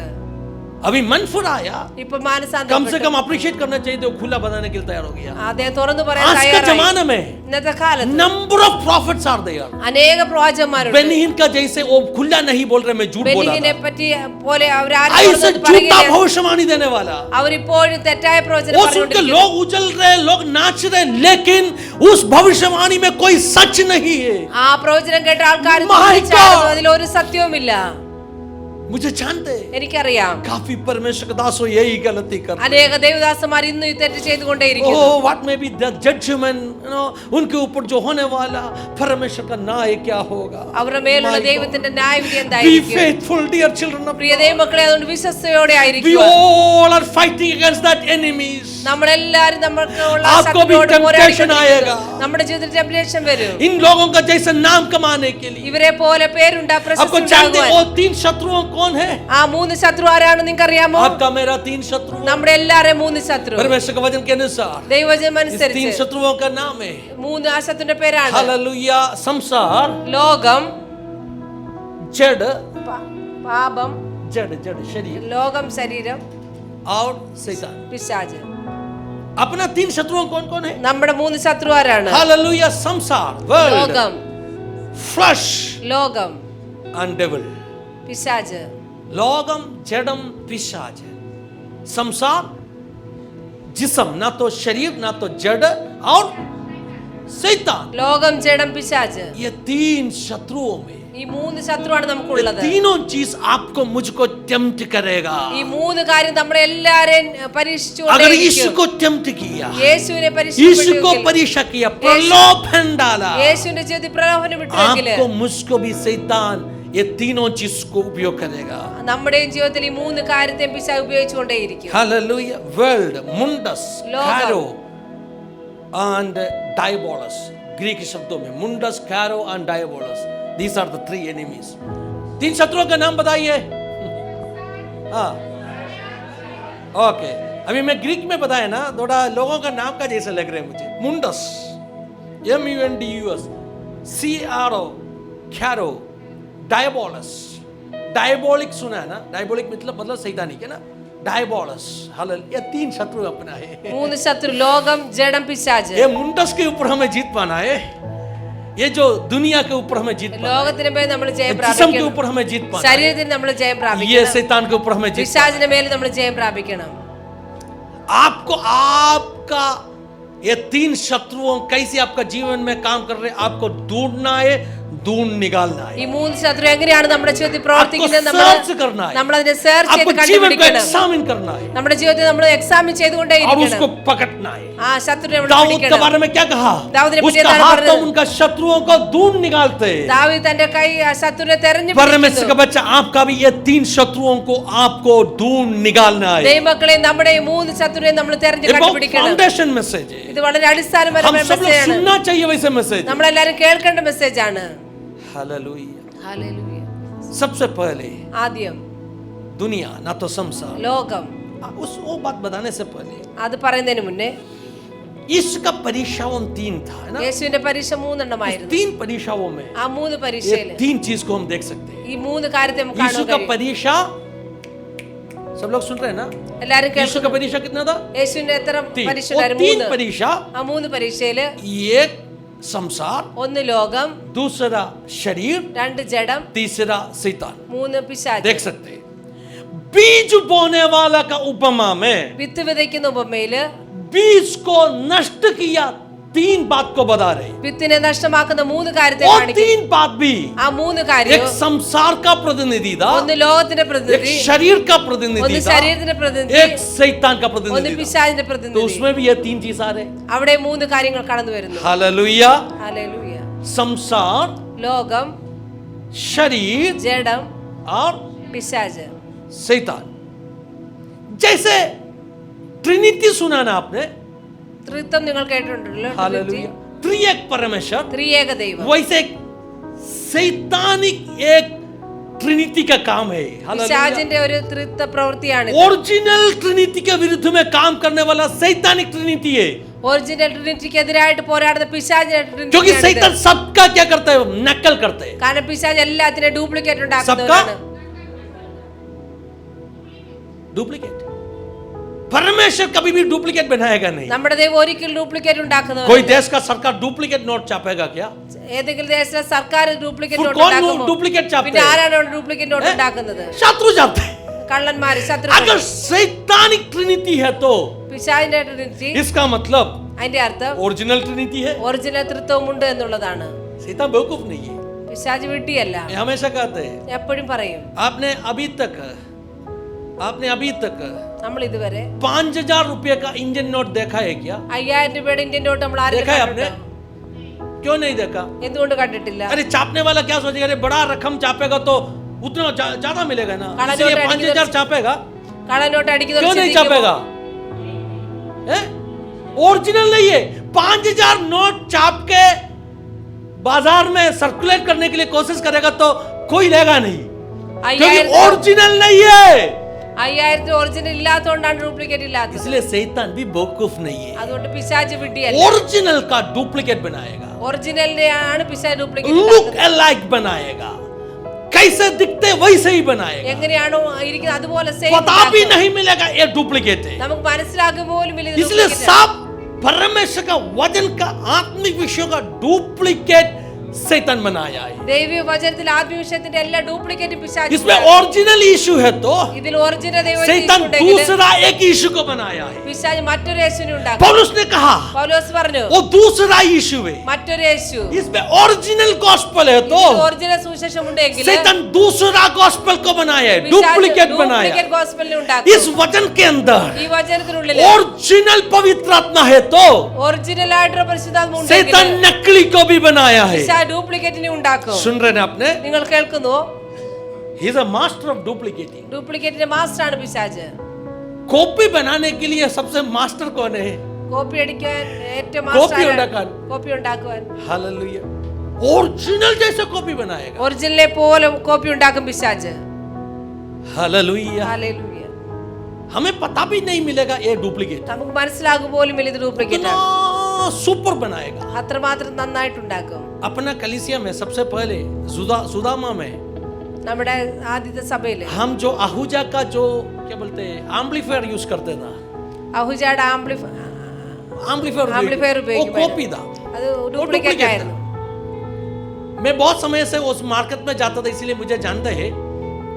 अभी मन फुराया, ഇപ്പൊ कम से മാനസാന്തരപ്പെട്ടു. कम अप्रिशिएट करना चाहिए तो खुला बताने के लिए तैयार हो गया. അദ്ദേഹം തുറന്നു പറയാൻ आज के തയ്യാറായി. जमाने में ഇന്നത്തെ കാലത്ത് number of prophets are there. അനേക പ്രവാചകന്മാരുണ്ട്. बेनिहिन का जैसे वो खुला नहीं बोल रहे, मैं झूठ बोला ബെനിഹിനെ था. പറ്റി പോലെ അവർ ആരും ऐसे തുറന്നു झूठा പറയുകയില്ല. भविष्यवाणी देने वाला. അവരിപ്പോഴും തെറ്റായ പ്രവചനം वो सुन के പറഞ്ഞുകൊണ്ടിരിക്കുന്നു. लोग उछल रहे, लोग नाच रहे, लेकिन उस भविष्यवाणी में कोई सच नहीं है. ആ പ്രവചനം കേട്ട ആൾക്കാർ My God. അതിൽ ഒരു സത്യവുമില്ല. मुझे जानते हैं എനിക്കറിയാം काफी परमेश्वर के दासों यही गलती कर. അനേക ദേവദാസന്മാർ ഇന്നും ഈ തെറ്റ് ചെയ്തുകൊണ്ടേയിരിക്കുന്നു. Oh, what may be the judgment, उनके ऊपर जो होने वाला परमेश्वर का न्याय क्या होगा. അവരുടെ മേലുള്ള ദൈവത്തിന്റെ ന്യായവിധി Be എന്തായിരിക്കും? faithful, dear children of Priya God. ദൈവമക്കളെ, അതുകൊണ്ട് വിശ്വസ്തയോടെ We ആയിരിക്കുക. all are fighting against that enemies. നമ്മളെല്ലാരും നമ്മൾക്കുള്ള आपको भी ശത്രുക്കളോട് temptation പോരാടിക്കൊണ്ടിരിക്കുന്നു. आएगा. നമ്മുടെ ജീവിതത്തിൽ ടെംപ്റ്റേഷൻ വരും. इन लोगों का जैसे नाम कमाने के लिए. ഇവരെ പോലെ പേരുണ്ടാ आपको പ്രശസ്തി जानते हो ഉണ്ടാകുവാൻ. वो 3 शत्रुओं कौन है? ആ 3 ശത്രു ആരാണെന്ന് നിങ്ങൾക്ക് അറിയാമോ? आपका मेरा 3 शत्रु. നമ്മുടെ എല്ലാവരും 3 ശത്രു. परमेश्वर के वचन के अनुसार ദൈവവചനം इस 3 അനുസരിച്ച് शत्रुओं का नाम है 3 ആ ശത്രുവിന്റെ പേരാണ് हालेलुया. संसार, ലോകം, जड़, പാപം, जड़ शरीर ലോകം, ശരീരം, और शैतान. പിശാച്. अपना 3 शत्रुओं कौन कौन है? നമ്മുടെ 3 ശത്രു ആരാണ്? हालेलुया. संसार, वर्ल्ड, ലോകം, फ्लश ലോകം, and devil. പിശാച്. लोगम, जड़म, पिशाच. संसार, जिस्म, ना तो शरीर, ना तो जड़ और शैतान. ലോകം, ജഡം, പിശാച്. ये 3 शत्रुओं में ഈ 3 ശത്രുവാണ് ये നമുക്കുള്ളത്. तीनों चीज आपको मुझको टेम्प्ट करेगा. ഈ 3 കാര്യം നമ്മളെ എല്ലാരെയും अगर यीशु പരീക്ഷിച്ചുകൊണ്ടേയിരിക്കും. को टेम्प्ट किया, യേശുവിനെ यीशु को പരീക്ഷിച്ചു, परीक्षा किया, प्रलोभन डाला, യേശുവിന്റെ ജീവിതത്തിൽ പ്രലോഭനം വിട്ടുവെങ്കില് आपको मुझको भी शैतान ये तीनों चीज को उपयोग करेगा. നമ്മുടെയും ജീവിതത്തിൽ ഈ 3 കാര്യത്തെയും പിശാച് ഉപയോഗിച്ചുകൊണ്ടേയിരിക്കും. हालेलुया. वर्ल्ड, मुंडस, लोगम. कैरो and diabolos. ग्रीक शब्दों में मुंडस, कैरो and diabolos. These are the 3 enemies. 3 शत्रुओं का नाम बताइए. हाँ, ओके. अभी मैं ग्रीक में बताया ना, थोड़ा लोगों का नाम का जैसे लग रहे हैं मुझे. मुंडस, MUNDUS, CRO, कैरो, डायबोलस. डायबोलिक सुना है ना? डायबोलिक मतलब सैतानिक है ना? डायबोलस. हालेलुया. ये 3 शत्रु अपना है. 3 ശത്രു, ലോകം, ജഡം, പിശാച്. ये मुंडस के ऊपर हमें जीत पाना है. ये जो दुनिया के ऊपर हमें जीत पाना है. ലോകത്തിന് മേൽ നമ്മൾ ജയം जिस्म के പ്രാപിക്കണം. ऊपर हमें जीत पाना है. ശരീരത്തിന് നമ്മൾ ജയം ये പ്രാപിക്കണം. शैतान के ऊपर हमें जीत. പിശാചിന്റെ മേൽ നമ്മൾ ജയം പ്രാപിക്കണം. आपको आपका ये 3 शत्रुओं कैसे आपका जीवन में काम कर रहे हैं, आपको ढूंढना है, ढूंढ निकालना है. ഈ 3 ശത്രു എങ്ങനെയാണ് നമ്മുടെ ജീവിതത്തിൽ आपको പ്രവർത്തിക്കുന്നത് सर्च करना है. നമ്മൾ അതിനെ സെർച്ച് ചെയ്ത് आपको जीवन को കണ്ടുപിടിക്കണം. एग्जामिन करना है നമ്മുടെ ജീവിതത്തിൽ നമ്മൾ എക്സാമിൻ और ചെയ്തുകൊണ്ടേയിരിക്കണം. उसको पकड़ना है. ആ ശത്രുവിനെ നമ്മൾ दाऊद के പിടിക്കണം. बारे में क्या कहा? दाऊद ने उसका पिता ने हाथ तो പറഞ്ഞത്. उनका शत्रुओं को ढूंढ निकालते. ദാവീദ് തന്റെ കൈ ആ ശത്രുവിനെ തെരഞ്ഞു परमेश्वर का बच्चा, आपका भी ये 3 शत्रुओं को आपको ढूंढ निकालना है. ദൈവമക്കളെ, നമ്മുടെ ഈ 3 ശത്രുവിനെ നമ്മൾ തെരഞ്ഞു ये बहुत കണ്ടുപിടിക്കണം. फाउंडेशन मैसेज है. ഇത് വളരെ हम അടിസ്ഥാനപരമായ सब लोग മെസ്സേജാണ്. सुनना चाहिए वैसे मैसेज. നമ്മളെല്ലാരും കേൾക്കേണ്ട മെസ്സേജാണ്. हालेलुया. ഹല്ലേലൂയ. सबसे पहले ആദ്യം दुनिया, ना तो संसार. ലോകം. उस वो बात बताने से पहले അത് പറയുന്നതിന് मुन्ने इसका परीक्षाओं 3 था, है ना? യേശുവിന്റെ പരീക്ഷ 3 എണ്ണമായിരുന്നു. 3 परीक्षाओं में ആ 3 ये പരീക്ഷയില് 3 चीज को हम देख सकते हैं. ഈ 3 കാര്യത്തെ നമുക്ക് यीशु കാണാൻ का കഴിയും. परीक्षा, सब लोग सुन रहे हैं ना? എല്ലാരും यीशु का കേൾക്കുന്നു. परीक्षा कितना था? യേശുവിന്റെ എത്ര 3. പരീക്ഷ वो 3 ഉണ്ടായിരുന്നു? 3. परीक्षा, ആ 3 പരീക്ഷയില് एक संसार, 1 ലോകം, दूसरा शरीर, 2 ജഡം, तीसरा शैतान. 3 പിശാച്. देख सकते हैं. बीज बोने वाला का उपमा में വിത്ത് വിതയ്ക്കുന്ന ഉപമയില് बीज को नष्ट किया 3 बात को बता रहे. വിത്തിനെ നഷ്ടമാക്കുന്ന 3 കാര്യത്തെ वो കാണിക്കും. 3 बात भी ആ 3 एक കാര്യം संसार का प्रतिनिधि था, 1 ലോകത്തിന്റെ एक പ്രതിനിധി, शरीर का 1 प्रतिनिधि था, ശരീരത്തിന്റെ പ്രതിനിധി, एक शैतान का 1 प्रतिनिधि था. പിശാചിന്റെ तो പ്രതിനിധി. उसमें भी ये 3 चीज आ रहे. അവിടെ 3 കാര്യങ്ങൾ കടന്നു വരുന്നു. हालेलुया. ഹല്ലേലൂയ. संसार, ലോകം, शरीर ജഡം, और പിശാച്. शैतान. जैसे ट्रिनिटी सुना ना आपने? ത്രിത്വം നിങ്ങൾ കേട്ടിട്ടുണ്ടല്ലോ. हालेलुया. त्रिएक परमेश्वर, ത്രിയേക ദൈവം. वैसे एक सैतानिक एक ट्रिनिटी का काम है. हालेलुया. പിശാചിന്റെ ഒരു ത്രിത്വ പ്രവൃത്തിയാണ്. ओरिजिनल ट्रिनिटी के विरुद्ध में काम करने वाला सैतानिक ट्रिनिटी है. ഒറിജിനൽ ട്രിനിറ്റിക്ക് എതിരായിട്ട് പോരാടുന്ന പിശാചിന്റെ क्योंकि ട്രിനിറ്റി. सैतान सबका क्या करता है? नकल करते हैं. കാരണം പിശാച് എല്ലാത്തിനും ഡ്യൂപ്ലിക്കേറ്റ് सबका ഉണ്ടാക്കുന്നവരാണ്. डुप्लीकेट। परमेश्वर कभी भी डुप्लीकेट बनाएगा नहीं। നമ്മുടെ ദൈവം ഒരിക്കലും ഡ്യൂപ്ലിക്കേറ്റ് ഉണ്ടാക്കുന്നവരല്ല. कोई देश का सरकार डुप्लीकेट नोट छापेगा क्या? ഏതെങ്കിലും ദേശത്തെ സർക്കാർ ഡ്യൂപ്ലിക്കേറ്റ് നോട്ട് कौन ഉണ്ടാക്കുമോ? डुप्लीकेट छापते പിന്നെ हैं? ആരാണ് ഡ്യൂപ്ലിക്കേറ്റ് നോട്ട് ഉണ്ടാക്കുന്നത്? शत्रु छापते हैं। കള്ളന്മാര്, अगर ശത്രുക്കൾ. सैतानिक ट्रिनिटी है तो പിശാചിന്റെ ട്രിനിറ്റി, इसका मतलब അതിന്റെ അർത്ഥം ओरिजिनल ट्रिनिटी है। ഒറിജിനൽ ത്രിത്വം ഉണ്ട് എന്നുള്ളതാണ്. शैतान बेवकूफ नहीं है। പിശാച് വിഡ്ഢിയല്ല. ये हमेशा कहते हैं। എപ്പോഴും പറയും, आपने अभी तक നമ്മൾ ഇതുവരെ 5,000 रुपये का इंडियन नोट देखा है क्या? 5000 രൂപയുടെ ഇന്ത്യൻ നോട്ട് നമ്മൾ ആരും देखा है आपने? क्यों नहीं देखा? എന്തുകൊണ്ട് കണ്ടിട്ടില്ല? अरे छापने वाला क्या सोचेगा? अरे बड़ा रकम छापेगा तो उतना ज्यादा मिलेगा ना, काला इसलिए नोट 5,000 छापेगा। കള്ളനോട്ട് क्यों അടിക്കുന്നവർ नहीं ചിന്തിക്കുമോ? छापेगा? ओरिजिनल नहीं है। 5,000 नोट छाप के बाजार में सर्कुलेट करने के लिए कोशिश करेगा तो कोई लेगा नहीं, क्योंकि 5000 ओरिजिनल नहीं है। 5000 ഒറിജിനൽ ഇല്ലാത്തതുകൊണ്ടാണ് ഡ്യൂപ്ലിക്കേറ്റ് ഇല്ലാത്തത്. इसलिए शैतान भी बेवकूफ नहीं है, അതുകൊണ്ട് പിശാച് വിഡ്ഢിയല്ല. ओरिजिनल का डुप्लीकेट बनाएगा, ഒറിജിനലിന്റെ ആണ് പിശാച് ഡ്യൂപ്ലിക്കേറ്റ് लुक ഉണ്ടാക്കുന്നത്. अलाइक बनाएगा, कैसे दिखते वैसे ही बनाएगा, എങ്ങനെയാണോ ഇരിക്കുന്നത് അതുപോലെ സെയിം पता भी नहीं मिलेगा ये डुप्लीकेट है। നമുക്ക് മനസ്സിലാകും പോലും ഇല്ല ഇത് इसलिए duplicate ആണ്. सब परमेश्वर का वचन का आत्मिक विषयों का डुप्लीकेट शैतान बनाया है। ദൈവിക വചനത്തിൽ ആത്മീയ വിഷയത്തിന്റെ എല്ലാ ഡ്യൂപ്ലിക്കേറ്റും പിശാച് इसमें ओरिजिनल इशू है तो ഇതിൽ ഒറിജിനൽ ദൈവം शैतान दूसरा एक इशू को बनाया है। പിശാച് മറ്റൊരു യേശുവിനെ ഉണ്ടാക്കും. पौलुस ने कहा പൗലോസ് പറഞ്ഞു वो दूसरा इशू है, മറ്റൊരു യേശു. इसमें ओरिजिनल गॉस्पेल है तो ഒറിജിനൽ സുവിശേഷം ഉണ്ടെങ്കിൽ शैतान दूसरा गॉस्पेल को बनाया है, डुप्लीकेट बनाया ഡ്യൂപ്ലിക്കേറ്റ് है। ഗോസ്പലിനെ ഉണ്ടാക്കും. इस वचन के अंदर ഈ വചനത്തിനുള്ളിൽ ओरिजिनल पवित्र आत्मा है तो ഒറിജിനൽ ആയിട്ടുള്ള പരിശുദ്ധാത്മ ഉണ്ടെങ്കിൽ शैतान नकली को भी बनाया है। പിശാച് ഡ്യൂപ്ലിക്കേറ്റിനെ ഉണ്ടാക്കും. सुन रहे हैं आपने? നിങ്ങൾ കേൾക്കുന്നു? He is a master of duplicating. ഡ്യൂപ്ലിക്കേറ്റിന്റെ മാസ്റ്റർ ആണ് പിശാച്. कॉपी बनाने के लिए सबसे मास्टर कौन है? കോപ്പി അടിക്കാൻ ഏറ്റവും കോപ്പി മാസ്റ്റർ ഉണ്ടാക്കാൻ. കോപ്പി ഉണ്ടാക്കുവാൻ. हालेलुया। ओरिजिनल जैसे कॉपी बनाएगा। ഒറിജിനലെ പോലെ കോപ്പി ഉണ്ടാക്കും പിശാച്. हालेलुया। ഹല്ലേലൂയ. हमें पता भी नहीं मिलेगा ये डुप्लीकेट, നമുക്ക് മനസ്സിലാകും പോലും ഇല്ല ഇത് ഡ്യൂപ്ലിക്കേറ്റ് ആണ്. सुपर बनाएगा। അത്രമാത്രം നന്നായിട്ടുണ്ടാക്കും. अपना कलीसिया में सबसे पहले सुदामा में നമ്മുടെ ആദ്യത്തെ സഭയില് हम जो आहूजा का जो क्या बोलते हैं एम्पलीफायर यूज करते ना, അഹുജയുടെ एम्पलीफायर Amplifier वो ഉപയോഗിക്കും. कॉपी था, അത് वो ഡ്യൂപ്ലിക്കേറ്റ് duplicate ആയിരുന്നു. था। मैं बहुत समय से उस मार्केट में जाता था, इसीलिए मुझे जानते हैं।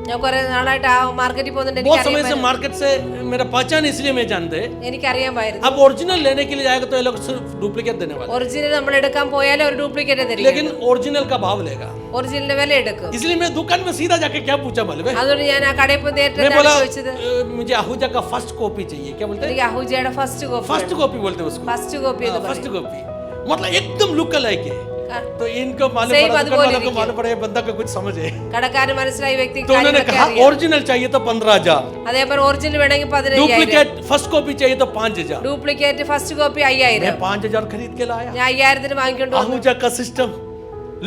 ഞാൻ കുറെ നാളായിട്ട് ആ മാർക്കറ്റിൽ പോകുന്നുണ്ട്. बहुत समय से मार्केट से मेरा पहचान, इसलिए मैं जानते हैं। എനിക്കറിയാമായിരുന്നു. अब ओरिजिनल लेने के लिए जाएगा तो ये लोग सिर्फ डुप्लीकेट देने वाले, ഒറിജിനൽ നമ്മൾ എടുക്കാൻ പോയാലേ ഒരു ഡ്യൂപ്ലിക്കേറ്റ് തരും. लेकिन ओरिजिनल का भाव लेगा। ഒറിജിനലിന്റെ വില എടുക്കും. इसलिए मैं दुकान में सीधा जाके क्या पूछा मालूम है? അതുകൊണ്ട് ഞാൻ ആ കടയിൽ പോയി നേരിട്ട് मैं बोला ചോദിച്ചത് मुझे आहूजा का फर्स्ट कॉपी चाहिए। क्या बोलते हैं? എനിക്ക് അഹുജയുടെ ഫസ്റ്റ് കോപ്പി फर्स्ट कॉपी बोलते हैं उसको। ഫസ്റ്റ് കോപ്പി എന്ന് फर्स्ट പറയും. कॉपी मतलब एकदम लुक अलाइक है। तो इनको मालूम Same पड़ा, दुकान അതുപോലെ वालों को ഇരിക്കും. मालूम पड़ा ये बंदा को कुछ समझ है, കടക്കാരൻ മനസ്സിലായി വ്യക്തിക്ക് तो उन्होंने കാര്യങ്ങളൊക്കെ कहा അറിയാം. ओरिजिनल चाहिए तो 15,000, അതേപോലെ ഒറിജിനൽ വേണമെങ്കിൽ 15,000, डुप्लीकेट फर्स्ट कॉपी चाहिए तो 5,000। Duplicate first copy 5000. मैं 5,000 खरीद के लाया। ഞാൻ 5000 വാങ്ങിക്കൊണ്ട് വന്നു. आहूजा का सिस्टम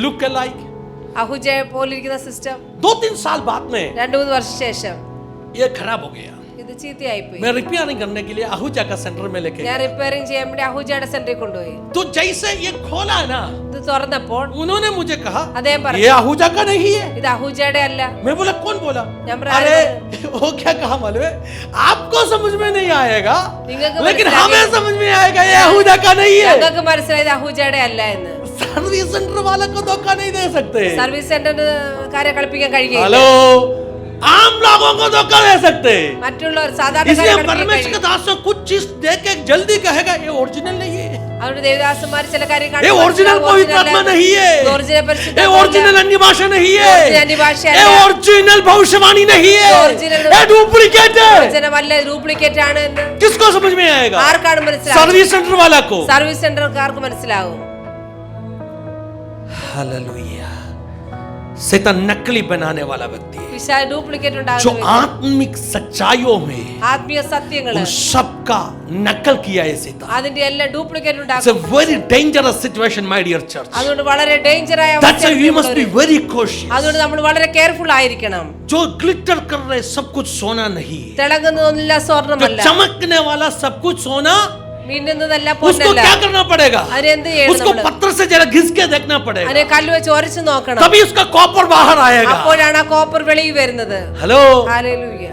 लुक अलाइक। അഹുജ പോലിരിക്കുന്ന സിസ്റ്റം 2-3 साल बाद में 2-3 വർഷം ശേഷം ये खराब हो गया। ഇത് ചീത്തയായി പോയി. मैं रिपेयरिंग करने के लिए आहूजा का सेंटर में लेके ഞാൻ गया। റിപ്പയറിംഗ് ചെയ്യാൻ വേണ്ടി അഹുജയുടെ സെന്ററിൽ കൊണ്ടുപോയി. तो जैसे ये खोला ना, ഇത് തുറന്നപ്പോൾ उन्होंने मुझे कहा അദ്ദേഹം പറഞ്ഞു ये आहूजा का नहीं है। ഇത് അഹുജയുടെ അല്ല. मैं बोला कौन बोला? ഞാൻ अरे वो क्या कहा मालूम है? आपको समझ में नहीं आएगा, നിങ്ങൾക്ക് लेकिन മനസ്സിലാകില്ല. हमें समझ में आएगा ये आहूजा का नहीं है। ഞങ്ങൾക്ക് മനസ്സിലായത് അഹുജയുടെ അല്ല എന്ന്. सर्विस सेंटर वाला को धोखा नहीं दे सकते। സർവീസ് സെന്ററിന് കളിപ്പിക്കാൻ കഴിയില്ല. हेलो, आम लोगों को धोखा दे सकते। മറ്റുള്ളവർ इसलिए സാധാരണക്കാരെ परमेश्वर के दास कुछ चीज देख के जल्दी कहेगा ये ओरिजिनल नहीं है, അവരുടെ ദേവദാസന്മാർ ചില കാര്യങ്ങൾ ये ओरिजिनल पवित्र आत्मा नहीं है, ഒറിജിനൽ ये പരിശുദ്ധ ओरिजिनल अन्य भाषा नहीं है, ओरिजिनल अन्य भाषा ये है। ओरिजिनल भविष्यवाणी नहीं है, ओरिजिनल ये डुप्लीकेट है। വചനമല്ല ഡ്യൂപ്ലിക്കേറ്റ് ആണ് എന്ന് किसको समझ में आएगा? ആർക്കാണ് മനസ്സിലാവും? सर्विस सेंटर वाला को। സർവീസ് സെന്റർക്കാർക്ക് മനസ്സിലാവും. हालेलुया। शैतान नकली बनाने वाला व्यक्ति है, പിശാച് ഡ്യൂപ്ലിക്കേറ്റ് जो ഉണ്ടാകുന്ന आत्मिक सच्चाइयों में ആത്മീയ സത്യങ്ങള് उन सबका नकल किया है शैतान। അതിന്റെ എല്ലാം ഡ്യൂപ്ലിക്കേറ്റ് It's a ഉണ്ടാക്കും. very dangerous situation, my dear church. അതുകൊണ്ട് വളരെ ഡേഞ്ചർ ആയ That's why we must be very cautious. അതുകൊണ്ട് നമ്മൾ വളരെ കെയർഫുൾ ആയിരിക്കണം. जो ग्लिटर कर रहे सब कुछ सोना नहीं है, തിളങ്ങുന്നതൊന്നുമില്ല जो സ്വർണ്ണമല്ല, चमकने वाला सब कुछ सोना, മിന്നുന്നതല്ല उसको പൊന്നല്ല. क्या करना पड़ेगा? അതിനെന്ത് ചെയ്യണം उसको നമ്മള്? पत्थर से जरा घिस के देखना पड़ेगा, അതിനെ കല്ല് വെച്ച് ഒരച്ചു നോക്കണം. तभी उसका कॉपर बाहर आएगा। അപ്പോഴാണ് ആ കോപ്പർ വെളിയിൽ വരുന്നത്. Hello, hallelujah.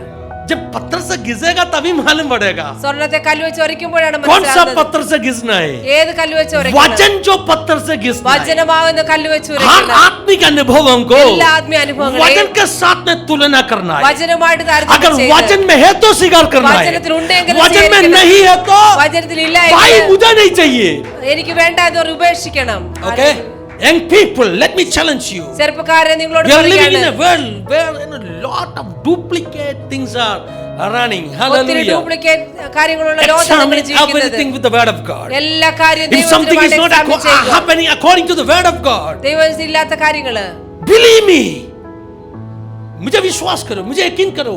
जब पत्थर से घिसेगा तभी मालूम पड़ेगा സ്വർണ്ണത്തെ കല്ല് വെച്ച് ഒരയ്ക്കുമ്പോഴാണ് कौन सा മനസ്സിലാകുന്നത് पत्थर से घिसना है। ഏത് കല്ല് വെച്ച് ഒരയ്ക്കുന്നത്. वचन जो पत्थर से घिसना है, വചനമാവുന്ന കല്ല് വെച്ച് हर ഒരയ്ക്കുന്നത്. आत्मिक अनुभवों को എല്ലാ ആത്മീയ അനുഭവങ്ങളെയും वचन के साथ में तुलना करना है। വചനമായിട്ട് താരതമ്യം अगर ചെയ്ത് वचन में है तो स्वीकार करना है, വചനത്തിൽ ഉണ്ടെങ്കിൽ वचन में സ്വീകരിക്കണം. नहीं है तो വചനത്തിൽ ഇല്ല भाई എങ്കിൽ मुझे नहीं चाहिए। എനിക്ക് വേണ്ട എന്ന് ഉപേക്ഷിക്കണം. Okay, young people, let me challenge you. ചെറുപ്പക്കാരെ നിങ്ങളോട് We are living in പറയുകയാണ്, a world where a lot of duplicate things are running. ഒത്തിരി Hallelujah. ഡ്യൂപ്ലിക്കേറ്റ് കാര്യങ്ങളുള്ള ലോകത്താണ് നമ്മൾ Examine ജീവിക്കുന്നത്. everything with the word of God. എല്ലാ കാര്യവും If something is ദൈവത്തിനുമായിട്ട് not examine ചെയ്യുക. happening according to the word of God, ദൈവത്തിൽ ഇല്ലാത്ത കാര്യങ്ങള് believe me, मुझे विश्वास करो, मुझे यकीन करो,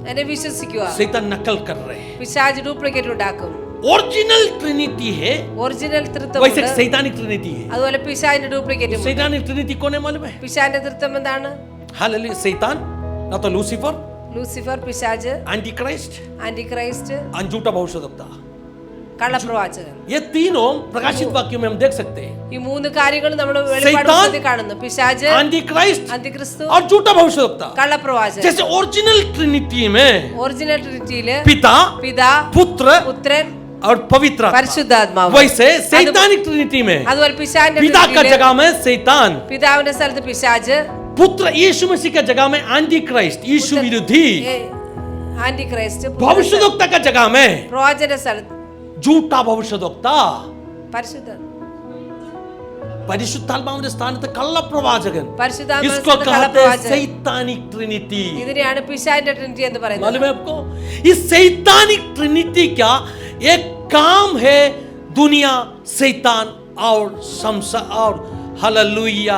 എന്നെ വിശ്വസിക്കുക. शैतान नकल कर रहे हैं। പിശാച് ഡ്യൂപ്ലിക്കേറ്റ് ഉണ്ടാക്കും. ओरिजिनल ट्रिनिटी है, ഒറിജിനൽ वैसे തൃത്വമുണ്ട്, सैतानिक ट्रिनिटी है। അതുപോലെ പിശാചിന്റെ ഡ്യൂപ്ലിക്കേറ്റും. सैतानिक ट्रिनिटी कौन है मालूम है? പിശാചിന്റെ തൃത്വം എന്താണ്? हालेलुया। शैतान ना तो लूसीफर, ലൂസിഫർ, പിശാച്, एंटी क्राइस्ट, ആന്റിക്രൈസ്റ്റ്, झूठा भविष्यवक्ता, കള്ളപ്രവാചകൻ. ये तीनों प्रकाशित वाक्यों में हम देख सकते हैं। ഈ മൂന്ന് കാര്യങ്ങൾ നമ്മൾ വെളിപ്പാട് പുസ്തകത്തിൽ കാണുന്നു. പിശാച്, एंटी क्राइस्ट അന്തിക്രിസ്തു, और झूठा भविष्यवक्ता। കള്ളപ്രവാചകൻ. जैसे ओरिजिनल ट्रिनिटी में ഒറിജിനൽ ട്രിനിറ്റിയില് पिता, പിതാ, पुत्र പുത്രൻ, और पवित्र आत्मा, പരിശുദ്ധാത്മാവ്. वैसे सैतानिक ट्रिनिटी में അതുപോലെ പിശാചിന്റെ पिता का ട്രിനിറ്റിയില് जगह में शैतान, പിതാവിന്റെ സ്ഥലത്ത് പിശാച്, पुत्र यीशु मसीह का जगह में एंटी क्राइस्ट, यीशु विरोधी, ആന്റിക്രൈസ്റ്റ്, भविष्यवक्ता का जगह में പ്രവാചകന്റെ സ്ഥലത്ത് झूठा भविष्यवक्ता, പരിശുദ്ധ പരിശുദ്ധാത്മാവിന്റെ സ്ഥാനത്ത് കള്ളപ്രവാചകൻ। പരിശുദ്ധാത്മാവിന്റെ इसको സ്ഥലത്ത് कहते हैं കള്ളപ്രവാചകൻ. सैतानिक ट्रिनिटी। ഇതിനെയാണ് പിശാചിന്റെ ട്രിനിറ്റി എന്ന് പറയുന്നത്. मालूम है आपको? इस सैतानिक ट्रिनिटी का एक काम है, दुनिया, शैतान और संसार और हालेलुया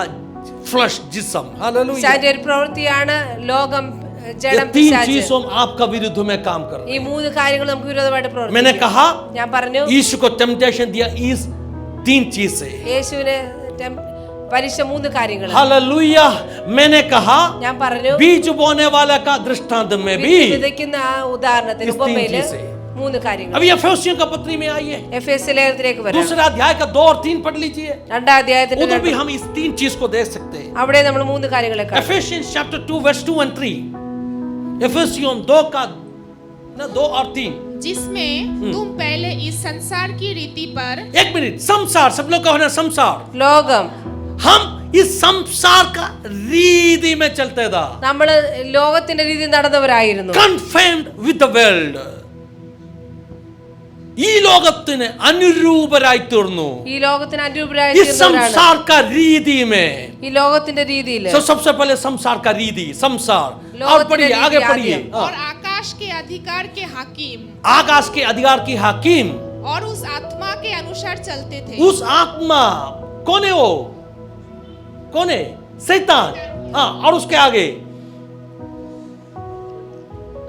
फ्लश जिस्म। हालेलुया। പിശാചിന്റെ ഒരു പ്രവൃത്തിയാണ് ലോകം, ये ജഡം, तीन പിശാച്. चीजों आपका विरुद्ध में काम कर रहे ഈ മൂന്ന് കാര്യങ്ങൾ നമുക്ക് വിരോധമായിട്ട് हैं। मैंने പ്രവർത്തിക്കും. कहा ഞാൻ പറഞ്ഞു यीशु को टेम्पटेशन दिया इस तीन चीज से। യേശുവിന് പരീക്ഷ മൂന്ന് കാര്യങ്ങൾ. हालेलुया। मैंने कहा ഞാൻ പറഞ്ഞു बीज बोने वाला का दृष्टांत में भी വിതയ്ക്കുന്ന ആ ഉദാഹരണത്തിൽ इस तीन ഉപമയില് चीज से। മൂന്ന് കാര്യങ്ങൾ. अभी एफेसियों का पत्री में आइए, എഫേസ്യ ലേഖനത്തിലേക്ക് വരാം. दूसरा अध्याय का 2 और 3 पढ़ लीजिए, രണ്ടാം അധ്യായത്തിന്റെ उधर भी हम इस तीन चीज को देख सकते हैं। അവിടെ നമ്മൾ മൂന്ന് കാര്യങ്ങളെ കാണാം. Ephesians chapter 2 verse 2 and 3, एफेसियों 2 का 2 और 3। जिसमें तुम पहले इस संसार की रीति पर एक मिनट, संसार, सब लोग कहो ना संसार। ലോകം, हम इस संसार का रीति में चलते था, നമ്മൾ ലോകത്തിന്റെ രീതി നടന്നവരായിരുന്നു. conformed with the world, ഈ ലോകത്തിന് അനുരൂപരായി തീർന്നു। ഈ ലോകത്തിന് അനുരൂപരായി इस തീർന്നവരാണ്. संसार का रीति में, ഈ ലോകത്തിന്റെ രീതിയിൽ तो सबसे पहले संसार का रीति, संसार। और लोग पढ़िए, तेरे आगे रीति पढ़िए। आदि। और आकाश के अधिकार के हाकिम आकाश के अधिकार की हाकिम, और उस आत्मा के अनुसार चलते थे। उस आत्मा कौन है? वो कौन है? शैतान। हाँ, और उसके आगे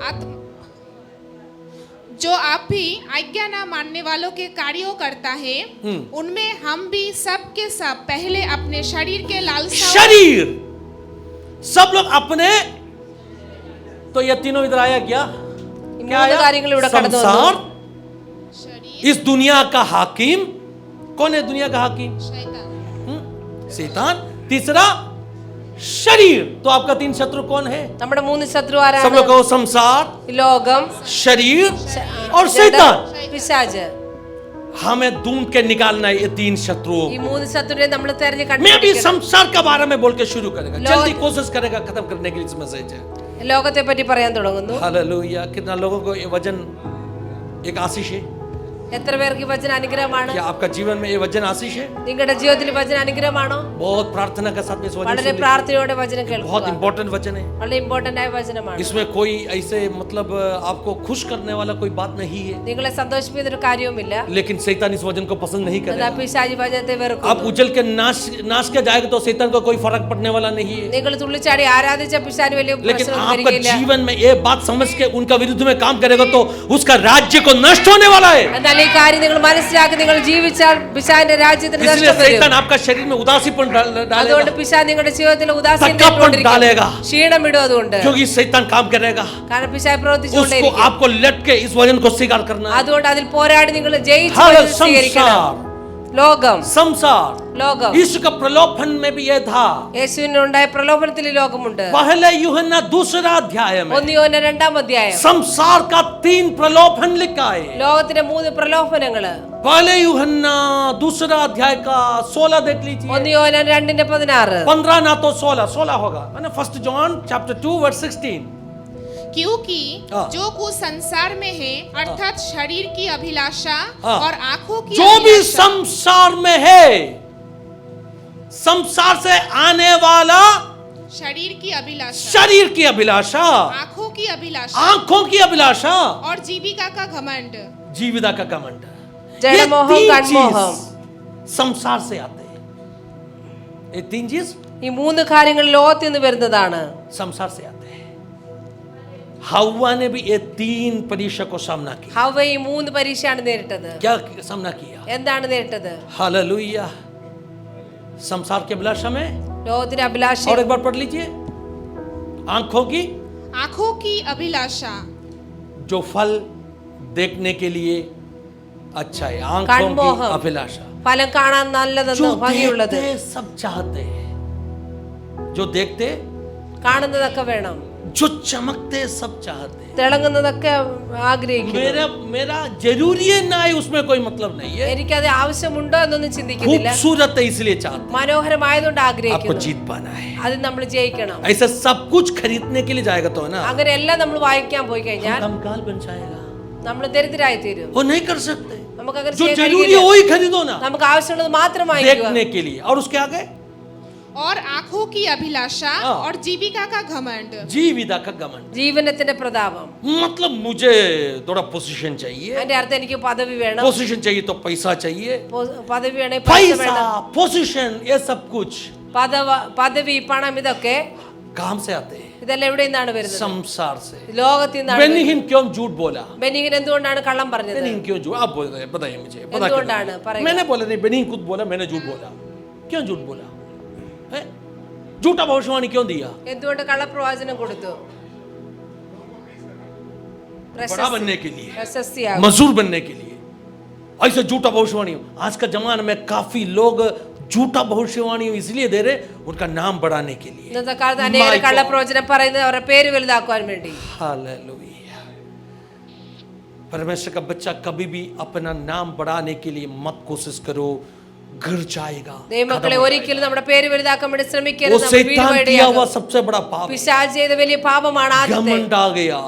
आत्मा जो आप भी आज्ञा न मानने वालों के कार्यों करता है, उनमें हम भी सब के सब पहले अपने शरीर के लालसा शरीर, सब लोग अपने, तो ये तीनों इधर आया क्या? ഈ മൂന്ന് കാര്യങ്ങൾ ഇവിടെ കടന്നു വന്നു. संसार, शरीर इस दुनिया का हाकिम, कौन है दुनिया का हाकिम? शैतान। शैतान। तीसरा शरीर, तो आपका 3 शत्रु कौन है? നമ്മുടെ മൂന്ന് ശത്രു सब ആരാണ്? लोग कहो संसार, ഈ ലോകം, शरीर और ജഡം, शैतान। പിശാച്. हमें ढूंढ के निकालना है ये 3 शत्रुओं। ഈ മൂന്ന് ശത്രുവിനെ നമ്മൾ തെരഞ്ഞു मैं अभी കണ്ടുപിടിക്കണം. संसार के बारे में बोल के शुरू करेगा, लोग- जल्दी कोशिश करेगा खत्म करने के लिए इस मैसेज है। ലോകത്തെ പറ്റി പറയാൻ തുടങ്ങുന്നു. हालेलुया। कितना लोगों को ये वचन एक आशीष है? എത്ര പേർക്ക് ഈ വചന അനുഗ്രഹമാണ്? क्या आपका जीवन में ये वचन आशीष है? നിങ്ങളുടെ ജീവിതത്തിൽ വചന അനുഗ്രഹമാണോ? बहुत प्रार्थना के साथ में इस वचन വളരെ सुन लीजिए। പ്രാർത്ഥനയോടെ വചനം बहुत കേൾക്കുക. इंपॉर्टेंट वचन है। വളരെ ഇമ്പോർട്ടന്റ് ആയ വചനമാണ്. इसमें कोई ऐसे मतलब आपको खुश करने वाला कोई बात नहीं है, നിങ്ങളെ സന്തോഷിപ്പിക്കുന്ന ഒരു കാര്യവുമില്ല. लेकिन शैतान इस वचन को पसंद नहीं എന്നാൽ करेगा। പിശാചി വചനത്തെ आप വെറുക്കുന്നു. उछल के नाश के जाएगा तो शैतान को कोई फर्क पड़ने वाला नहीं है, നിങ്ങൾ തുള്ളിച്ചാടി ആരാധിച്ച പിശാചിന് വലിയ लेकिन പ്രശ്നം आपका വരികയില്ല. जीवन में ये बात समझ के उनका विरुद्ध में काम करेगा तो उसका राज्य को नष्ट होने वाला है। എന്നാൽ ഈ കാര്യം നിങ്ങൾ മനസ്സിലാക്കി നിങ്ങൾ ജീവിച്ചാൽ പിശാചിന്റെ രാജ്യത്തിന് इसलिए നഷ്ടം വരും. शैतान आपका शरीर में उदासीपन അതുകൊണ്ട് डालेगा, പിശാച് നിങ്ങളുടെ ജീവിതത്തിൽ थकापन डालेगा, ക്ഷീണം ഇടും. അതുകൊണ്ട് क्योंकि शैतान काम करेगा। കാരണം പിശാച് उसको പ്രവർത്തിച്ചുകൊണ്ടേയിരിക്കും. आपको लट के इस वचन को स्वीकार करना है। അതുകൊണ്ട് അതിൽ പോരാടി നിങ്ങൾ ജയിച്ചു हर വചനം സ്വീകരിക്കണം. संसार, ലോകം संसार, ലോകം यीशु का प्रलोभन में भी ये था। യേശുവിനുണ്ടായ പ്രലോഭനത്തിൽ ഈ ലോകമുണ്ട്. पहले यूहन्ना दूसरा अध्याय में 1 യോഹന്നാൻ 2-ാം അധ്യായം संसार का 3 प्रलोभन लिखा है। ലോകത്തിന്റെ 3 പ്രലോഭനങ്ങള്. पहले यूहन्ना दूसरा अध्याय का 16 देख लीजिए। 1 യോഹന്നാൻ 2:16 15 ना तो 16 होगा, है ना। 1 जॉन चैप्टर 2 वर्स 16। क्योंकि हाँ। जो कुछ संसार में है अर्थात शरीर की अभिलाषा हाँ। और आंखों की जो भी अभिलाषा, संसार में है, संसार से आने वाला शरीर की अभिलाषा, शरीर की अभिलाषा, आंखों की अभिलाषा आंखों की अभिलाषा और जीविका का घमंड, जीविता का घमंड, ജഡമോഹം, ये 3 കൺമോഹം. चीज संसार से आते हैं। ये 3 चीज ഈ 3 കാര്യങ്ങൾ ലോകത്തിൽ നിന്ന് വരുന്നതാണ്. संसार से आते हैं। हव्वा ने भी ये 3 परीक्षा को सामना किया। ഹവ്വ ഈ 3 പരീക്ഷയാണ് നേരിട്ടത്. क्या सामना किया? എന്താണ് നേരിട്ടത്? हालेलुया। संसार के अभिलाषा में, ലോകത്തിന്റെ അഭിലാഷ, और एक बार पढ़ लीजिए, आंखों की अभिलाषा, जो फल देखने के लिए अच्छा है, आंखों की कन्मोहम, अभिलाषा, ഫലം കാണാൻ നല്ലതെന്ന് जो ഭംഗിയുള്ളത്, देखते सब चाहते हैं, जो देखते, കാണുന്നതൊക്കെ വേണം, जो चमकते सब चाहते हैं। തിളങ്ങുന്നതൊക്കെ ആഗ്രഹിക്കുന്നു. मेरा जरूरी है ना है, उसमें कोई मतलब नहीं है। എനിക്കത് ആവശ്യമുണ്ടോ എന്നൊന്നും ചിന്തിക്കുന്നില്ല. खूबसूरत है इसलिए चाहते हैं। മനോഹരമായതുകൊണ്ട് आपको ആഗ്രഹിക്കുന്നു. जीत पाना है। അത് നമ്മൾ ജയിക്കണം. ऐसा सब कुछ खरीदने के लिए जाएगा तो है ना, അങ്ങനെ एല്ലാം നമ്മൾ വാങ്ങിക്കാൻ പോയി കഴിഞ്ഞാൽ कंगाल बन जाएगा। നമ്മൾ ദരിദ്രരായി തീരും. वो नहीं कर सकते। നമുക്ക് അങ്ങനെ जो ചെയ്യാൻ जरूरी है കഴിയില്ല. वही खरीदो ना, നമുക്ക് ആവശ്യമുള്ളത് മാത്രം വാങ്ങിക്കുക. देखने के लिए। और उसके आगे और आंखों की अभिलाषा हाँ। और जीविका का घमंड, जीविता का घमंड। ജീവനത്തിന്റെ പ്രതാപം. मतलब मुझे थोड़ा पोजीशन चाहिए, അതിന്റെ അർത്ഥം എനിക്ക് പദവി വേണം. पोजीशन चाहिए तो पैसा चाहिए, പദവി വേണേ പൈസ पैसा വേണം. पोजीशन ये सब कुछ പദവി പണം ഇതൊക്കെ काम से आते हैं, ഇതെല്ലാം എവിടെ നിന്നാണ് വരുന്നത്? संसार से। ലോകത്തിൽ നിന്നാണ്. बेनिहिन क्यों झूठ बोला? ബെനിഹിൻ എന്തുകൊണ്ടാണ് കള്ളം പറഞ്ഞത്? बेनिहिन क्यों झूठ? आप बोल रहे हैं, बताइए मुझे, पता എന്തുകൊണ്ടാണ് क्यों? പറയുക? मैंने बोला नहीं, बेनिहिन खुद बोला, मैंने झूठ बोला। क्यों झूठ बोला है? झूठा भविष्यवाणी क्यों दिया? എന്തുകൊണ്ട് കള്ളപ്രവാചനം കൊടുത്തു? बड़ा बनने के लिए, പ്രശസ്തിയാകും. मजदूर बनने के लिए। ऐसे झूठा भविष्यवाणी आज का जमाना में काफी लोग झूठा भविष्यवाणी इसलिए दे रहे, उनका नाम बढ़ाने के लिए। ഇന്നത്തെ കാലത്ത് അനേകം കള്ളപ്രവചനം പറയുന്നത് അവരുടെ പേര് വലുതാക്കുവാൻ വേണ്ടി. हालेलुया। परमेश्वर का बच्चा कभी भी अपना नाम बढ़ाने के लिए मत कोशिश करो, गिर जाएगा। ദൈവമക്കളെ ഒരിക്കലും നമ്മുടെ പേര് വലുതാക്കാൻ വേണ്ടി वो ശ്രമിക്കരുത്. നമ്മൾ शैतान किया വീഴുവഴിയാകും. हुआ सबसे बड़ा पाप है। പിശാച് ചെയ്ത വലിയ പാപമാണ് ആദ്യത്തെ. घमंड आ गया,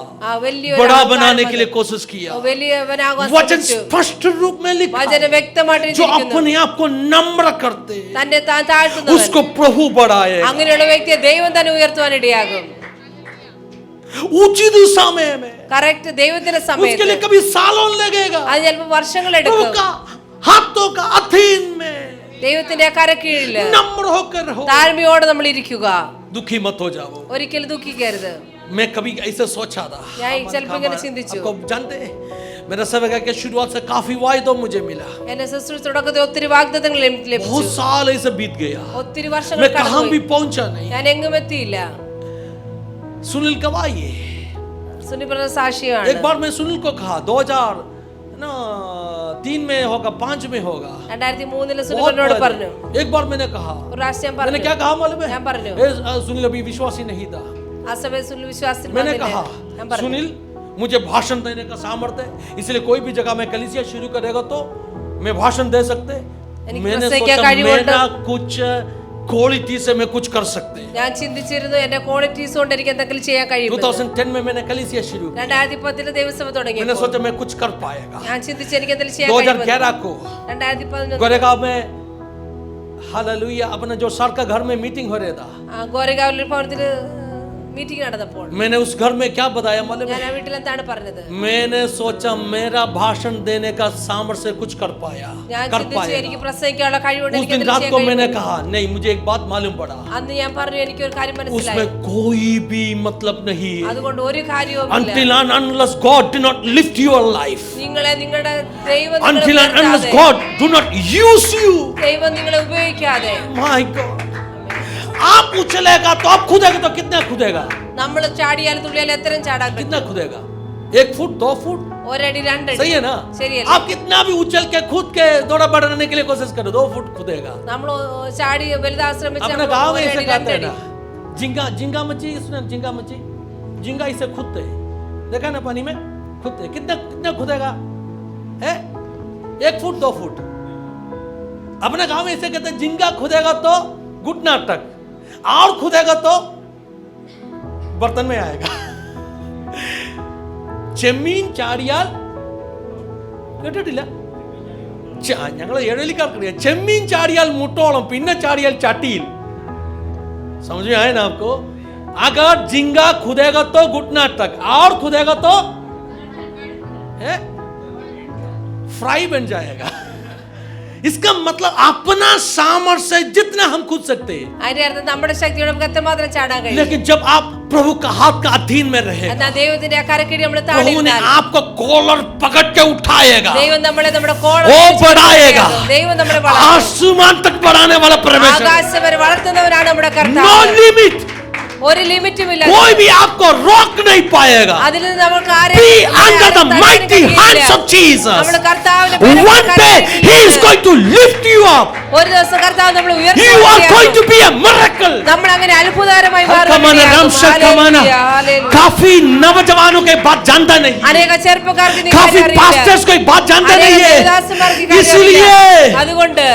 വലിയ बड़ा बनाने के लिए कोशिश किया। വലിയവനാകാൻ वचन ശ്രമിച്ചു. स्पष्ट रूप में लिखा വചനം है, വ്യക്തമായിട്ട് जो എഴുതിയിരിക്കുന്നു. अपने आप को नम्र करते हैं, തന്നെ താൻ താഴ്ത്തുന്നവൻ, उसको प्रभु बढ़ाएगा അങ്ങനെയുള്ള വ്യക്തിയെ ദൈവം തന്നെ ഉയർത്തുവാൻ ഇടയാകും. उचित समय में। കറക്റ്റ് ദൈവത്തിന്റെ उसके സമയത്ത്. लिए कभी सालों लगेगा, അത് ചിലപ്പോൾ വർഷങ്ങൾ प्रभु എടുക്കും. का हाथों का अधीन में ദൈവത്തിന്റെ കരക്കീഴില് नम्र होकर रहो, താഴ്മയോടെ നമ്മൾ ഇരിക്കുക. दुखी मत हो जाओ। ഒരിക്കലും ദുഃഖിക്കരുത്. मैं कभी ऐसे सोचा था, ഞാൻ ചിലപ്പോൾ ഇങ്ങനെ ചിന്തിച്ചു. आपको जानते हैं मेरा सेवक के शुरुआत से काफी वायदों मुझे मिला, എന്നെ ശുശ്രൂഷ തുടക്കത്തിൽ ഒത്തിരി വാഗ്ദത്തങ്ങൾ എനിക്ക് बहुत ലഭിച്ചു. साल ऐसे बीत गया, ഒത്തിരി വർഷങ്ങൾ मैं कहाँ भी കടന്നുപോയി. पहुंचा नहीं। ഞാൻ എങ്ങും എത്തിയില്ല. सुनील गवाही है। സുനിപ്രദ സാക്ഷിയാണ്. एक बार मैं सुनील को कहा 2003 में होगा, 5 में होगा, 2003 बहुत സുനിപ്രദനോട് पहले। പറഞ്ഞു. एक बार मैंने कहा, ഒരു പ്രാവശ്യം ഞാൻ मैंने പറഞ്ഞു. क्या कहा मालूम ഞാൻ പറഞ്ഞു. है? सुनील अभी विश्वासी नहीं था। ആ സമയത്ത് സുനിൽ വിശ്വാസത്തിൽ मैंने വന്നില്ല. कहा, ഞാൻ പറഞ്ഞു. सुनील मुझे भाषण देने का सामर्थ्य है, इसलिए कोई भी जगह में कलीसिया शुरू करेगा तो मैं भाषण दे सकते। എനിക്ക് मैंने പ്രസംഗിക്കാൻ सोचा കഴിവുണ്ട്. मेरा कुछ क्वालिटी से मैं कुछ कर सकते। ഞാൻ ചിന്തിച്ചിരുന്നു എന്റെ ക്വാളിറ്റീസ് കൊണ്ട് എനിക്ക് എന്തെങ്കിലും ചെയ്യാൻ കഴിയും. 2010 में मैंने कलीसिया शुरू किया, 2010 ദൈവസഭ തുടങ്ങി. मैंने सोचा मैं कुछ कर पाएगा। ഞാൻ ചിന്തിച്ചു എനിക്ക് എന്തെങ്കിലും ചെയ്യാൻ 2011 को 2011 गोरेगांव में हालेलुया अपना जो सर का घर में मीटिंग हो रहा था, ഗോരഗാവിലെ ഭവനത്തിൽ മീറ്റിംഗ് നടന്നപ്പോൾ मैंने उस घर में क्या बताया मालूम ഞാൻ है? ആ വീട്ടിൽ എന്താണ് പറഞ്ഞത്? मैंने सोचा मेरा भाषण देने का सामर्थ्य से कुछ कर पाया, ഞാൻ कर ചിന്തിച്ചു എനിക്ക് पाएगा। പ്രസംഗിക്കാനുള്ള കഴിവുണ്ട്. उस എനിക്ക് दिन എന്തെങ്കിലും रात ചെയ്യാൻ को मैंने കഴിയും. कहा नहीं, मुझे एक बात मालूम पड़ा, അന്ന് ഞാൻ പറഞ്ഞു എനിക്ക് ഒരു കാര്യം മനസ്സിലായി. उसमें कोई भी मतलब नहीं है, അതുകൊണ്ട് ഒരു കാര്യവുമില്ല. until and unless God do not lift your life, നിങ്ങളെ നിങ്ങളുടെ ദൈവം until നിങ്ങളെ and unless ഉയർത്താതെ, God do not use you, ദൈവം നിങ്ങളെ ഉപയോഗിക്കാതെ, my God, आप उछलेगा तो आप खुदेगा तो कितना खुदेगा, നമ്മൾ ചാടിയാലും തുള്ളിയാലും എത്രയും ചാടാൻ പറ്റും. कितना खुदेगा? 1 फुट 2 फुट ഒരടി രണ്ടടി. सही है ना? ശരിയല്ലേ? आप कितना भी उछल के खुद के दौड़ा बढ़ने के लिए कोशिश करो, 2 फुट खुदेगा. നമ്മൾ ചാടി വലുതാ ശ്രമിച്ചാൽ अपने गांव में ऐसे ഒരടി कहते हैं രണ്ടടി. ना, झींगा मच्छी, इसने झींगा मच्छी, झींगा इसे खुदते है, देखा ना पानी में खुदते, कितना खुदेगा है? 1 फुट 2 फुट. अपने गांव में ऐसे कहते हैं, झींगा खुदेगा तो घुटना तक, और खुदेगा तो बर्तन में आएगा. ചെമ്മീൻ ചാടിയാൽ കേട്ടിട്ടില്ല? ഞങ്ങൾ ഏഴലിക്കാർക്കറിയാം, ചെമ്മീൻ ചാടിയാൽ മുട്ടോളം, പിന്നെ ചാടിയാൽ ചട്ടിയിൽ. समझ में आए ना आपको? अगर झींगा खुदेगा तो घुटना तक, और खुदेगा तो फ्राई बन जाएगा. इसका मतलब अपना सामर्थ्य जितना हम खुद सकते हैं, അതിന്റെ അർത്ഥം നമ്മുടെ ശക്തിയോടെ നമുക്ക് എത്രമാത്രം ചാടാൻ കഴിയും. लेकिन जब आप प्रभु का हाथ का अधीन में रहे, എന്നാൽ ദൈവത്തിന്റെ ആ കരക്കടി നമ്മൾ प्रभु ने താഴെ आपको कॉलर पकड़ के उठाएगा, ദൈവം നമ്മളെ നമ്മുടെ वो बढ़ाएगा. ദൈവം നമ്മളെ വളർത്തും. आसमान तक बढ़ाने वाला परमेश्वर, ആകാശം വരെ വളർത്തുന്നവരാണ് നമ്മുടെ नो കർത്താവ്. लिमिट. ഒരു ലിമിറ്റും ഇല്ല. कोई भी आपको रोक नहीं पाएगा. അതിൽ നിന്ന് നമുക്ക് Be under the mighty hands of Jesus. നമ്മുടെ കർത്താവിന്റെ One day he is going to lift you up. ഒരു ദിവസം കർത്താവ് നമ്മളെ You are going to be a miracle. നമ്മൾ അങ്ങനെ അത്ഭുതകരമായി कमाना रामशर कमाना काफी नौजवानों के बात जानता नहीं, അനേക ചെറുപ്പക്കാർക്ക് ഈ काफी കാര്യം അറിയില്ല. पास्टर्स को बात जानता അനേക नहीं है. ദേവദാസന്മാർക്ക് ഈ കാര്യം इसलिए അറിയില്ല. അതുകൊണ്ട്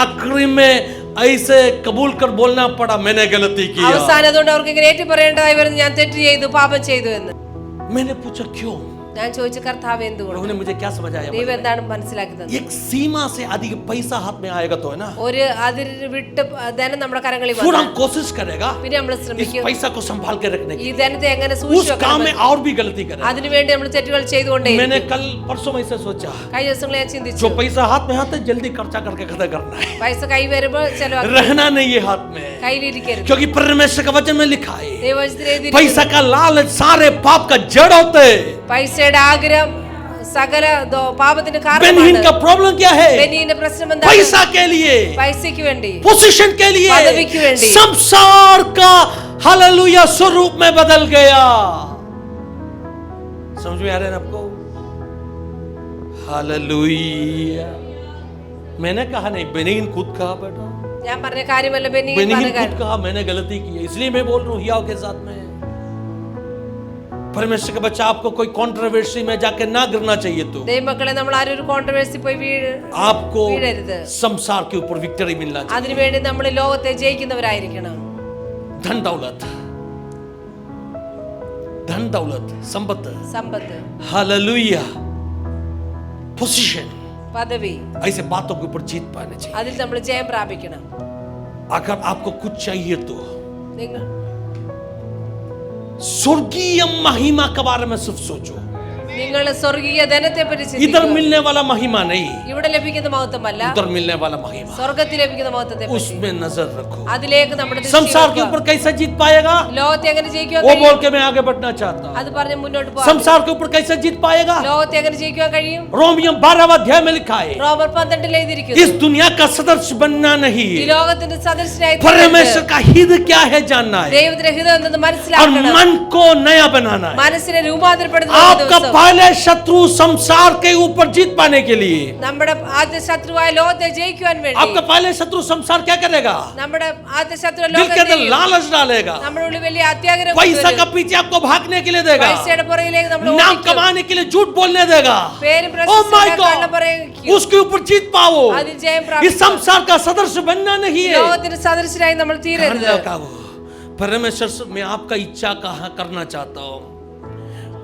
आखिरी में ऐसे कबूल कर बोलना पड़ा, मैंने गलती की. അവസാനം അതുകൊണ്ട് അവർക്ക് ഇങ്ങനെ ഏറ്റു പറയേണ്ടതായി വരുന്നു, ഞാൻ തെറ്റ് ചെയ്തു, പാപം ചെയ്തു എന്ന്. मैंने पूछा क्यों? ഞാൻ ചോദിച്ച കർത്താവ് എന്തുകൊണ്ട്? उन्होंने मुझे क्या समझाया? ദൈവം എന്താണ് മനസ്സിലാക്കി തന്നത്? एक सीमा से अधिक पैसा हाथ में आएगा तो है ना, ഒരു അതിര് വിട്ട് ധനം നമ്മുടെ കരങ്ങളിൽ पूरा വന്നു. कोशिश करेगा പിന്നെ നമ്മൾ इस ശ്രമിക്കും पैसा को संभाल के रखने की. ഈ ധനത്തെ എങ്ങനെ उस സൂക്ഷിച്ചു काम വെക്കണം. में और भी गलती करे. അതിനുവേണ്ടി നമ്മൾ തെറ്റുകൾ ചെയ്തുകൊണ്ടേ. मैंने कल परसों में से सोचा, കഴിഞ്ഞ ദിവസങ്ങൾ ഞാൻ ചിന്തിച്ചു, जो पैसा हाथ में आता है जल्दी खर्चा करके खत्म करना है, പൈസ കൈ വരുമ്പോൾ ചെലവാക്കി रहना नहीं है हाथ में. കയ്യിലിരിക്കരുത്. क्योंकि परमेश्वर का वचन में लिखा है, ദൈവവചനത്തിൽ എഴുതിയിരിക്കുന്നു, पैसा का लालच सारे पाप का जड़ होते हैं. പൈസയുടെ ആഗ്രഹം സകല പാപത്തിന് बेनहीन കാരണമാണ്. का प्रॉब्लम क्या है? ബെനീന്റെ പ്രശ്നം എന്താണ്? पैसा के लिए, പൈസയ്ക്ക് വേണ്ടി, पोजीशन के लिए, पदवी के लिए। संसार का हालेलुया स्वरूप में बदल गया. समझ में आ रहा है ना आपको? हालेलुया. मैंने कहा नहीं, बेनीन खुद कहा बेटा, ഞാൻ പറഞ്ഞ കാര്യമല്ല ബെനീൻ बेनीन പറഞ്ഞ खुद കാര്യം. कहा मैंने गलती की है, इसलिए मैं बोल रहा हूं हियाव के साथ में. परमेश्वर का बच्चा आपको कोई कंट्रोवर्सी में जाके ना गिरना चाहिए. तो ദൈവമക്കളെ, നമ്മൾ ആരും ഒരു കോൺട്രവേഴ്സി പോയി आपको വീഴരുത്. संसार के ऊपर विक्ट्री मिलना चाहिए. അതിനുവേണ്ടി നമ്മൾ ലോകത്തെ ജയിക്കുന്നവരായിരിക്കണം. धन दौलत, धन दौलत, संपत्ति, സമ്പത്ത്, हालेलुया, पोजीशन, പദവി, ऐसे बातों के ऊपर जीत पाने चाहिए. അതിൽ നമ്മൾ ജയം പ്രാപിക്കണം. अगर आपको कुछ चाहिए तो നിങ്ങൾ स्वर्गीय महिमा के बारे में सिर्फ सोचो. നിങ്ങൾ സ്വർഗീയ ധനത്തെ പറ്റി इधर ചിന്തിക്കുക. मिलने वाला महिमा नहीं, ഇവിടെ ലഭിക്കുന്ന മഹത്വമല്ല, उधर मिलने वाला महिमा, സ്വർഗത്തിൽ ലഭിക്കുന്ന മഹത്വത്തെ പറ്റി. उसमें नजर रखो. അതിലേക്ക് നമ്മുടെ ദൃഷ്ടി संसार के വെക്കുക. ऊपर कैसे जीत पाएगा? ലോകത്തെ എങ്ങനെ ജയിക്കുവാൻ वो കഴിയും? बोल के मैं आगे बढ़ना चाहता हूं. അത് പറഞ്ഞ് മുന്നോട്ട് പോകാം. संसार के ऊपर कैसे जीत पाएगा? ലോകത്തെ എങ്ങനെ ജയിക്കുവാൻ കഴിയും? रोमियो 12 अध्याय में लिखा है, റോമർ 12 എഴുതിയിരിക്കുന്നു, इस दुनिया का सदस्य बनना ഈ नहीं, ലോകത്തിന്റെ സദൃശനായി परमेश्वर का हित क्या है जानना है, ദൈവത്തിന്റെ ഹിതം എന്തെന്ന് और മനസ്സിലാക്കണം. मन को नया बनाना है. മനസ്സിനെ രൂപാന്തരപ്പെടുത്തുന്ന ഒരു आपका ദിവസം. पहले शत्रु संसार के ऊपर जीत पाने के लिए, നമ്മുടെ ആദ്യ ശത്രുവായ ലോകത്തെ ജയിക്കുവാൻ വേണ്ടി, आपका पहले शत्रु संसार क्या करेगा? നമ്മുടെ ആദ്യ ശത്രു दिल के ലോകത്തെ अंदर लालच डालेगा, നമ്മുടെ ഉള്ളിൽ വലിയ അത്യാഗ്രഹം पैसा കൊണ്ടുവരും. का पीछे आपको भागने के लिए देगा, പൈസയുടെ പുറകിലേക്ക് നമ്മൾ नाम ഓടിക്കും. कमाने के लिए झूठ बोलने देगा. പേരും Oh പ്രശസ്തി my ഉണ്ടാക്കാനുള്ള God, പറയും. उसके ऊपर जीत पाओ. അതിൽ ജയം इस പ്രാപിക്കാം. संसार का सदस्य बनना नहीं है. ലോകത്തിന്റെ സദൃശനായി നമ്മൾ തീരരുത്. ध्यान लगाओ. परमेश्वर से मैं आपका इच्छा कहाँ करना चाहता हूँ,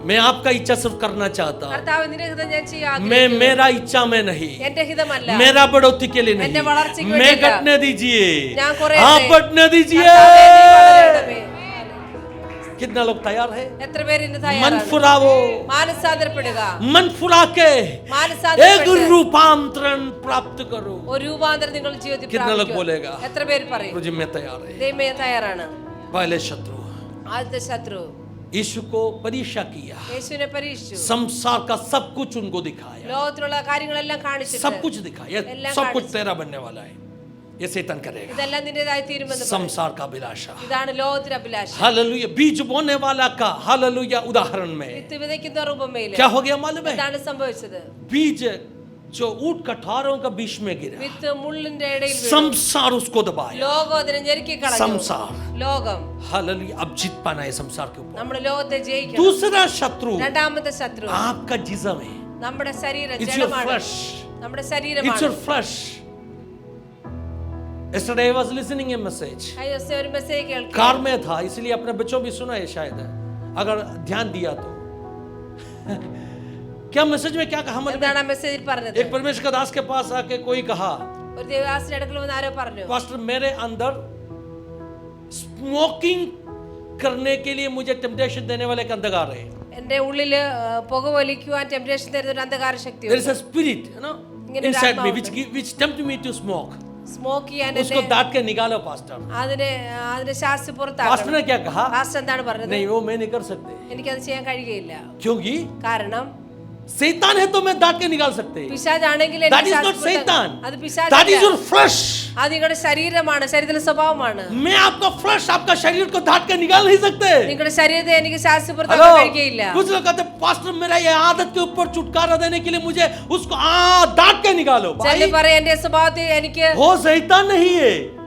मैं आपका इच्छा सिर्फ करना चाहता हूँ. കർത്താവ് നിന്റെ ഹിതം ഞാൻ ചെയ്യാൻ मैं ആഗ്രഹിക്കുന്നു. मेरा इच्छा में नहीं, എന്റെ ഹിതമല്ല, मेरा बढ़ोतरी के लिए नहीं, എന്റെ വളർച്ചയ്ക്ക് मैं വേണ്ടിയല്ല. घटने दीजिए, ഞാൻ കുറയട്ടെ. आप बढ़ने दीजिए. കർത്താവേ, നീ വളരണമേ. कितना लोग तैयार है? എത്ര പേര് ഇന്ന് मन തയ്യാറാണ്? फुरावो, മാനസാന്തരപ്പെടുക. मन फुरा के മാനസാന്തരപ്പെട്ട് एक रूपांतरण प्राप्त करो. ഒരു രൂപാന്തരം നിങ്ങളുടെ ജീവിതത്തിൽ कितना लोग പ്രാപിക്കുക. बोलेगा? എത്ര പേര് പറയും? मुझे मैं तैयार है. ദൈവമേ തയ്യാറാണ്. पहले शत्रु ആദ്യത്തെ ശത്രു यीशु को परीक्षा किया, യേശുവിനെ പരീക്ഷിച്ചു. संसार का सब कुछ उनको दिखाया, ലോകത്തിലുള്ള കാര്യങ്ങളെല്ലാം കാണിച്ചിട്ട് सब कुछ दिखाया, एल्ला सब कुछ काढ- तेरा बनने वाला है. ये शैतान करेगा। ഇതെല്ലാം നിന്റേതായി തീരുമെന്ന് പറയും. संसार का अभिलाषा, ഇതാണ് ലോകത്തിന്റെ അഭിലാഷം. हालेलुया। बीज बोने वाला का हालेलुया उदाहरण में വിത്ത് വിതയ്ക്കുന്ന ഉപമയില് क्या हो गया मालूम है? എന്താണ് സംഭവിച്ചത്? बीज जो ऊंट कठारों का बीच में गिरा, വിത്ത് മുള്ളിന്റെ ഇടയിൽ വീണു. संसार उसको दबाया। ലോകം അതിനെ ഞെരുക്കി കളഞ്ഞു. संसार, ലോകം. हालेलुया। अब जीत पाना है संसार के ऊपर। നമ്മുടെ ലോകത്തെ ജയിക്കണം. दूसरा शत्रु രണ്ടാമത്തെ ശത്രു आपका जिस्म है। നമ്മുടെ ശരീരം, It's your ജഡമാണ്. flesh. നമ്മുടെ It's ശരീരമാണ്. your flesh. Yesterday I was listening a message. കഴിഞ്ഞ ദിവസം ഒരു മെസ്സേജ് കേൾക്കാം. कार में था, इसलिए अपने बच्चों भी सुना है शायद, अगर ध्यान दिया तो। क्या मैसेज में क्या कहा? എന്താണ് ആ മെസ്സേജിൽ പറഞ്ഞത്? एक परमेश्वर का दास के पास आके कोई कहा, ഒരു ദേവദാസന്റെ അടുക്കൽ വന്ന് ആരോ പറഞ്ഞു, पास्टर मेरे अंदर स्मोकिंग करने के लिए मुझे टेम्पटेशन देने वाले एक अंधकार है। എന്റെ ഉള്ളില് പുക വലിക്കുവാൻ ടെംപ്റ്റേഷൻ തരുന്ന ഒരു അന്ധകാര There is ശക്തിയുണ്ട്. a spirit, you know, ഇങ്ങനെ ഒരു inside me ആത്മാവുണ്ട്. which tempt me to smoke. Smoke ചെയ്യാൻ उसको दांत के निकालो पास्टर। അതിനെ ശാസ്ത്രി पास्टर പുറത്താക്കണം. ने क्या कहा? പാസ്റ്റർ എന്താണ് പറഞ്ഞത്? नहीं, वो मैं नहीं कर सकते, എനിക്കത് ചെയ്യാൻ കഴിയുകയില്ല. क्योंकि കാരണം शैतान है तो मैं दांत के निकाल सकते हैं। പിശാചാണെങ്കിൽ That is not Satan. അത് That is പിശാചല്ല. your flesh. അത് നിങ്ങളുടെ ശരീരമാണ്, ശരീരത്തിലെ സ്വഭാവമാണ്. मैं आपका फ्लश, आपका शरीर को दांत के निकाल नहीं सकते। നിങ്ങളുടെ ശരീരത്തെ എനിക്ക് ശാസ്ത്രി हेलो, പുറത്താക്കാൻ കഴിയുകയില്ല. कुछ लोग कहते पास्टर मेरा ये आदत के ऊपर छुटकारा देने के लिए मुझे उसको दांत के निकालो। ചിലർ भाई, പറയും എന്റെ സ്വഭാവത്തെ എനിക്ക്, वो शैतान नहीं है,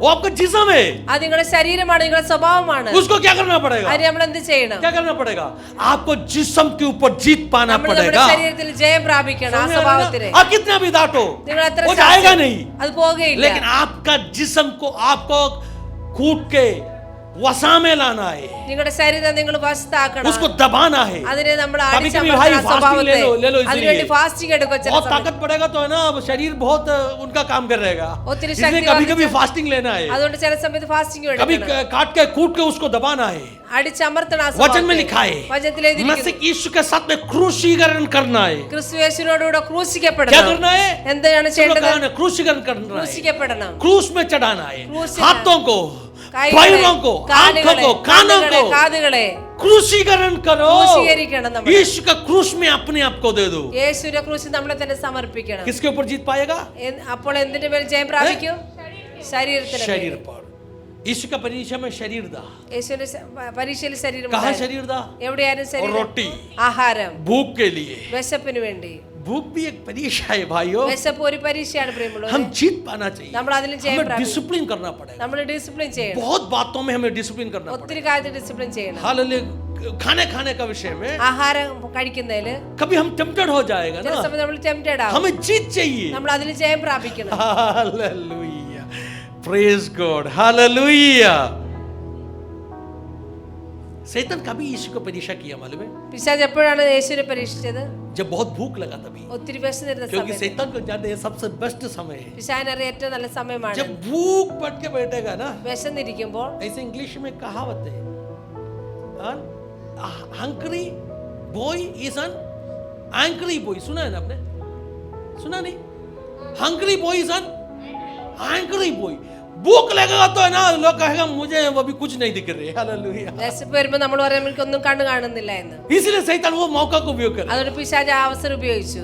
वो आपका जिस्म है। അത് നിങ്ങളുടെ ശരീരമാണ്, നിങ്ങളുടെ സ്വഭാവമാണ്. उसको क्या करना पड़ेगा? അതിന് നമ്മൾ എന്ത് ചെയ്യണം? क्या करना पड़ेगा? आपको जिस्म के ऊपर जीत पाना നമ്മൾ നമ്മുടെ पड़ेगा। ശരീരത്തിൽ ജയം പ്രാപിക്കണം ആ समझ में आ रहा है സ്വഭാവത്തിന്. ना? आप कितना भी डांटो, നിങ്ങൾ എത്ര वो जाएगा ശാസിച്ചാലും नहीं। അത് പോകുകയില്ല. लेकिन आपका जिस्म को आपको कूट के वसा में लाना है, നിങ്ങളുടെ ശരീരം നിങ്ങൾ വശത്താക്കണം. उसको दबाना है। അതിനെ നമ്മൾ कभी कभी അടിച്ചമർത്തണം भाई ആ സ്വഭാവത്തെ. फास्टिंग ले लो അതിനുവേണ്ടി इसलिए ഫാസ്റ്റിംഗ് എടുക്കുക. ചില बहुत സമയത്ത് ताकत पड़ेगा तो है ना, अब शरीर बहुत उनका काम कर रहेगा, ഒത്തിരി इसलिए ശക്തി कभी कभी വർദ്ധിച്ച- फास्टिंग लेना है, അതുകൊണ്ട് ചില സമയത്ത് ഫാസ്റ്റിംഗ് कभी എടുക്കണം. काट के कूट के उसको दबाना है। അടിച്ചമർത്തണം ആ वचन में സ്വഭാവത്തെ. लिखा है വചനത്തിൽ എഴുതിയിരിക്കുന്നു. मसीह यीशु के साथ में क्रूसीकरण करना है। ക്രിസ്തു യേശുവിനോടുകൂടെ क्या ക്രൂശിക്കപ്പെടണം. करना है? എന്താണ് ചെയ്യേണ്ടത്? क्रूसीकरण करना है, ക്രൂശിക്കപ്പെടണം. क्रूस में चढ़ाना है। क्रूस में- हाथों को, കൈകളെ, पैरों को, आंखों കാലുകളെ, को, कानों കണ്ണുകളെ, को കാതുകളെ क्रूसीकरण करो। ക്രൂശീകരിക്കണം നമ്മൾ. यीशु का क्रूस में अपने आप को दे दो। യേശുവിന്റെ ക്രൂശിൽ നമ്മളെ തന്നെ സമർപ്പിക്കണം. किसके ऊपर जीत पाएगा? അപ്പോൾ എന്തിന്റെ മേൽ ജയം പ്രാപിക്കും? ശരീരത്തിന് शरीर മേൽ. पर। यीशु का परिचय में शरीर दा। യേശുവിന്റെ പരീക്ഷയിൽ ശരീരം कहाँ ഉണ്ടായിരുന്നു. शरीर दा? എവിടെയായിരുന്നു और ശരീരം? रोटी, ആഹാരം, भूख के लिए। വിശപ്പിന് വേണ്ടി. भूख भी एक परीक्षा है भाइयों, വിശപ്പ് ഒരു പരീക്ഷയാണ് പ്രിയമുള്ളവരെ. हम जीत पाना चाहिए। നമ്മൾ അതിലും ജയം हमें പ്രാപിക്കണം. डिसिप्लिन करना पड़ेगा। നമ്മൾ ഡിസിപ്ലിൻ ചെയ്യണം. बहुत बातों में हमें डिसिप्लिन करना पड़ेगा। ഒത്തിരി കാര്യത്തിൽ ഡിസിപ്ലിൻ ചെയ്യണം. हालेलुया। खाने का विषय में ആഹാരം കഴിക്കുന്നതില് कभी हम टेम्प्टेड हो जाएगा ചില ना, സമയത്ത് നമ്മൾ ടെംപ്റ്റഡ് ആവും. हमें जीत चाहिए। നമ്മൾ അതിൽ ജയം പ്രാപിക്കണം. Hallelujah, praise God, hallelujah. शैतान कभी यीशु को परीक्षा किया मालूम है? പിശാച് എപ്പോഴാണ് യേശുവിനെ പരീക്ഷിച്ചത്? जब बहुत भूख लगा तभी, ഒത്തിരി വിശന്നിരുന്ന क्योंकि സമയത്ത്. शैतान को जानते हैं सबसे बेस्ट समय है പിശാചിനറിയാം ഏറ്റവും നല്ല സമയമാണ് जब भूख पट के बैठेगा ना। വിശന്നിരിക്കുമ്പോൾ. ऐसे इंग्लिश में कहावत है, hungry boy is an angry boy. सुना है ना आपने? सुना नहीं? Hungry boy is an angry boy. भूख लगेगा तो है ना, लोग कहेगा मुझे वो भी कुछ नहीं दिख रहे। हालेलुया। വിശപ്പ് വരുമ്പോൾ നമ്മൾ പറയാം എനിക്കൊന്നും കണ്ണു കാണുന്നില്ല എന്ന്. इसलिए शैतान वो मौका को उपयोग करे। അതുകൊണ്ട് പിശാച് ആ അവസരം ഉപയോഗിച്ചു.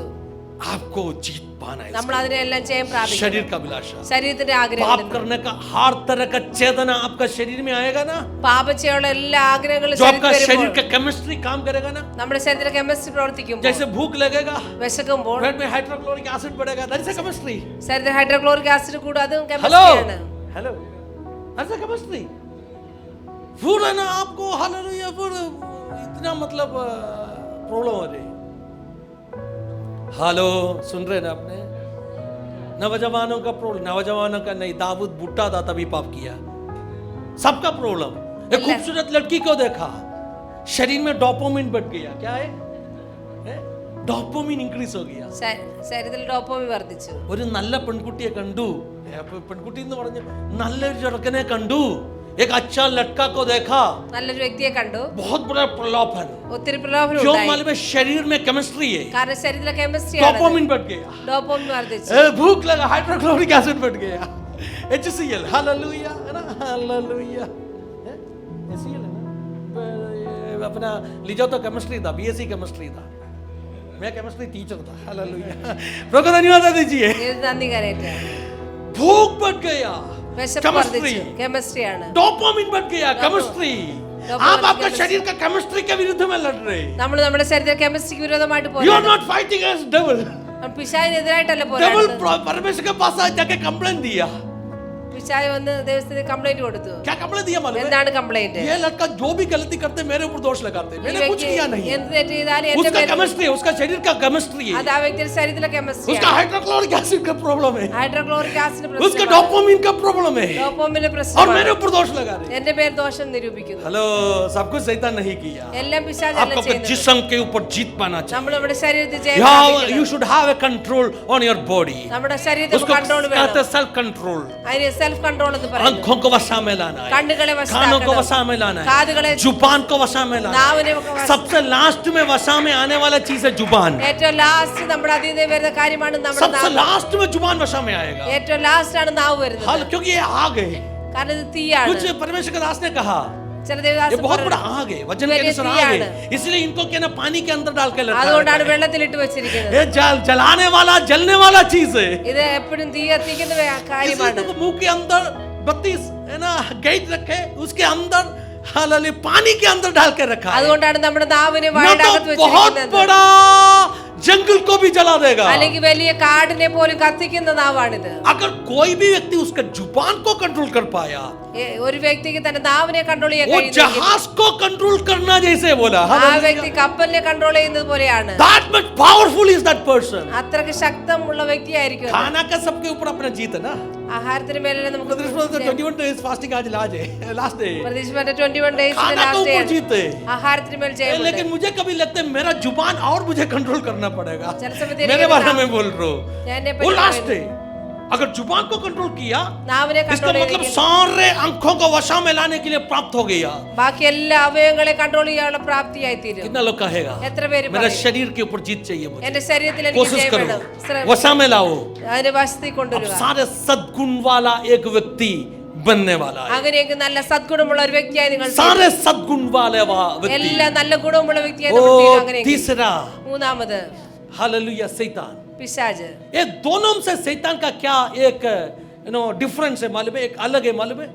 आपको जीत पाना है, നമ്മൾ അതിനെല്ലാം ജയം പ്രാപിക്കണം. शरीर का अभिलाषा। ശരീരത്തിന്റെ पाप ആഗ്രഹം, करने का हर तरह का चेतना आपका शरीर में आएगा ना, പാപം ചെയ്യാനുള്ള എല്ലാ ആഗ്രഹങ്ങളും जो आपका ശരീരത്തിൽ शरीर വരുമ്പോൾ, का केमिस्ट्री काम करेगा ना, നമ്മുടെ ശരീരത്തിലെ കെമിസ്ട്രി പ്രവർത്തിക്കുമ്പോൾ, जैसे भूख लगेगा വിശക്കുമ്പോൾ पेट में हाइड्रोक्लोरिक एसिड बढ़ेगा, दैट इज अ केमिस्ट्री। ശരീരത്തിൽ ഹൈഡ്രോക്ലോറിക് ആസിഡ് കൂടെ അതും हेलो കെമിസ്ട്രിയാണ്. Hello, that is a chemistry. Food है ना आपको, हालेलुया, फूड इतना मतलब प्रॉब्लम हो रही। हेलो, सुन रहे ना आपने? नौजवानों का प्रॉब्लम, नौजवानों का नहीं, दाऊद बुट्टा था तभी पाप किया। सबका प्रॉब्लम। एक खूबसूरत लड़की को देखा, शरीर में डोपामिन बढ़ गया। क्या है? डोपामिन इंक्रीज हो गया। ശരീരത്തിൽ ഡോപ്പാമിൻ വർദ്ധിച്ചു. ഒരു നല്ല പെൺകുട്ടിയെ കണ്ടു, പെൺകുട്ടി എന്ന് പറഞ്ഞു നല്ലൊരു ചെറുക്കനെ കണ്ടു, एक अच्छा लड़का को देखा, നല്ലൊരു വ്യക്തിയെ കണ്ടു, बहुत बड़ा प्रलोभन। ഒത്തിരി പ്രലോഭനം क्यों ഉണ്ടായി. मालूम है? शरीर में केमिस्ट्री है, കാരണം ശരീരത്തിലെ കെമിസ്ട്രിയാണ്. डोपामिन बढ़ गया, ഡോപ്പാമിൻ വർദ്ധിച്ചു. भूख लगा, हाइड्रोक्लोरिक एसिड बढ़ गया, HCl। हालेलुया, है ना? हालेलुया। HCl है ना, अपना लीजो तो केमिस्ट्री था, बीएससी केमिस्ट्री था, मैं केमिस्ट्री टीचर था। हालेलुया, प्रभु को धन्यवाद दीजिए। ഇത് നന്ദി കരയട്ടെ. भूख बढ़ गया, വിശപ്പ് Chemistry. വർദ്ധിച്ചു. കെമിസ്ട്രിയാണ്. डोपामिन बढ़ गया, केमिस्ट्री। आप आपका शरीर का केमिस्ट्री के विरुद्ध में लड़ रहे। നമ്മൾ നമ്മുടെ ശരീരത്തിൽ കെമിസ്ട്രിക്ക് വിരോധമായിട്ട് You are പോരാടുന്നു. not fighting against devil. പിശാചിനെതിരായിട്ടല്ല devil പോരാടുന്നത്. परमेश्वर के पास जाके कंप्लेंट दिया। പിശാച് വന്ന് ദൈവത്തിന് കംപ്ലൈന്റ് കൊടുത്തു. क्या कंप्लेंट दिया मालूम है? എന്താണ് കംപ്ലൈന്റ്? ये लड़का जो भी गलती करते मेरे ऊपर दोष लगाते, मैंने कुछ किया नहीं। എന്ത് തെറ്റ് ചെയ്താലും എന്റെ उसका केमिस्ट्री है, उसका शरीर का केमिस्ट्री है, അത് ആ വ്യക്തിയുടെ ശരീരത്തിലെ കെമിസ്ട്രി उसका हाइड्रोक्लोरिक एसिड का प्रॉब्लम है, ഹൈഡ്രോക്ലോറിക് ആസിഡ് उसका डोपामिन का प्रॉब्लम है, ഡോപാമിന്റെ और പ്രശ്നമാണ്. मेरे ऊपर दोष लगा रहे। എന്റെ പേര് ദോഷം നിരൂപിക്കുന്നു. हेलो, सब कुछ शैतान नहीं किया। എല്ലാം പിശാചല്ല आपको अपने ചെയ്യുന്നത്. जिस्म के ऊपर जीत पाना चाहिए। നമ്മൾ നമ്മുടെ ശരീരത്തിൽ ജയം പ്രാപിക്കണം. You should have a control on your body. നമ്മുടെ ശരീരത്തിൽ उसको കൺട്രോൾ कहते हैं വേണം. Self control. അതിനെ സെൽഫ് കൺട്രോൾ എന്ന് പറയുന്നു. आंखों को वशा में लाना है, കണ്ണുകളെ कानों को വശമാക്കണം. वशा में लाना है, കാതുകളെ जुबान को वशा में लाना നാവിനെ है। ഒക്കെ വശ- सबसे लास्ट में वशा में आने वाला चीज है जुबान। ഏറ്റവും ലാസ്റ്റ് നമ്മുടെ അധീനതയിൽ വരുന്ന കാര്യമാണ് നമ്മുടെ सबसे നാവ്. लास्ट में जुबान वशा में आएगा। ഏറ്റവും ലാസ്റ്റ് ആണ് നാവ് വരുന്നത്. हाल क्योंकि ये आग है। കാരണം ഇത് തീയാണ്. कुछ परमेश्वर के दास ने कहा ചില ये ദേവദാസൻ बहुत बड़ा പറഞ്ഞു, आग है, वचन ये के अनुसार आग തീയാണ്. है, इसलिए इनको क्या ना पानी के अंदर डाल के അതുകൊണ്ടാണ് रखा है। വെള്ളത്തിലിട്ട് വെച്ചിരിക്കുന്നത്. ये जलाने वाला जलने वाला चीज है। ഇത് എപ്പോഴും തീ കത്തിക്കുന്ന കാര്യമാണ്. इसलिए देखो मुंह के अंदर 32 है ना गेट रखे, उसके अंदर हालेलुया पानी के अंदर डाल के रखा है। അതുകൊണ്ടാണ് നമ്മുടെ നാവിനെ ना വായുടെ അകത്ത് तो बहुत വെച്ചിരിക്കുന്നത്. बड़ा जंगल को भी जला देगा। അല്ലെങ്കിൽ വലിയ കാടിനെ പോലും കത്തിക്കുന്ന നാവാണിത്. अगर कोई भी व्यक्ति उसका जुबान को कंट्रोल कर पाया, ഒരു വ്യക്തിക്ക് തന്റെ നാവിനെ കൺട്രോൾ ചെയ്യാൻ वो കഴിയുന്നു. जहाज को कंट्रोल करना जैसे बोला, ആ വ്യക്തി കപ്പലിനെ കൺട്രോൾ ചെയ്യുന്നത് പോലെയാണ്. that much powerful is that person. അത്രക്ക് ശക്തമുള്ള വ്യക്തിയായിരിക്കും അത്. खाना का सबके ऊपर अपना जीत है ना। ആഹാരത്തിന് മേലെ നമുക്ക് 21 days fasting आज लास्ट डे, പ്രതീക്ഷിച്ച 21 ഡേയ്സ് खाना के ലാസ്റ്റ് ऊपर ഡേ जीत है। ആഹാരത്തിന് മേൽ ജയമുണ്ട്. लेकिन मुझे कभी लगता है मेरा जुबान और मुझे कंट्रोल करना पड़ेगा। चल समय तेरे मेरे के बारे नाम- में बोल रहा हूँ, ഞാൻ എന്നെ वो പറ്റി लास्ट പറയുന്നു. है। अगर जुबान को कंट्रोल किया, നാവിനെ इसका കൺട്രോൾ मतलब ചെയ്ത് सारे आंखों को वशा में लाने के लिए प्राप्त हो गया। ബാക്കി എല്ലാ അവയവങ്ങളെ കൺട്രോൾ ചെയ്യാനുള്ള പ്രാപ്തിയായി തീരും. कितना लोग कहेगा എത്ര പേര് मेरे പറയും, शरीर के ऊपर जीत चाहिए मुझे, എന്റെ ശരീരത്തിൽ എനിക്ക് कोशिश ജയം करो, വേണം, वशा में लाओ। അതിനെ വശത്തിൽ अब കൊണ്ടുവരിക. सारे सद्गुण वाला एक व्यक्ति बनने वाला है। അങ്ങനെയെങ്കിൽ നല്ല സദ്ഗുണമുള്ള ഒരു വ്യക്തിയായി നിങ്ങൾ सारे सद्गुण वाले व्यक्ति। എല്ലാ നല്ല ഗുണമുള്ള വ്യക്തിയായി നമ്മൾ തീരും. ओ അങ്ങനെയെങ്കിൽ तीसरा മൂന്നാമത് हालेलुया शैतान। പിശാച്. ये दोनों से शैतान का क्या एक डिफरेंस है मालूम है, एक अलग है मालूम है।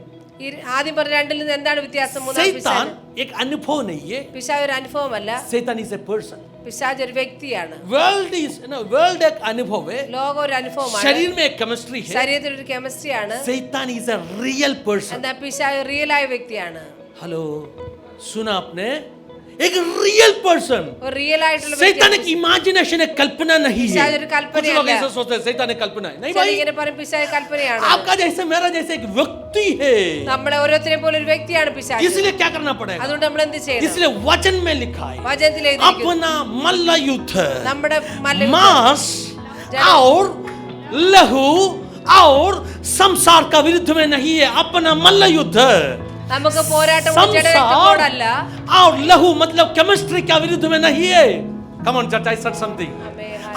ആദ്യം പറഞ്ഞ രണ്ടിൽ നിന്ന് എന്താണ് വ്യത്യാസം? മൂന്നാം शैतान പിശാച്. एक अनुभव नहीं है, പിശാച് ഒരു അനുഭവമല്ല, शैतान इज ए पर्सन। പിശാച് ഒരു വ്യക്തിയാണ്. वर्ल्ड एक अनुभव है, ലോകം ഒരു അനുഭവമാണ്, शरीर में एक केमिस्ट्री है। ശരീരത്തിൽ ഒരു കെമിസ്ട്രിയാണ്. शैतान इज a रियल पर्सन। എന്താ പിശാച് റിയൽ ആയ വ്യക്തിയാണ്. हेलो, सुना आपने? एक रियल पर्सन। ഒരു റിയൽ ആയിട്ടുള്ള शैतान വ്യക്തിയാണ്. एक इमेजिनेशन, एक कल्पना नहीं है। पिशाच एक कल्पना कुछ लोग है। ऐसा सोचते हैं शैतान एक कल्पना है। नहीं ചിലർ भाई, ഇങ്ങനെ പറയും പിശാച് കൽപ്പനയാണ്. आपका जैसे मेरा जैसे एक व्यक्ति है, നമ്മളെ ഓരോരുത്തരെ പോലെ ഒരു വ്യക്തിയാണ് പിശാച്. इसलिए क्या करना पड़ेगा? അതുകൊണ്ട് നമ്മൾ എന്ത് ചെയ്യണം? इसलिए वचन में लिखा है വചനത്തിൽ എഴുതിയിരിക്കുന്നു, अपना मल्ल युद्ध നമ്മുടെ മല്ലയുദ്ധം, मांस और लहू और संसार का विरुद्ध में नहीं है, अपना मल्ल युद्ध നമുക്ക് പോരാട്ടം संसार और लहू मतलब केमिस्ट्री का विरुद्ध में नहीं है। Come on church, I said something.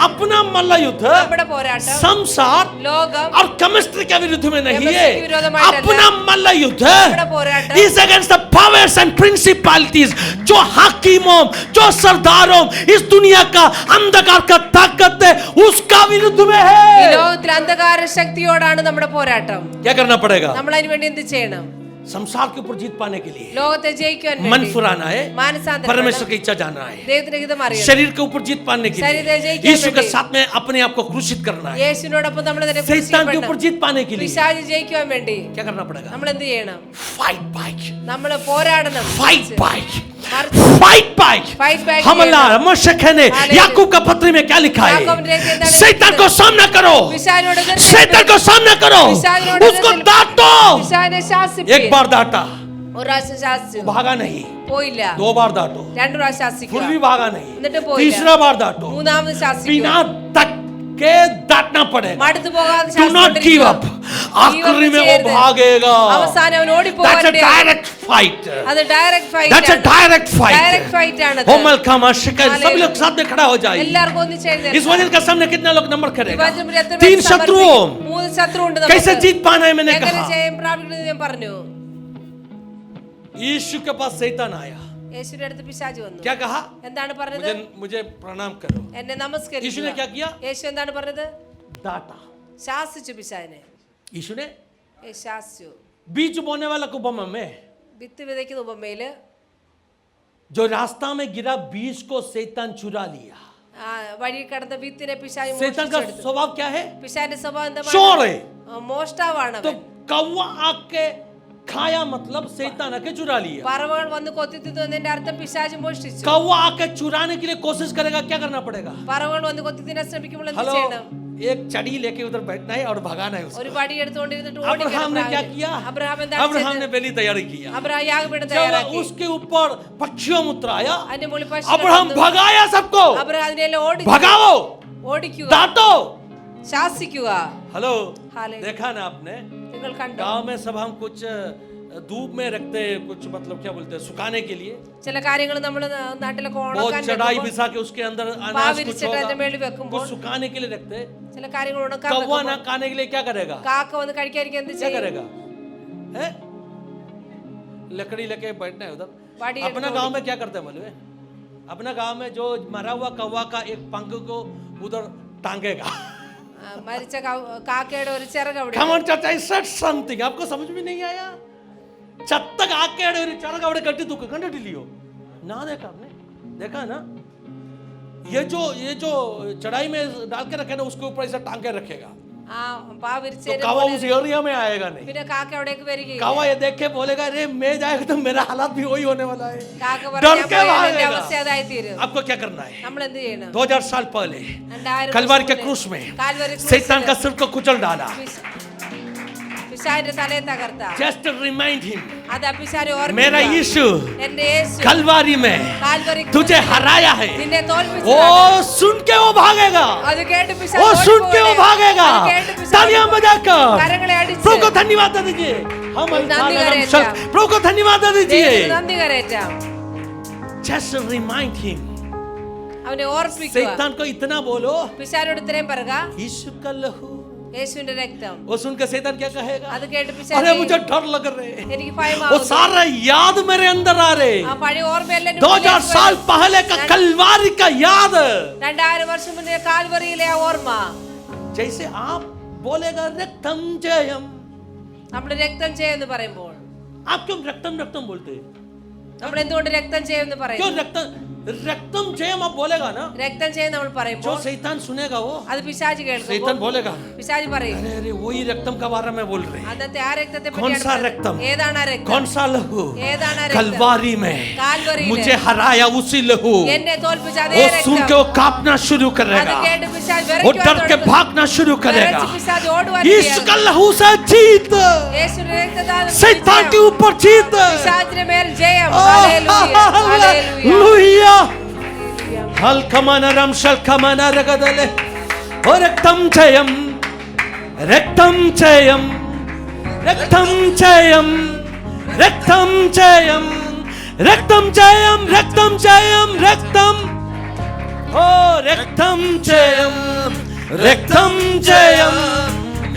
अपना मल्ल युद्ध നമ്മുടെ പോരാട്ടം संसार ലോകം और केमिस्ट्री के विरुद्ध में नहीं है, केमिस्ट्री के विरोधमाയിട്ടല്ല. अपना मल्ल युद्ध നമ്മുടെ പോരാട്ടം is against the powers and principalities, जो हाकिमों, जो सरदारों, इस दुनिया का अंधकार का ताकत है, उसका विरुद्ध में ഈ है। ലോകത്തിലെ അന്ധകാര ശക്തിയോടാണ് നമ്മുടെ പോരാട്ടം. क्या करना पड़ेगा? നമ്മൾ അതിനു വേണ്ടി എന്ത് ചെയ്യണം? संसार के ऊपर जीत पाने के लिए ലോകത്തെ ജയിക്കുവാൻ मन വേണ്ടി फुराना है, മാനസാന്തരം परमेश्वर വേണം. की इच्छा जानना है, ദൈവത്തിന്റെ ഹിതം അറിയണം. शरीर के ऊपर जीत पाने के शरीर लिए जय के यीशु के बेटे। साथ में अपने आप को क्रूसित करना है, യേശുവിനോടൊപ്പം നമ്മൾ തന്നെ शैतान के ऊपर ക്രൂശിക്കപ്പെടണം. जीत पाने के लिए പിശാച് ജയിക്കുവാൻ വേണ്ടി क्या करना पड़ेगा? നമ്മൾ എന്ത് ചെയ്യണം? फाइट बाइक, നമ്മൾ പോരാടണം. फाइट बाइक, മറിച്ച് फाइट बाइक। Fight back हमला ചെയ്യണം. मशक ने हालेलुया। याकूब का पत्री में क्या लिखा है? याकूब ने എന്താണ് शैतान को सामना करो, പിശാചിനോട് എതിർത്ത് शैतान को सामना करो, पिशाचिनोട് उसको എതിർത്ത് डांटो। പിശാചിനെ ശാസിപ്പിൻ. एक बार डांटा, ഒരു പ്രാവശ്യം ശാസിച്ചു, भागा नहीं, പോയില്ല. 2 बार डांटो, രണ്ടു പ്രാവശ്യം ശാസിക്കുക, फिर भी भागा नहीं, എന്നിട്ട് പോയില്ല. तीसरा बार डांटो, മൂന്നാമത് ശാസിക്കുക. बिना तक के डांटना पड़ेगा। മടുത്തു പോകാതെ Do not give up. आखिरी में वो भागेगा। അവസാനം അവൻ That's a ഓടിപ്പോകാൻ direct fight. അത് direct fight That's a direct fight. Direct fight ആണ്. होमल का मशक, सभी हालेलुया। लोग साथ में खड़ा हो जाए। എല്ലാവർക്കും ഒന്നിച്ച് इस എഴുന്നേൽക്കാം. वचन का सामने कितना लोग नंबर करेगा? വിഭാജനം എത്ര പേർ 3 സമർപ്പിക്കും? शत्रुओं, 3 ശത്രു ഉണ്ട് कैसे നമുക്ക്. जीत पाना है मैंने എങ്ങനെ कहा। ജയം പ്രാപിക്കുന്നത് ഞാൻ പറഞ്ഞു. यीशु के पास शैतान आया, യേശുവിന്റെ അടുത്ത് പിശാച് വന്നു. क्या कहा? എന്താണ് പറഞ്ഞത്? मुझे प्रणाम करो। എന്നെ यीशु ने നമസ്കരിക്കുക. क्या किया? യേശു എന്താണ് പറഞ്ഞത്? डांटा। ശാസിച്ചു പിശാചിനെ. यीशु ने ശാസ്യു बीज बोने वाला को उपमा में വിത്ത് വിതയ്ക്കുന്ന ഉപമയില് जो रास्ता में गिरा बीज को शैतान चुरा लिया। വഴി കടന്ന വിത്തിനെ പിശാച് शैतान का മോഷ്ടിച്ചെടുത്തു. स्वभाव क्या है? പിശാചിന്റെ സ്വഭാവം चोर है। മോഷ്ടാവാണ് तो അവൻ. कौवा आके खाया मतलब शैतान आके चुरा लिया। പറവകൾ വന്ന് കൊത്തി തിന്നു എന്നതിന്റെ അർത്ഥം പിശാച് മോഷ്ടിച്ചു. कौवा आके चुराने के लिए कोशिश करेगा, क्या करना पड़ेगा? പറവകൾ വന്ന് കൊത്തി തിന്നാൻ ശ്രമിക്കുമ്പോൾ എന്ത് हेलो, ചെയ്യണം? एक चड़ी लेके उधर बैठना है और भगाना है उसको। ഒരു വടി എടുത്തുകൊണ്ടിരുന്നിട്ട് अब्राहम ने क्या किया? അബ്രഹാം എന്താണ് अब्राहम ചെയ്തത്? ने पहले तैयारी किया। അബ്രഹാം യാഗപീഠം जब തയ്യാറാക്കി. उसके ऊपर पक्षियों उतराया, അതിന്റെ മുകളിൽ പശു अब्राहम भगाया सबको। അബ്രഹാം അതിനെല്ലാം भगाओ, ഓടിക്കുക, डांटो। ശാസിക്കുക. Hello, hallelujah. देखा ना आपने? നിങ്ങൾ കണ്ടോ? गांव में सब हम कुछ धूप में रखते हैं, कुछ मतलब क्या बोलते हैं, सुखाने के लिए। ചില കാര്യങ്ങൾ നമ്മൾ നാട്ടിലൊക്കെ बहुत ഉണക്കാൻ चढ़ाई വെക്കുമ്പോൾ, बिछा के उसके अंदर अनाज कुछ പാവിരിച്ചിട്ട് അതിന്റെ होगा, മേളിൽ വെക്കുമ്പോൾ कुछ सुखाने के लिए रखते हैं। ചില കാര്യങ്ങൾ ഉണക്കാൻ कौवा വെക്കുമ്പോൾ ना खाने के लिए क्या करेगा? കാക്ക വന്ന് കഴിക്കാതിരിക്കാൻ എന്ത് क्या ചെയ്യും? करेगा? हैं? लकड़ी लेके बैठना है उधर। बाड़ी अपना एक गांव में क्या करते हैं मालूम है? अपना गांव में जो मरा हुआ कौवा का एक पंख को उधर टांगेगा। മരിച്ച കാക്കയുടെ ഒരു ചിറക് അവിടെ Come on, church, I said something. आपको समझ में नहीं आया? ചത്ത കാക്കയുടെ ഒരു ചിറക് അവിടെ കെട്ടി തൂക്ക്, കണ്ടിട്ടില്ലയോ? ना देखा आपने? देखा ना? ये जो चढ़ाई में डाल के रखे ना, उसके ऊपर ऐसा टांग के रखेगा। ആ പാവിരിച്ച तो कौवा उस एरिया में आएगा नहीं। പിന്നെ കാക്ക അവിടേക്ക് വരികയില്ല. कौवा ये देख के बोलेगा, अरे मैं जाएगा तो मेरा हालात भी वही होने वाला है। കാക്ക डर പറഞ്ഞു के भागेगा। അവസ്ഥ അതായി തീരും. आपको क्या करना है? നമ്മൾ എന്ത് ചെയ്യണം? 2000 साल पहले 2000 कलवारी के വർഷം क्रूस में മുന്നേ കാൽവരി ക്രൂശിൽ शैतान का सिर को कुचल डाला। പിശാചിന്റെ തലയെ തകർത്ത. Just remind him, അത് പിശാചിനെ मेरा ഓർമ്മിപ്പിക്കുക. यीशु എന്റെ യേശു कलवारी में കാൽവരി तुझे हराया है। നിന്നെ തോൽപ്പിച്ചു. वो सुन के वो भागेगा, അത് കേട്ട് പിശാച് वो सुन के वो ഓടിപ്പോകും. भागेगा। അത് കേട്ട് പിശാച് तालियां बजाकर കരങ്ങളെ അടിച്ച് प्रभु को धन्यवाद दे दीजिए। हम नंदी करें प्रभु को धन्यवाद दे ദൈവത്തിന് दीजिए। നന്ദി കരേറ്റാം. Just remind him। അവനെ ഓർപ്പിക്കുക. शैतान को इतना बोलो, പിശാചോട് ഇത്രയും പറയുക, यीशु का लहू। യേശുവിന്റെ രക്തം. वो सुन के शैतान क्या कहेगा? അത് കേട്ട് अरे പിശാച് मुझे डर लग रहे, എനിക്ക് वो ഭയമാവുന്നു. सारा याद मेरे अंदर आ रहे। ആ പഴയ ഓർമ്മയെല്ലാം എൻ്റെ 2000 ഉള്ളിലേക്ക് साल വരും. पहले का कलवारी का याद, 2000 വർഷം മുന്നേ കാൽവറിയിലെ ആ ഓർമ്മ. जैसे आप बोलेगा रक्तम जयम। നമ്മൾ രക്തം ചെയ്യുമെന്ന് പറയുമ്പോൾ आप क्यों रक्तम रक्तम बोलते हैं? നമ്മൾ എന്തുകൊണ്ട് രക്തം ചെയ്യുമെന്ന് क्यों പറയുന്നു? रक्तम जयम आप बोलेगा ना, രക്തം ചെയ്യും നമ്മൾ जो പറയുമ്പോൾ शैतान सुनेगा वो അത് പിശാച് शैतान കേൾക്കുമ്പോൾ बोलेगा, പിശാച് പറയും, अरे अरे वही रक्तम का बारे में बोल रहे हैं। അന്നത്തെ ആ രക്തത്തെ कौन सा പറ്റിയാണ് रक्तम? പറയുന്നത്. ഏതാണ് ആ രക്തം? कौन सा लहू? ഏതാണ് ആ രക്തം? कलवारी में കാൽവറിയിലെ मुझे हराया उसी लहू। എന്നെ തോൽപ്പിച്ച അതേ वो सुन के രക്തം. वो कांपना शुरू അത് करेगा, കേട്ട് പിശാച് वो വിറയ്ക്കുവാൻ डर के തുടങ്ങും. भागना शुरू करेगा। വിറച്ച് പിശാച് ഓടുവാൻ इसका തുടങ്ങും. लहू से जीत, യേശുവിന്റെ രക്തത്താൽ शैतान के ജയം. ऊपर जीत। പിശാചിന്റെ മേൽ ജയം. Hallelujah, hallelujah. हालेलुया। हल्कमनरम शल्कमनरगदले ओ रक्तम जयम, रक्तम जयम, रक्तम जयम, रक्तम जयम, रक्तम जयम, रक्तम जयम, रक्तम ओ रक्तम जयम, रक्तम जयम,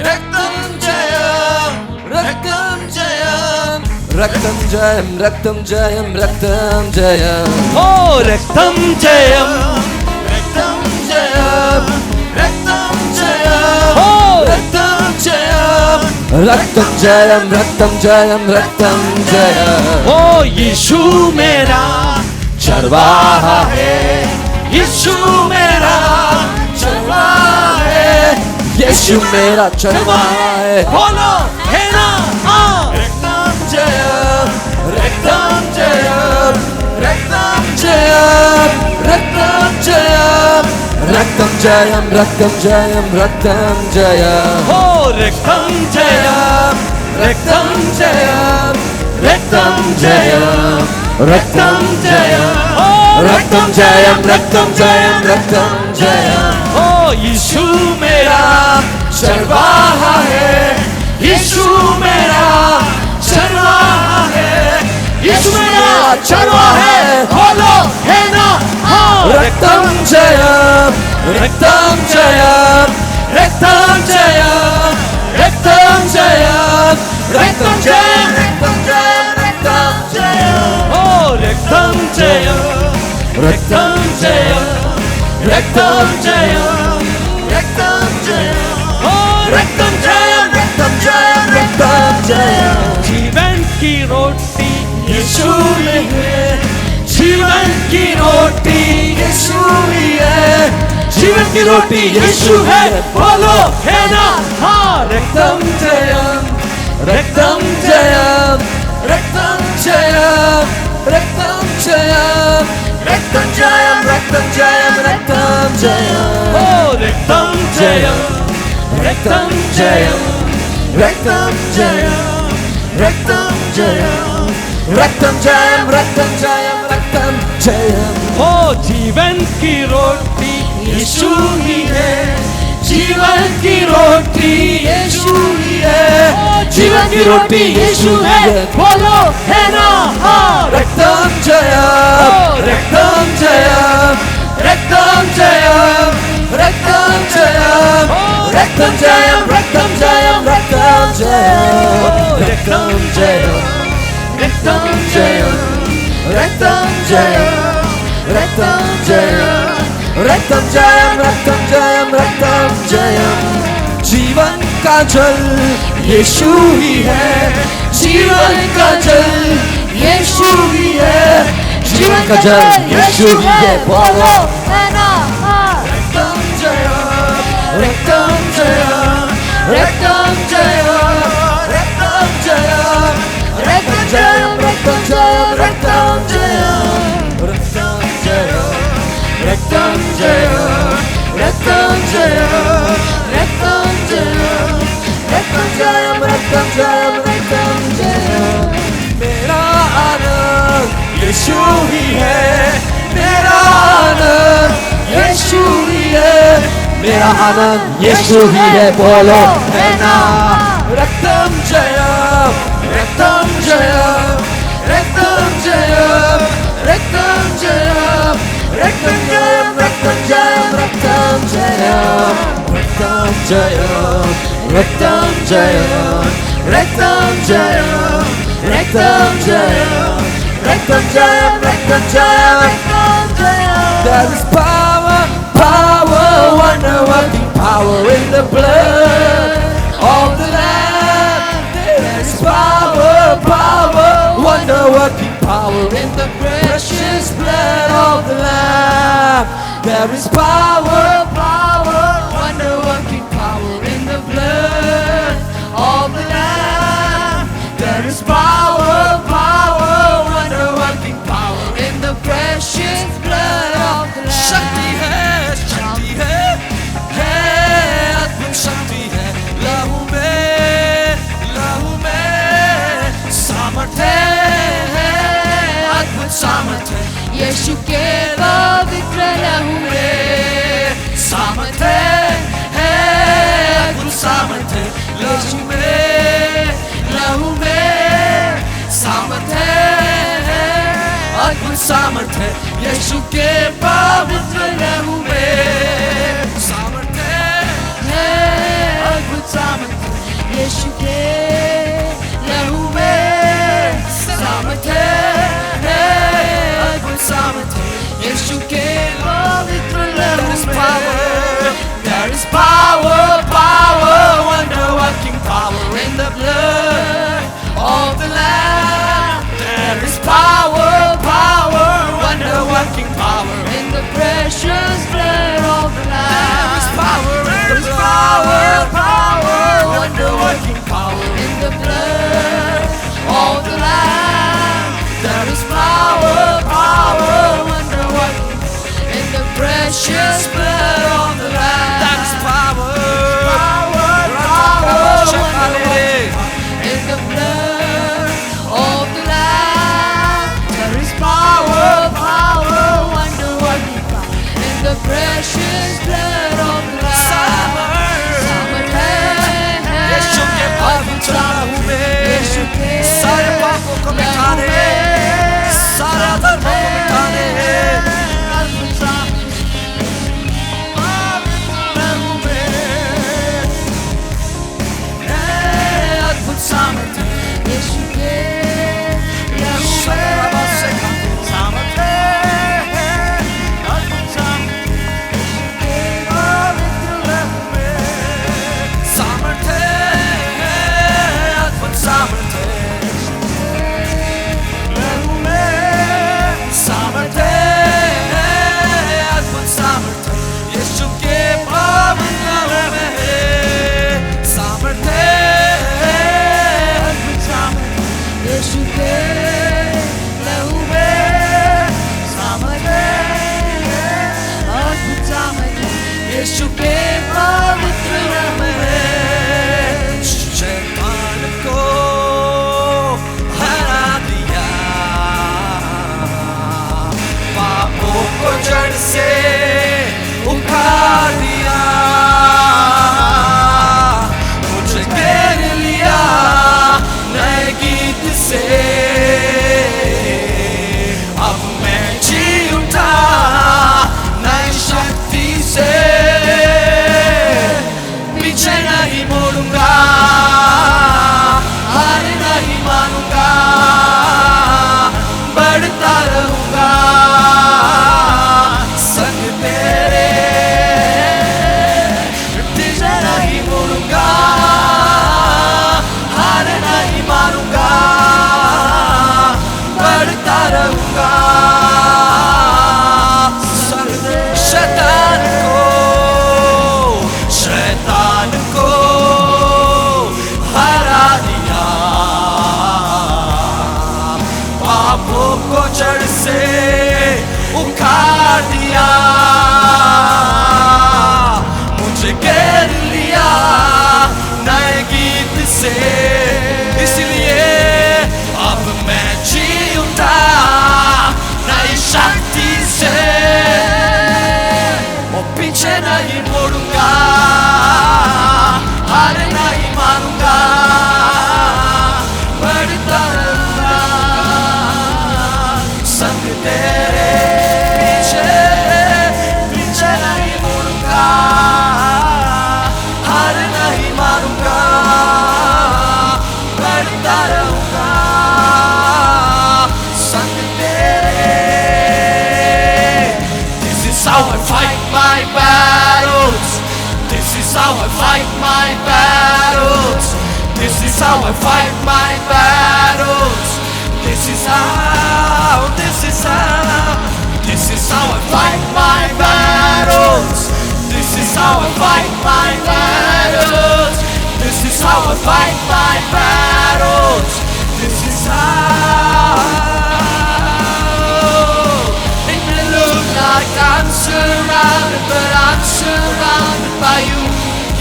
रक्तम जयम, रक्तम जयम, रक्तम जयम, रक्तम जयम, रक्तम जयम, ओ रक्तम जयम, रक्तम जयम, रक्तम जयम, ओ रक्तम जयम, रक्तम जयम, रक्तम जयम, रक्तम जयम। ओ यीशु मेरा चरवाहा है, यीशु मेरा चरवाहा है, यीशु मेरा चरवाहा है। बोलो है ना? रक्तम जयम, रक्तम जयम, रक्तम जयम, रक्तम जयम, रक्तम जयम, रक्तम जयम, रक्तम जयम, ओ रक्तम जयम, रक्तम जयम, रक्तम जयम, रक्तम जयम, ओ रक्तम जयम, रक्तम जयम, रक्तम जयम। ओ यीशु मेरा चरवाहा है, यीशु मेरा चरवाहा है, यीशु मेरा चरवाहा है। बोलो है ना? रक्तम जयम, रक्तम जयम, रक्तम जयम, रक्तम जयम, रक्तम जयम, रक्तम जयम, रक्तम जयम, ओ रक्तम जयम, रक्तम जयम, रक्तम जयम, रक्तम जयम, ओ रक्तम जयम, रक्तम जयम, की रोटी यीशु में है, जीवन की रोटी यीशु ही है, जीवन की रोटी यीशु है, बोलो है ना हाँ। रक्तम जयम, रक्तम जयम, रक्तम जयम, रक्तम जयम, रक्तम जयम, रक्तम जयम, रक्तम जयम, ओ रक्तम जयम, रक्तम जयम, रक्तम जयम, रक्तम जयम, रक्तम जयम, रक्तम जयम, रक्तम जयम। ओ जीवन की रोटी यीशु ही है, जीवन की रोटी यीशु ही है, जीवन की रोटी यीशु है, बोलो है ना हाँ। रक्तम जयम, रक्तम जयम, रक्तम जयम, रक्तम जयम, रक्तम जयम, रक्तम जयम, रक्तम जयम, रक्तम जयम, रक्तम जयम, रक्तम जयम, रक्तम जयम, रक्तम जयम, रक्तम जयम, रक्तम जयम। जीवन का जल यीशु ही है, जीवन का जल यीशु ही है, जीवन का जल यीशु ही है, बोलो है ना हाँ। रक्तम जयम, रक्तम जयम, रक्तम जयम, रक्तम जयम, रक्तम जयम, रक्तम जयम, रक्तम जयम, रक्तम जयम, रक्तम जयम, रक्तम जयम, रक्तम जयम, रक्तम जयम, रक्तम जयम, रक्तम जयम। मेरा आनंद यीशु ही है, मेरा आनंद यीशु ही है, मेरा आनंद यीशु ही है, बोलो है ना। रक्तम Jayam, रक्तम Jayam, रक्तम Jayam, रक्तम Jayam, रक्तम Jayam, रक्तम Jayam, रक्तम Jayam, रक्तम Jayam, रक्तम Jayam, रक्तम Jayam, रक्तम Jayam, रक्तम Jayam, रक्तम Jayam, रक्तम Jayam. There is power, power, wonder-working power in the blood of the Lamb. There is power, power, wonder-working power in the precious blood of the Lamb. There is power, power, wonder-working power in the blood of the Lamb. There is power, power, wonder-working power in the precious blood of the Lamb. शक्ति है, अद्भुत शक्ति है, लहू में सामर्थ्य है, अद्भुत सामर्थ्य है, यीशु के पवित्र लहू में सामर्थ्य है, अद्भुत सामर्थ्य है, यीशु में लहू में सामर्थ्य है, अद्भुत सामर्थ्य है, यीशु के पवित्र लहू में सामर्थ्य है, अद्भुत सामर्थ्य, यीशु के लहू में सामर्थ्य है, अद्भुत सामर्थ्य, यीशु के पवित्र लहू में। There is power, power, wonder-working power in the blood of the Lamb. There is power, power, wonder-working power in the precious blood of the Lamb. There is power, power, wonder-working power मोड़ूंगा, हार नहीं मानूंगा, बढ़ता रहूंगा संग तेरे, पीछे नहीं मुड़ूंगा, हार नहीं मानूंगा, बढ़ता रहूंगा संग तेरे। शैतान को हरा दिया, पापों को जड़ से उखाड़ दिया, मुझे घेर लिया नए गीत से, इसलिए अब मैं जी उठा नई शक्ति से, वो पीछे नहीं मुड़ूंगा, हार नहीं मानूंगा, बढ़ता रहूंगा संग तेरे, पीछे नहीं मुड़ूंगा, हार नहीं मानूंगा, बढ़ता रहूंगा संग तेरे। This is how I fight my battles. This is how I fight my battles. This is how I fight my battles. This is how, this is how, this is how I fight my battles. This is how I fight my battles. This is how I fight my battles. This is how. It may look like I'm surrounded, but I'm surrounded by you.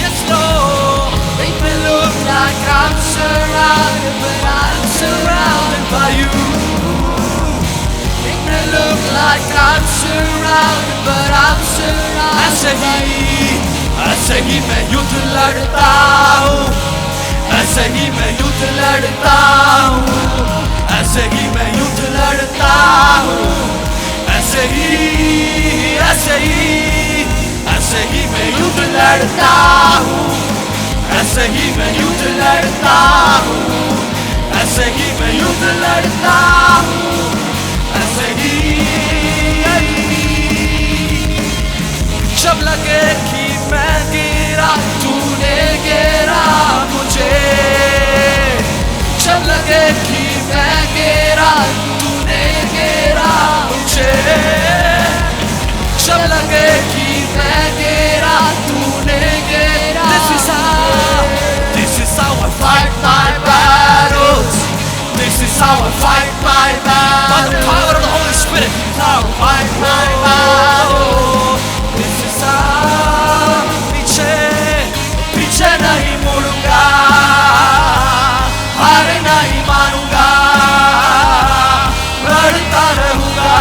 Yes, Lord. It may look like I'm surrounded, but I'm surrounded by you. It may look like I'm surrounded, but I'm surrounded by you. ऐसे ही मैं युद्ध लड़ता हूँ, ऐसे ही मैं युद्ध लड़ता हूँ, ऐसे ही मैं युद्ध लड़ता हूँ, ऐसे ही, ऐसे ही, ऐसे ही मैं युद्ध लड़ता हूँ, ऐसे ही मैं युद्ध लड़ता हूँ, ऐसे ही मैं युद्ध लड़ता हूँ, ऐसे ही। जब लगे कि मैं गिरा, तूने गिरा मुझे, जब लगे कि मैं गिरा, तूने गिरा मुझे, जब लगे कि मैं गिरा, तूने गिरा। This is how I fight my battles. This is how I fight my battles. By the power of the Holy Spirit, this is how I fight my battles. This is how, पीछे नहीं मुड़ूंगा, हार नहीं मानूंगा, बढ़ता रहूंगा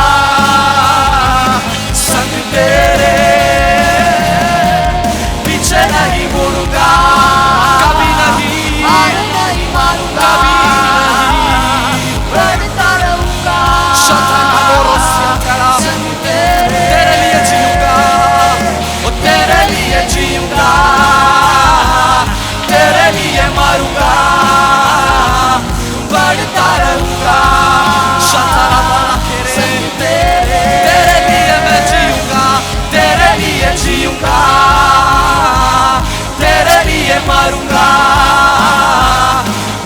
संग तेरे, पीछे नहीं मुड़ूंगा, कभी नहीं, हार नहीं मानूंगा, कभी नहीं, बढ़ता रहूंगा संग तेरे लिए जीऊंगा, वो तेरे लिए जीऊंगा, तेरे लिए मरूंगा, बढ़ता रहूंगा तेरे लिए मैं जीऊंगा, तेरे लिए जीऊंगा, तेरे लिए मरूंगा,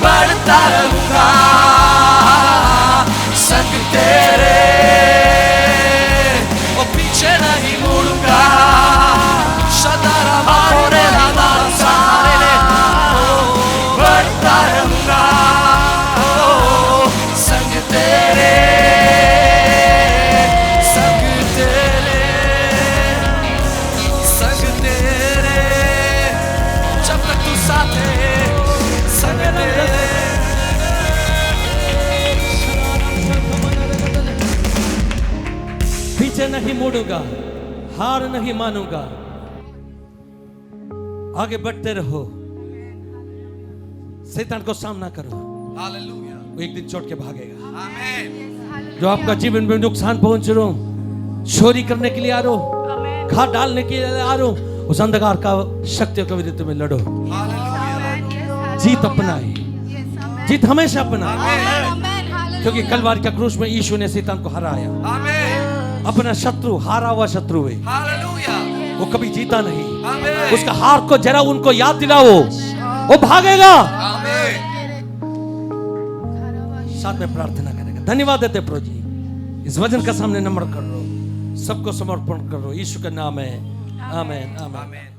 बढ़ता रहूंगा संग तेरे, वो पीछे नहीं मुड़ूंगा, बढ़ता रहूंगा संग तेरे, संग तेरे, संग तेरे, जब तक तू साथ है संग तेरे। पीछे नहीं मुड़ूंगा, हार नहीं मानूंगा, आगे बढ़ते रहो, शैतान को सामना करो, वो एक दिन छोड़ के भागेगा। जो आपका जीवन में नुकसान पहुंच रहा हूं, चोरी करने के लिए आ रहा हूं, घात डालने के लिए आ रहा हूं, उस अंधकार का शक्तियों के विरुद्ध में लड़ो। जीत अपना है, जीत हमेशा अपना है, क्योंकि कलवारी का क्रूस में यीशु ने शैतान को हराया। अपना शत्रु हारा हुआ शत्रु है, वो कभी जीता नहीं। उसका हार को जरा उनको याद दिलाओ, वो भागेगा। साथ में प्रार्थना करेगा। धन्यवाद देते प्रभु जी, इस वचन का सामने नम्र कर लो, सबको समर्पण करो, यीशु का नाम है। आमीन आमीन।